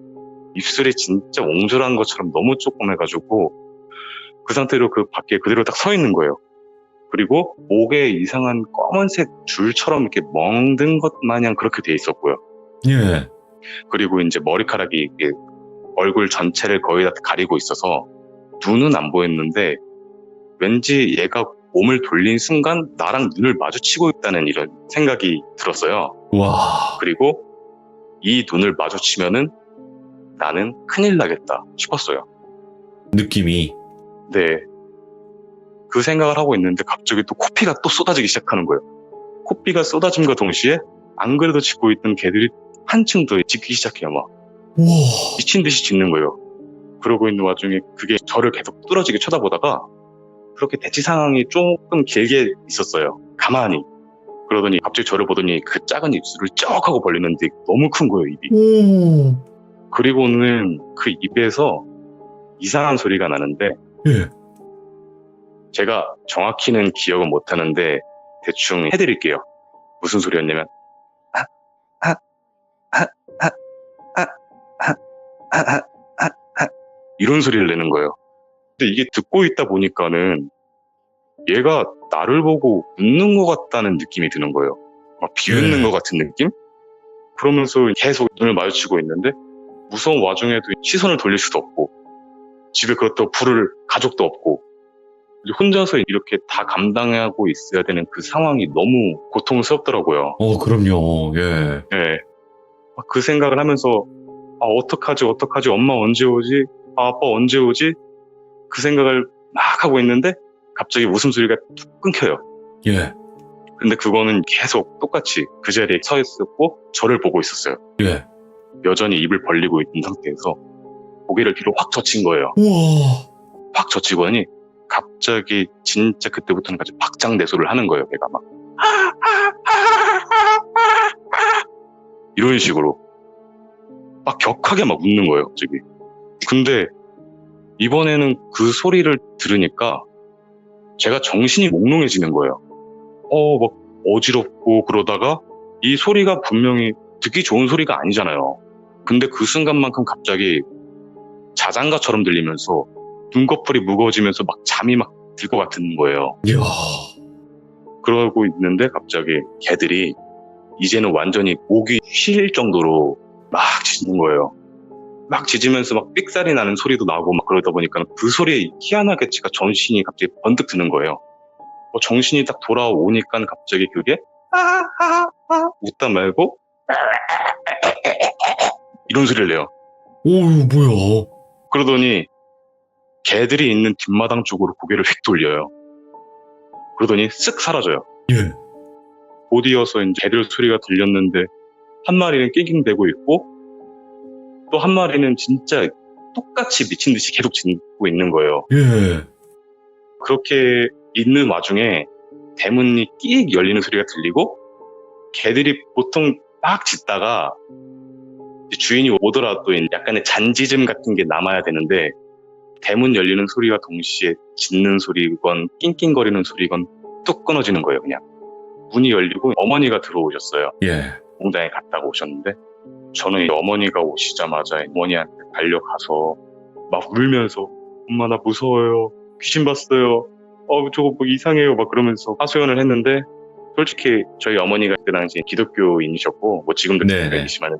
입술이 진짜 옹졸한 것처럼 너무 조그매가지고 그 상태로 그 밖에 그대로 딱 서 있는 거예요. 그리고 목에 이상한 검은색 줄처럼 이렇게 멍든 것 마냥 그렇게 돼 있었고요. 예. 그리고 이제 머리카락이 이게 얼굴 전체를 거의 다 가리고 있어서 눈은 안 보였는데 왠지 얘가 몸을 돌린 순간 나랑 눈을 마주치고 있다는 이런 생각이 들었어요. 와. 그리고 이 눈을 마주치면은 나는 큰일 나겠다 싶었어요. 느낌이. 네. 그 생각을 하고 있는데 갑자기 또 코피가 또 쏟아지기 시작하는 거예요. 코피가 쏟아짐과 동시에 안 그래도 짖고 있던 개들이 한층 더 짖기 시작해요. 막 와. 미친 듯이 짖는 거예요. 그러고 있는 와중에 그게 저를 계속 뚫어지게 쳐다보다가 그렇게 대치 상황이 조금 길게 있었어요. 가만히. 그러더니 갑자기 저를 보더니 그 작은 입술을 쩍 하고 벌리는데 너무 큰 거예요, 입이. 오. 그리고는 그 입에서 이상한 소리가 나는데 예. 제가 정확히는 기억은 못하는데 대충 해드릴게요. 무슨 소리였냐면 이런 소리를 내는 거예요. 근데 이게 듣고 있다 보니까는 얘가 나를 보고 웃는 것 같다는 느낌이 드는 거예요. 막 비웃는 것 같은 느낌? 그러면서 계속 눈을 마주치고 있는데 무서운 와중에도 시선을 돌릴 수도 없고 집에 그렇다고 부를 가족도 없고 혼자서 이렇게 다 감당하고 있어야 되는 그 상황이 너무 고통스럽더라고요. 그럼요. 예. 네. 그 생각을 하면서 어떡하지 엄마 언제 오지 아빠 언제 오지 그 생각을 막 하고 있는데 갑자기 웃음소리가 툭 끊겨요. 예. 근데 그거는 계속 똑같이 그 자리에 서 있었고 저를 보고 있었어요. 예. 여전히 입을 벌리고 있는 상태에서 고개를 뒤로 확 젖힌 거예요. 우와. 확 젖히더니 갑자기 진짜 그때부터는 같이 박장대소를 하는 거예요. 걔가 막 이런 식으로 막 격하게 막 웃는 거예요. 갑자기. 근데 이번에는 그 소리를 들으니까 제가 정신이 몽롱해지는 거예요. 막 어지럽고 그러다가 이 소리가 분명히 듣기 좋은 소리가 아니잖아요. 근데 그 순간만큼 갑자기 자장가처럼 들리면서 눈꺼풀이 무거워지면서 막 잠이 막 들 것 같은 거예요. 이야. 그러고 있는데 갑자기 개들이 이제는 완전히 목이 쉴 정도로 막 짖는 거예요. 막 짖으면서 막 삑살이 나는 소리도 나고 막 그러다 보니까 그 소리에 희한하게 제가 정신이 갑자기 번뜩 드는 거예요. 정신이 딱 돌아오니까 갑자기 그게 웃다 말고 이런 소리를 내요. 오, 이거 뭐야? 그러더니 개들이 있는 뒷마당 쪽으로 고개를 휙 돌려요. 그러더니 쓱 사라져요. 예. 곧이어서 이제 개들 소리가 들렸는데 한 마리는 낑낑대고 있고 또 한 마리는 진짜 똑같이 미친 듯이 계속 짖고 있는 거예요. 예. 그렇게 있는 와중에 대문이 끼익 열리는 소리가 들리고 개들이 보통 막 짖다가 이제 주인이 오더라도 약간의 잔짖음 같은 게 남아야 되는데 대문 열리는 소리와 동시에 짖는 소리건 낑낑거리는 소리건 뚝 끊어지는 거예요. 그냥 문이 열리고 어머니가 들어오셨어요. 예. 공장에 갔다가 오셨는데 저는 이 어머니가 오시자마자 어머니한테 달려가서 막 울면서 엄마 나 무서워요. 귀신 봤어요. 저거 뭐 이상해요. 막 그러면서 하소연을 했는데 솔직히 저희 어머니가 그 당시에 기독교인이셨고 뭐 지금도 네네. 기독교인이시지만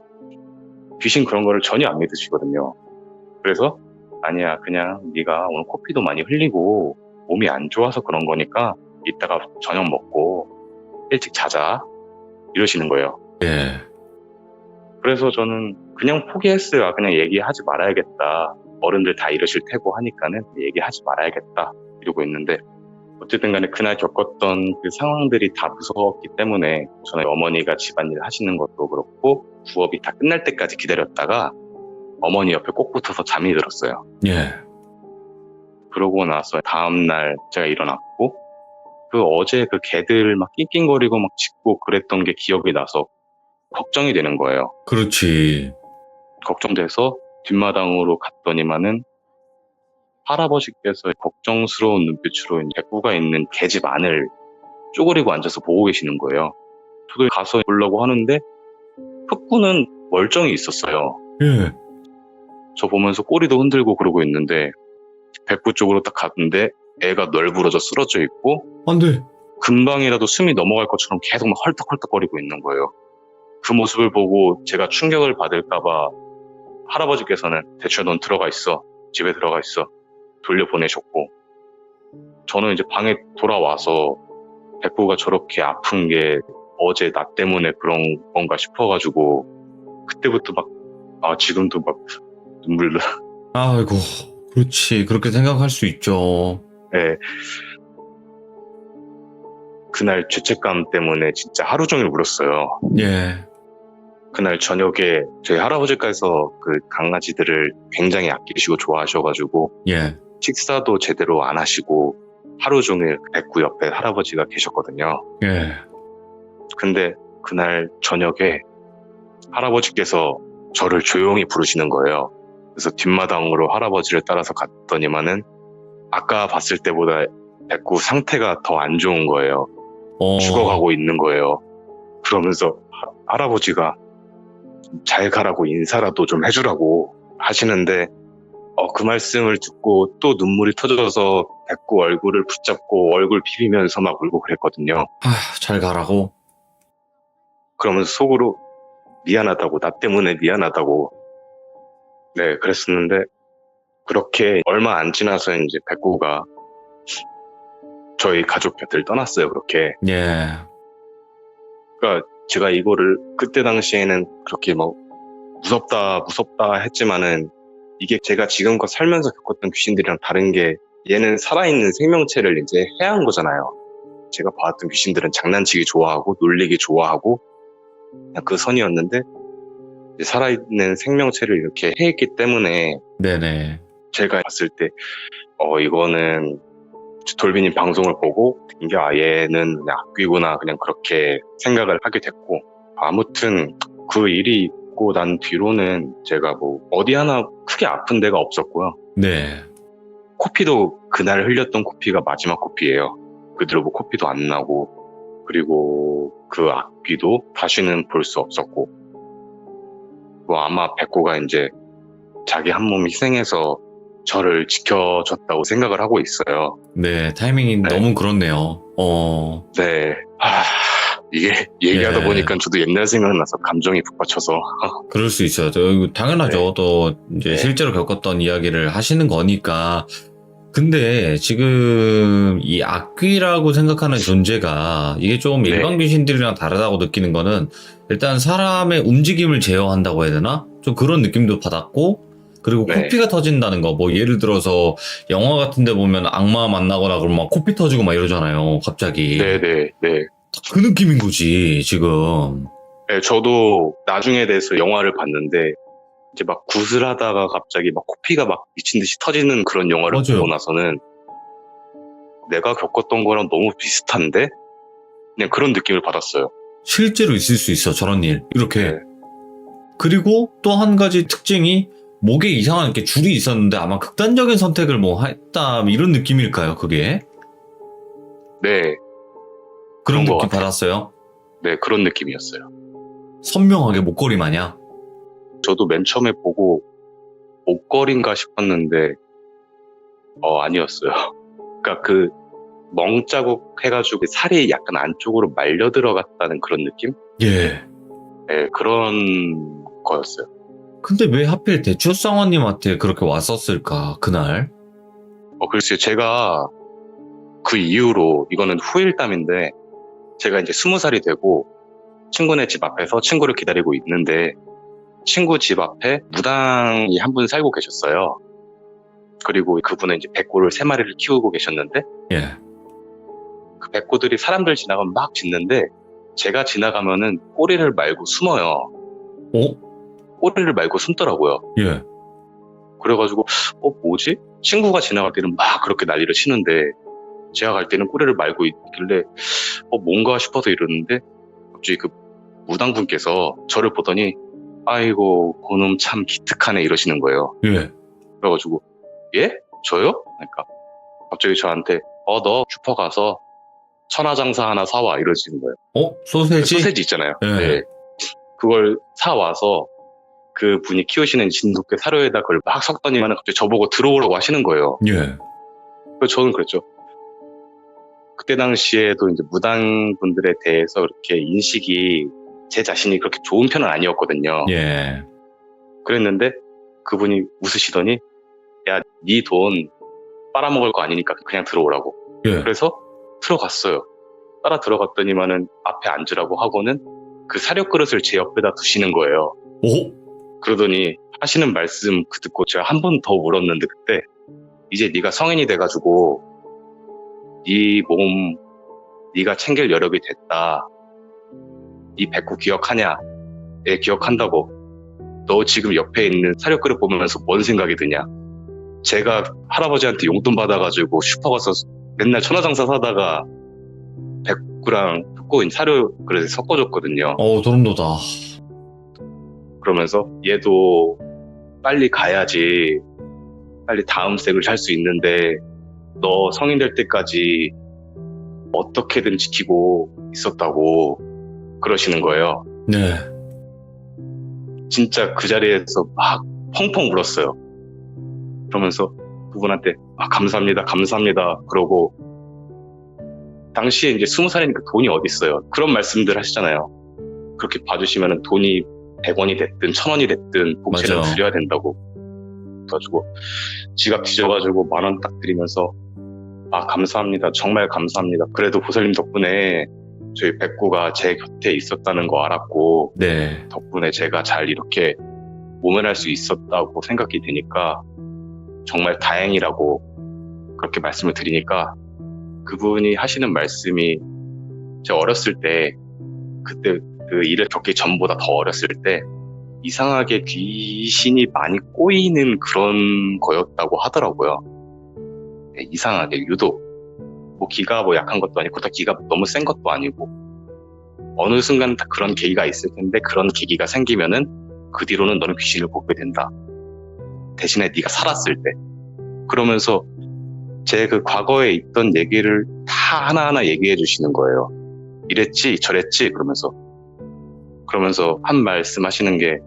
귀신 그런 거를 전혀 안 믿으시거든요. 그래서 아니야 그냥 네가 오늘 코피도 많이 흘리고 몸이 안 좋아서 그런 거니까 이따가 저녁 먹고 일찍 자자 이러시는 거예요. 예. 그래서 저는 그냥 포기했어요. 그냥 얘기하지 말아야겠다. 어른들 다 이러실 테고 하니까는 얘기하지 말아야겠다 이러고 있는데 어쨌든 간에 그날 겪었던 그 상황들이 다 무서웠기 때문에 저는 어머니가 집안일 하시는 것도 그렇고 부업이 다 끝날 때까지 기다렸다가 어머니 옆에 꼭 붙어서 잠이 들었어요. 예. 그러고 나서 다음날 제가 일어났고 그 어제 그 개들 막 낑낑거리고 막 짖고 그랬던 게 기억이 나서 걱정이 되는 거예요. 그렇지. 걱정돼서 뒷마당으로 갔더니만은 할아버지께서 걱정스러운 눈빛으로 백구가 있는 계집 안을 쪼그리고 앉아서 보고 계시는 거예요. 저도 가서 보려고 하는데 흑구는 멀쩡히 있었어요. 예. 저 보면서 꼬리도 흔들고 그러고 있는데 백구 쪽으로 딱 갔는데 애가 널브러져 쓰러져 있고 안 돼. 금방이라도 숨이 넘어갈 것처럼 계속 막 헐떡헐떡거리고 있는 거예요. 그 모습을 보고 제가 충격을 받을까봐 할아버지께서는 대추야 넌 들어가 있어. 집에 들어가 있어. 돌려보내셨고 저는 이제 방에 돌아와서 백구가 저렇게 아픈 게 어제 나 때문에 그런 건가 싶어가지고 그때부터 막 지금도 막 눈물 나. 아이고. 그렇지. 그렇게 생각할 수 있죠. 네. 그날 죄책감 때문에 진짜 하루 종일 울었어요. 예. 그날 저녁에 저희 할아버지께서 그 강아지들을 굉장히 아끼시고 좋아하셔가지고 예. 식사도 제대로 안 하시고 하루 종일 백구 옆에 할아버지가 계셨거든요. 예. 근데 그날 저녁에 할아버지께서 저를 조용히 부르시는 거예요. 그래서 뒷마당으로 할아버지를 따라서 갔더니만은 아까 봤을 때보다 백구 상태가 더 안 좋은 거예요. 죽어가고 있는 거예요. 그러면서 할아버지가 잘 가라고 인사라도 좀 해주라고 하시는데 그 말씀을 듣고 또 눈물이 터져서 백구 얼굴을 붙잡고 얼굴 비비면서 막 울고 그랬거든요. 잘 가라고? 그러면서 속으로 미안하다고, 나 때문에 미안하다고. 네, 그랬었는데 그렇게 얼마 안 지나서 이제 백구가 저희 가족 곁을 떠났어요. 그렇게. 예. 그러니까 제가 이거를 그때 당시에는 그렇게 막 무섭다 했지만은 이게 제가 지금껏 살면서 겪었던 귀신들이랑 다른 게 얘는 살아있는 생명체를 이제 해한 거잖아요. 제가 봐왔던 귀신들은 장난치기 좋아하고 놀리기 좋아하고 그냥 그 선이었는데 이제 살아있는 생명체를 이렇게 해했기 때문에 네네. 제가 봤을 때 이거는 돌비님 방송을 보고 이게 얘는 그냥 악귀구나 그냥 그렇게 생각을 하게 됐고 아무튼 그 일이 있고 난 뒤로는 제가 뭐 어디 하나 크게 아픈 데가 없었고요. 네. 코피도 그날 흘렸던 코피가 마지막 코피예요. 그 뒤로 뭐 코피도 안 나고 그리고 그 악귀도 다시는 볼 수 없었고 뭐 아마 백구가 이제 자기 한 몸 희생해서 저를 지켜줬다고 생각을 하고 있어요. 네, 타이밍이 네. 너무 그렇네요. 네. 이게 얘기하다 예. 보니까 저도 옛날 생각나서 감정이 북받쳐서. 그럴 수 있어요. 이거 당연하죠. 네. 또 이제 네. 실제로 겪었던 이야기를 하시는 거니까. 근데 지금 이 악귀라고 생각하는 존재가 이게 좀 네. 일반 귀신들이랑 다르다고 느끼는 거는 일단 사람의 움직임을 제어한다고 해야 되나? 좀 그런 느낌도 받았고 그리고 네. 코피가 터진다는 거, 뭐 예를 들어서 영화 같은 데 보면 악마 만나거나 그러면 막 코피 터지고 막 이러잖아요. 갑자기. 네네, 네. 그 느낌인 거지, 지금. 네, 저도 나중에 대해서 영화를 봤는데, 이제 막 굿을 하다가 갑자기 막 코피가 막 미친 듯이 터지는 그런 영화를 맞아요. 보고 나서는 내가 겪었던 거랑 너무 비슷한데? 그냥 그런 느낌을 받았어요. 실제로 있을 수 있어, 저런 일. 이렇게. 네. 그리고 또 한 가지 특징이 목에 이상한 이렇게 줄이 있었는데 아마 극단적인 선택을 뭐 했다, 이런 느낌일까요, 그게? 네, 그런 그런 것 느낌 같아요. 받았어요? 네, 그런 느낌이었어요. 선명하게 목걸이 마냥. 저도 맨 처음에 보고 목걸이인가 싶었는데, 아니었어요. 그러니까 그 멍자국 해가지고 살이 약간 안쪽으로 말려 들어갔다는 그런 느낌? 예. 네, 그런 거였어요. 근데 왜 하필 대추상어님한테 그렇게 왔었을까, 그날? 글쎄요, 제가 그 이후로, 이거는 후일담인데, 제가 이제 20살이 되고, 친구네 집 앞에서 친구를 기다리고 있는데, 친구 집 앞에 무당이 한 분 살고 계셨어요. 그리고 그분은 이제 백고를 3마리를 키우고 계셨는데, 예. 그 백고들이 사람들 지나가면 막 짖는데, 제가 지나가면은 꼬리를 말고 숨어요. 꼬리를 말고 숨더라고요. 예. 그래가지고, 뭐지? 친구가 지나갈 때는 막 그렇게 난리를 치는데, 제가 갈 때는 꼬리를 말고 있길래, 뭔가 싶어서 이러는데, 갑자기 그 무당분께서 저를 보더니, 아이고, 그놈 참 기특하네 이러시는 거예요. 예. 그래가지고, 예? 저요? 그러니까, 갑자기 저한테, 너 슈퍼 가서 천하장사 하나 사와 이러시는 거예요. 소세지? 소세지 있잖아요. 예. 네. 그걸 사와서 그 분이 키우시는 진돗개 사료에다 그걸 막 섞더니만 갑자기 저보고 들어오라고 하시는 거예요. 예. 그래서 저는 그랬죠. 그때 당시에도 이제 무당분들에 대해서 그렇게 인식이 제 자신이 그렇게 좋은 편은 아니었거든요. 예. 그랬는데 그분이 웃으시더니 야, 네 돈 빨아먹을 거 아니니까 그냥 들어오라고. 예. 그래서 들어갔어요. 따라 들어갔더니만은 앞에 앉으라고 하고는 그 사료 그릇을 제 옆에다 두시는 거예요. 그러더니 하시는 말씀 그 듣고 제가 한 번 더 물었는데 그때 이제 네가 성인이 돼가지고 네 몸 네가 챙길 여력이 됐다. 네 백구 기억하냐? 예, 기억한다고. 너 지금 옆에 있는 사료 그릇 보면서 뭔 생각이 드냐? 제가 할아버지한테 용돈 받아가지고 슈퍼 가서 맨날 천하장사 사다가 백구랑 흑고인 사료 그릇에 섞어줬거든요. 소름 돋아. 그러면서 얘도 빨리 가야지. 빨리 다음 생을 살 수 있는데 너 성인 될 때까지 어떻게든 지키고 있었다고 그러시는 거예요. 네. 진짜 그 자리에서 막 펑펑 울었어요. 그러면서 그분한테 감사합니다, 감사합니다. 그러고 당시에 이제 20살이니까 돈이 어디 있어요. 그런 말씀들 하시잖아요. 그렇게 봐주시면 돈이 100원이 됐든 1000원이 됐든 복채는 맞아. 드려야 된다고. 그래가지고 지갑 뒤져가지고 10,000원 딱 드리면서 감사합니다. 정말 감사합니다. 그래도 보살님 덕분에 저희 백구가 제 곁에 있었다는 거 알았고 네. 덕분에 제가 잘 이렇게 모면할 수 있었다고 생각이 되니까 정말 다행이라고 그렇게 말씀을 드리니까 그분이 하시는 말씀이 제가 어렸을 때 그때 그 일을 겪기 전보다 더 어렸을 때 이상하게 귀신이 많이 꼬이는 그런 거였다고 하더라고요. 네, 이상하게 유독 뭐 기가 뭐 약한 것도 아니고 다 기가 너무 센 것도 아니고 어느 순간 다 그런 계기가 있을 텐데 그런 계기가 생기면은 그 뒤로는 너는 귀신을 보게 된다. 대신에 네가 살았을 때 그러면서 제 그 과거에 있던 얘기를 다 하나하나 얘기해 주시는 거예요. 이랬지 저랬지 그러면서 한 말씀 하시는 게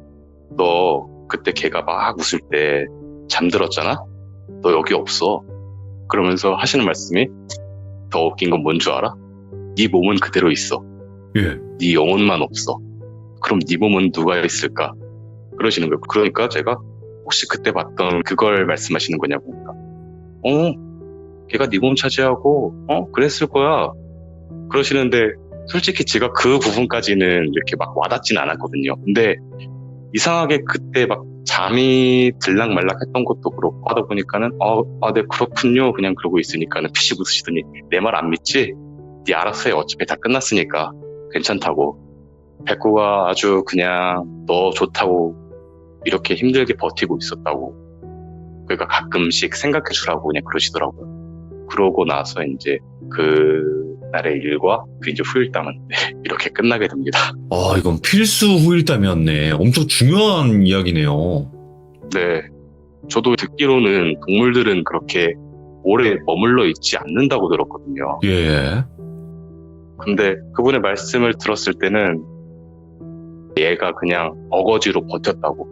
너 그때 걔가 막 웃을 때 잠들었잖아? 너 여기 없어. 그러면서 하시는 말씀이 더 웃긴 건 뭔 줄 알아? 네 몸은 그대로 있어. 예. 네 영혼만 없어. 그럼 네 몸은 누가 있을까? 그러시는 거예요. 그러니까 제가 혹시 그때 봤던 그걸 말씀하시는 거냐고. 걔가 네 몸 차지하고 그랬을 거야. 그러시는데 솔직히 제가 그 부분까지는 이렇게 막 와닿진 않았거든요. 근데 이상하게 그때 막 잠이 들락말락 했던 것도 그렇고 하다 보니까는 네 그렇군요. 그냥 그러고 있으니까는 피식 웃으시더니 내 말 안 믿지? 네 알아서 해. 어차피 다 끝났으니까 괜찮다고. 백구가 아주 그냥 너 좋다고 이렇게 힘들게 버티고 있었다고. 그러니까 가끔씩 생각해 주라고 그냥 그러시더라고요. 그러고 나서 이제 그 날의 일과 그 이제 후일담은 네, 이렇게 끝나게 됩니다. 아, 이건 필수 후일담이었네. 엄청 중요한 이야기네요. 네, 저도 듣기로는 동물들은 그렇게 오래 머물러 있지 않는다고 들었거든요. 예. 근데 그분의 말씀을 들었을 때는 얘가 그냥 어거지로 버텼다고.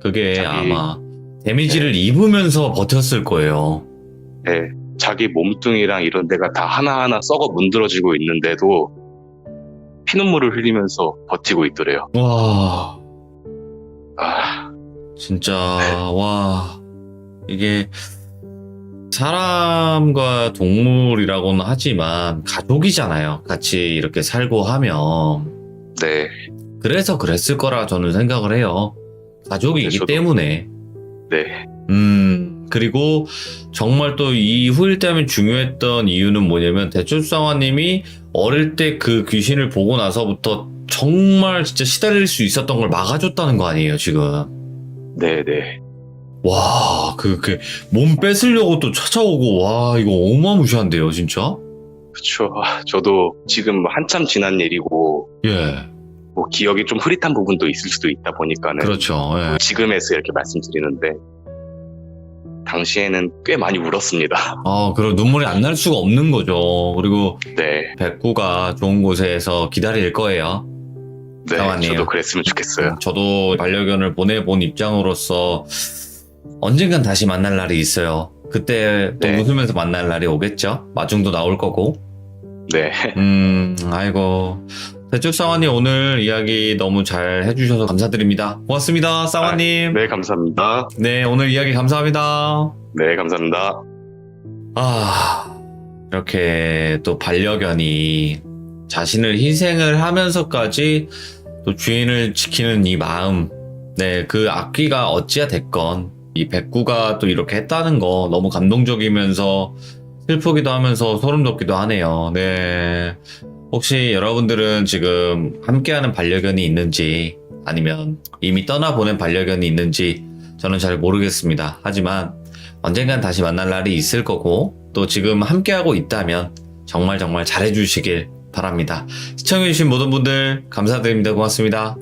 그게 자기- 아마 데미지를 입으면서 버텼을 거예요. 네, 자기 몸뚱이랑 이런 데가 다 하나하나 썩어 문드러지고 있는데도 피눈물을 흘리면서 버티고 있더래요. 와, 아, 진짜, 와, 이게 사람과 동물이라고는 하지만 가족이잖아요. 같이 이렇게 살고 하면. 네, 그래서 그랬을 거라 저는 생각을 해요. 가족이기 저도- 때문에. 네, 그리고 정말 또 이 후일담이 중요했던 이유는 뭐냐면 대출상화님이 어릴 때 그 귀신을 보고 나서부터 정말 진짜 시달릴 수 있었던 걸 막아줬다는 거 아니에요, 지금. 네, 네. 와, 몸 뺏으려고 또 찾아오고, 와, 이거 어마무시한데요, 진짜? 그쵸. 저도 지금 한참 지난 일이고, 예, 뭐 기억이 좀 흐릿한 부분도 있을 수도 있다 보니까는 그렇죠. 예. 지금에서 이렇게 말씀드리는데, 당시에는 꽤 많이 울었습니다. 그리고 눈물이 안 날 수가 없는 거죠. 그리고 네, 백구가 좋은 곳에서 기다릴 거예요. 네, 상황이에요. 저도 그랬으면 좋겠어요. 저도 반려견을 보내본 입장으로서 언젠간 다시 만날 날이 있어요. 그때 또 네. 웃으면서 만날 날이 오겠죠? 마중도 나올 거고. 네, 아이고. 대축사원님 오늘 이야기 너무 잘 해주셔서 감사드립니다. 고맙습니다, 사원님. 네, 감사합니다. 네, 오늘 이야기 감사합니다. 네, 감사합니다. 이렇게 또 반려견이 자신을 희생을 하면서까지 또 주인을 지키는 이 마음, 네, 그 악귀가 어찌야 됐건 이 백구가 또 이렇게 했다는 거 너무 감동적이면서 슬프기도 하면서 소름 돋기도 하네요. 네. 혹시 여러분들은 지금 함께하는 반려견이 있는지 아니면 이미 떠나보낸 반려견이 있는지 저는 잘 모르겠습니다. 하지만 언젠간 다시 만날 날이 있을 거고 또 지금 함께하고 있다면 정말 잘해주시길 바랍니다. 시청해주신 모든 분들 감사드립니다. 고맙습니다.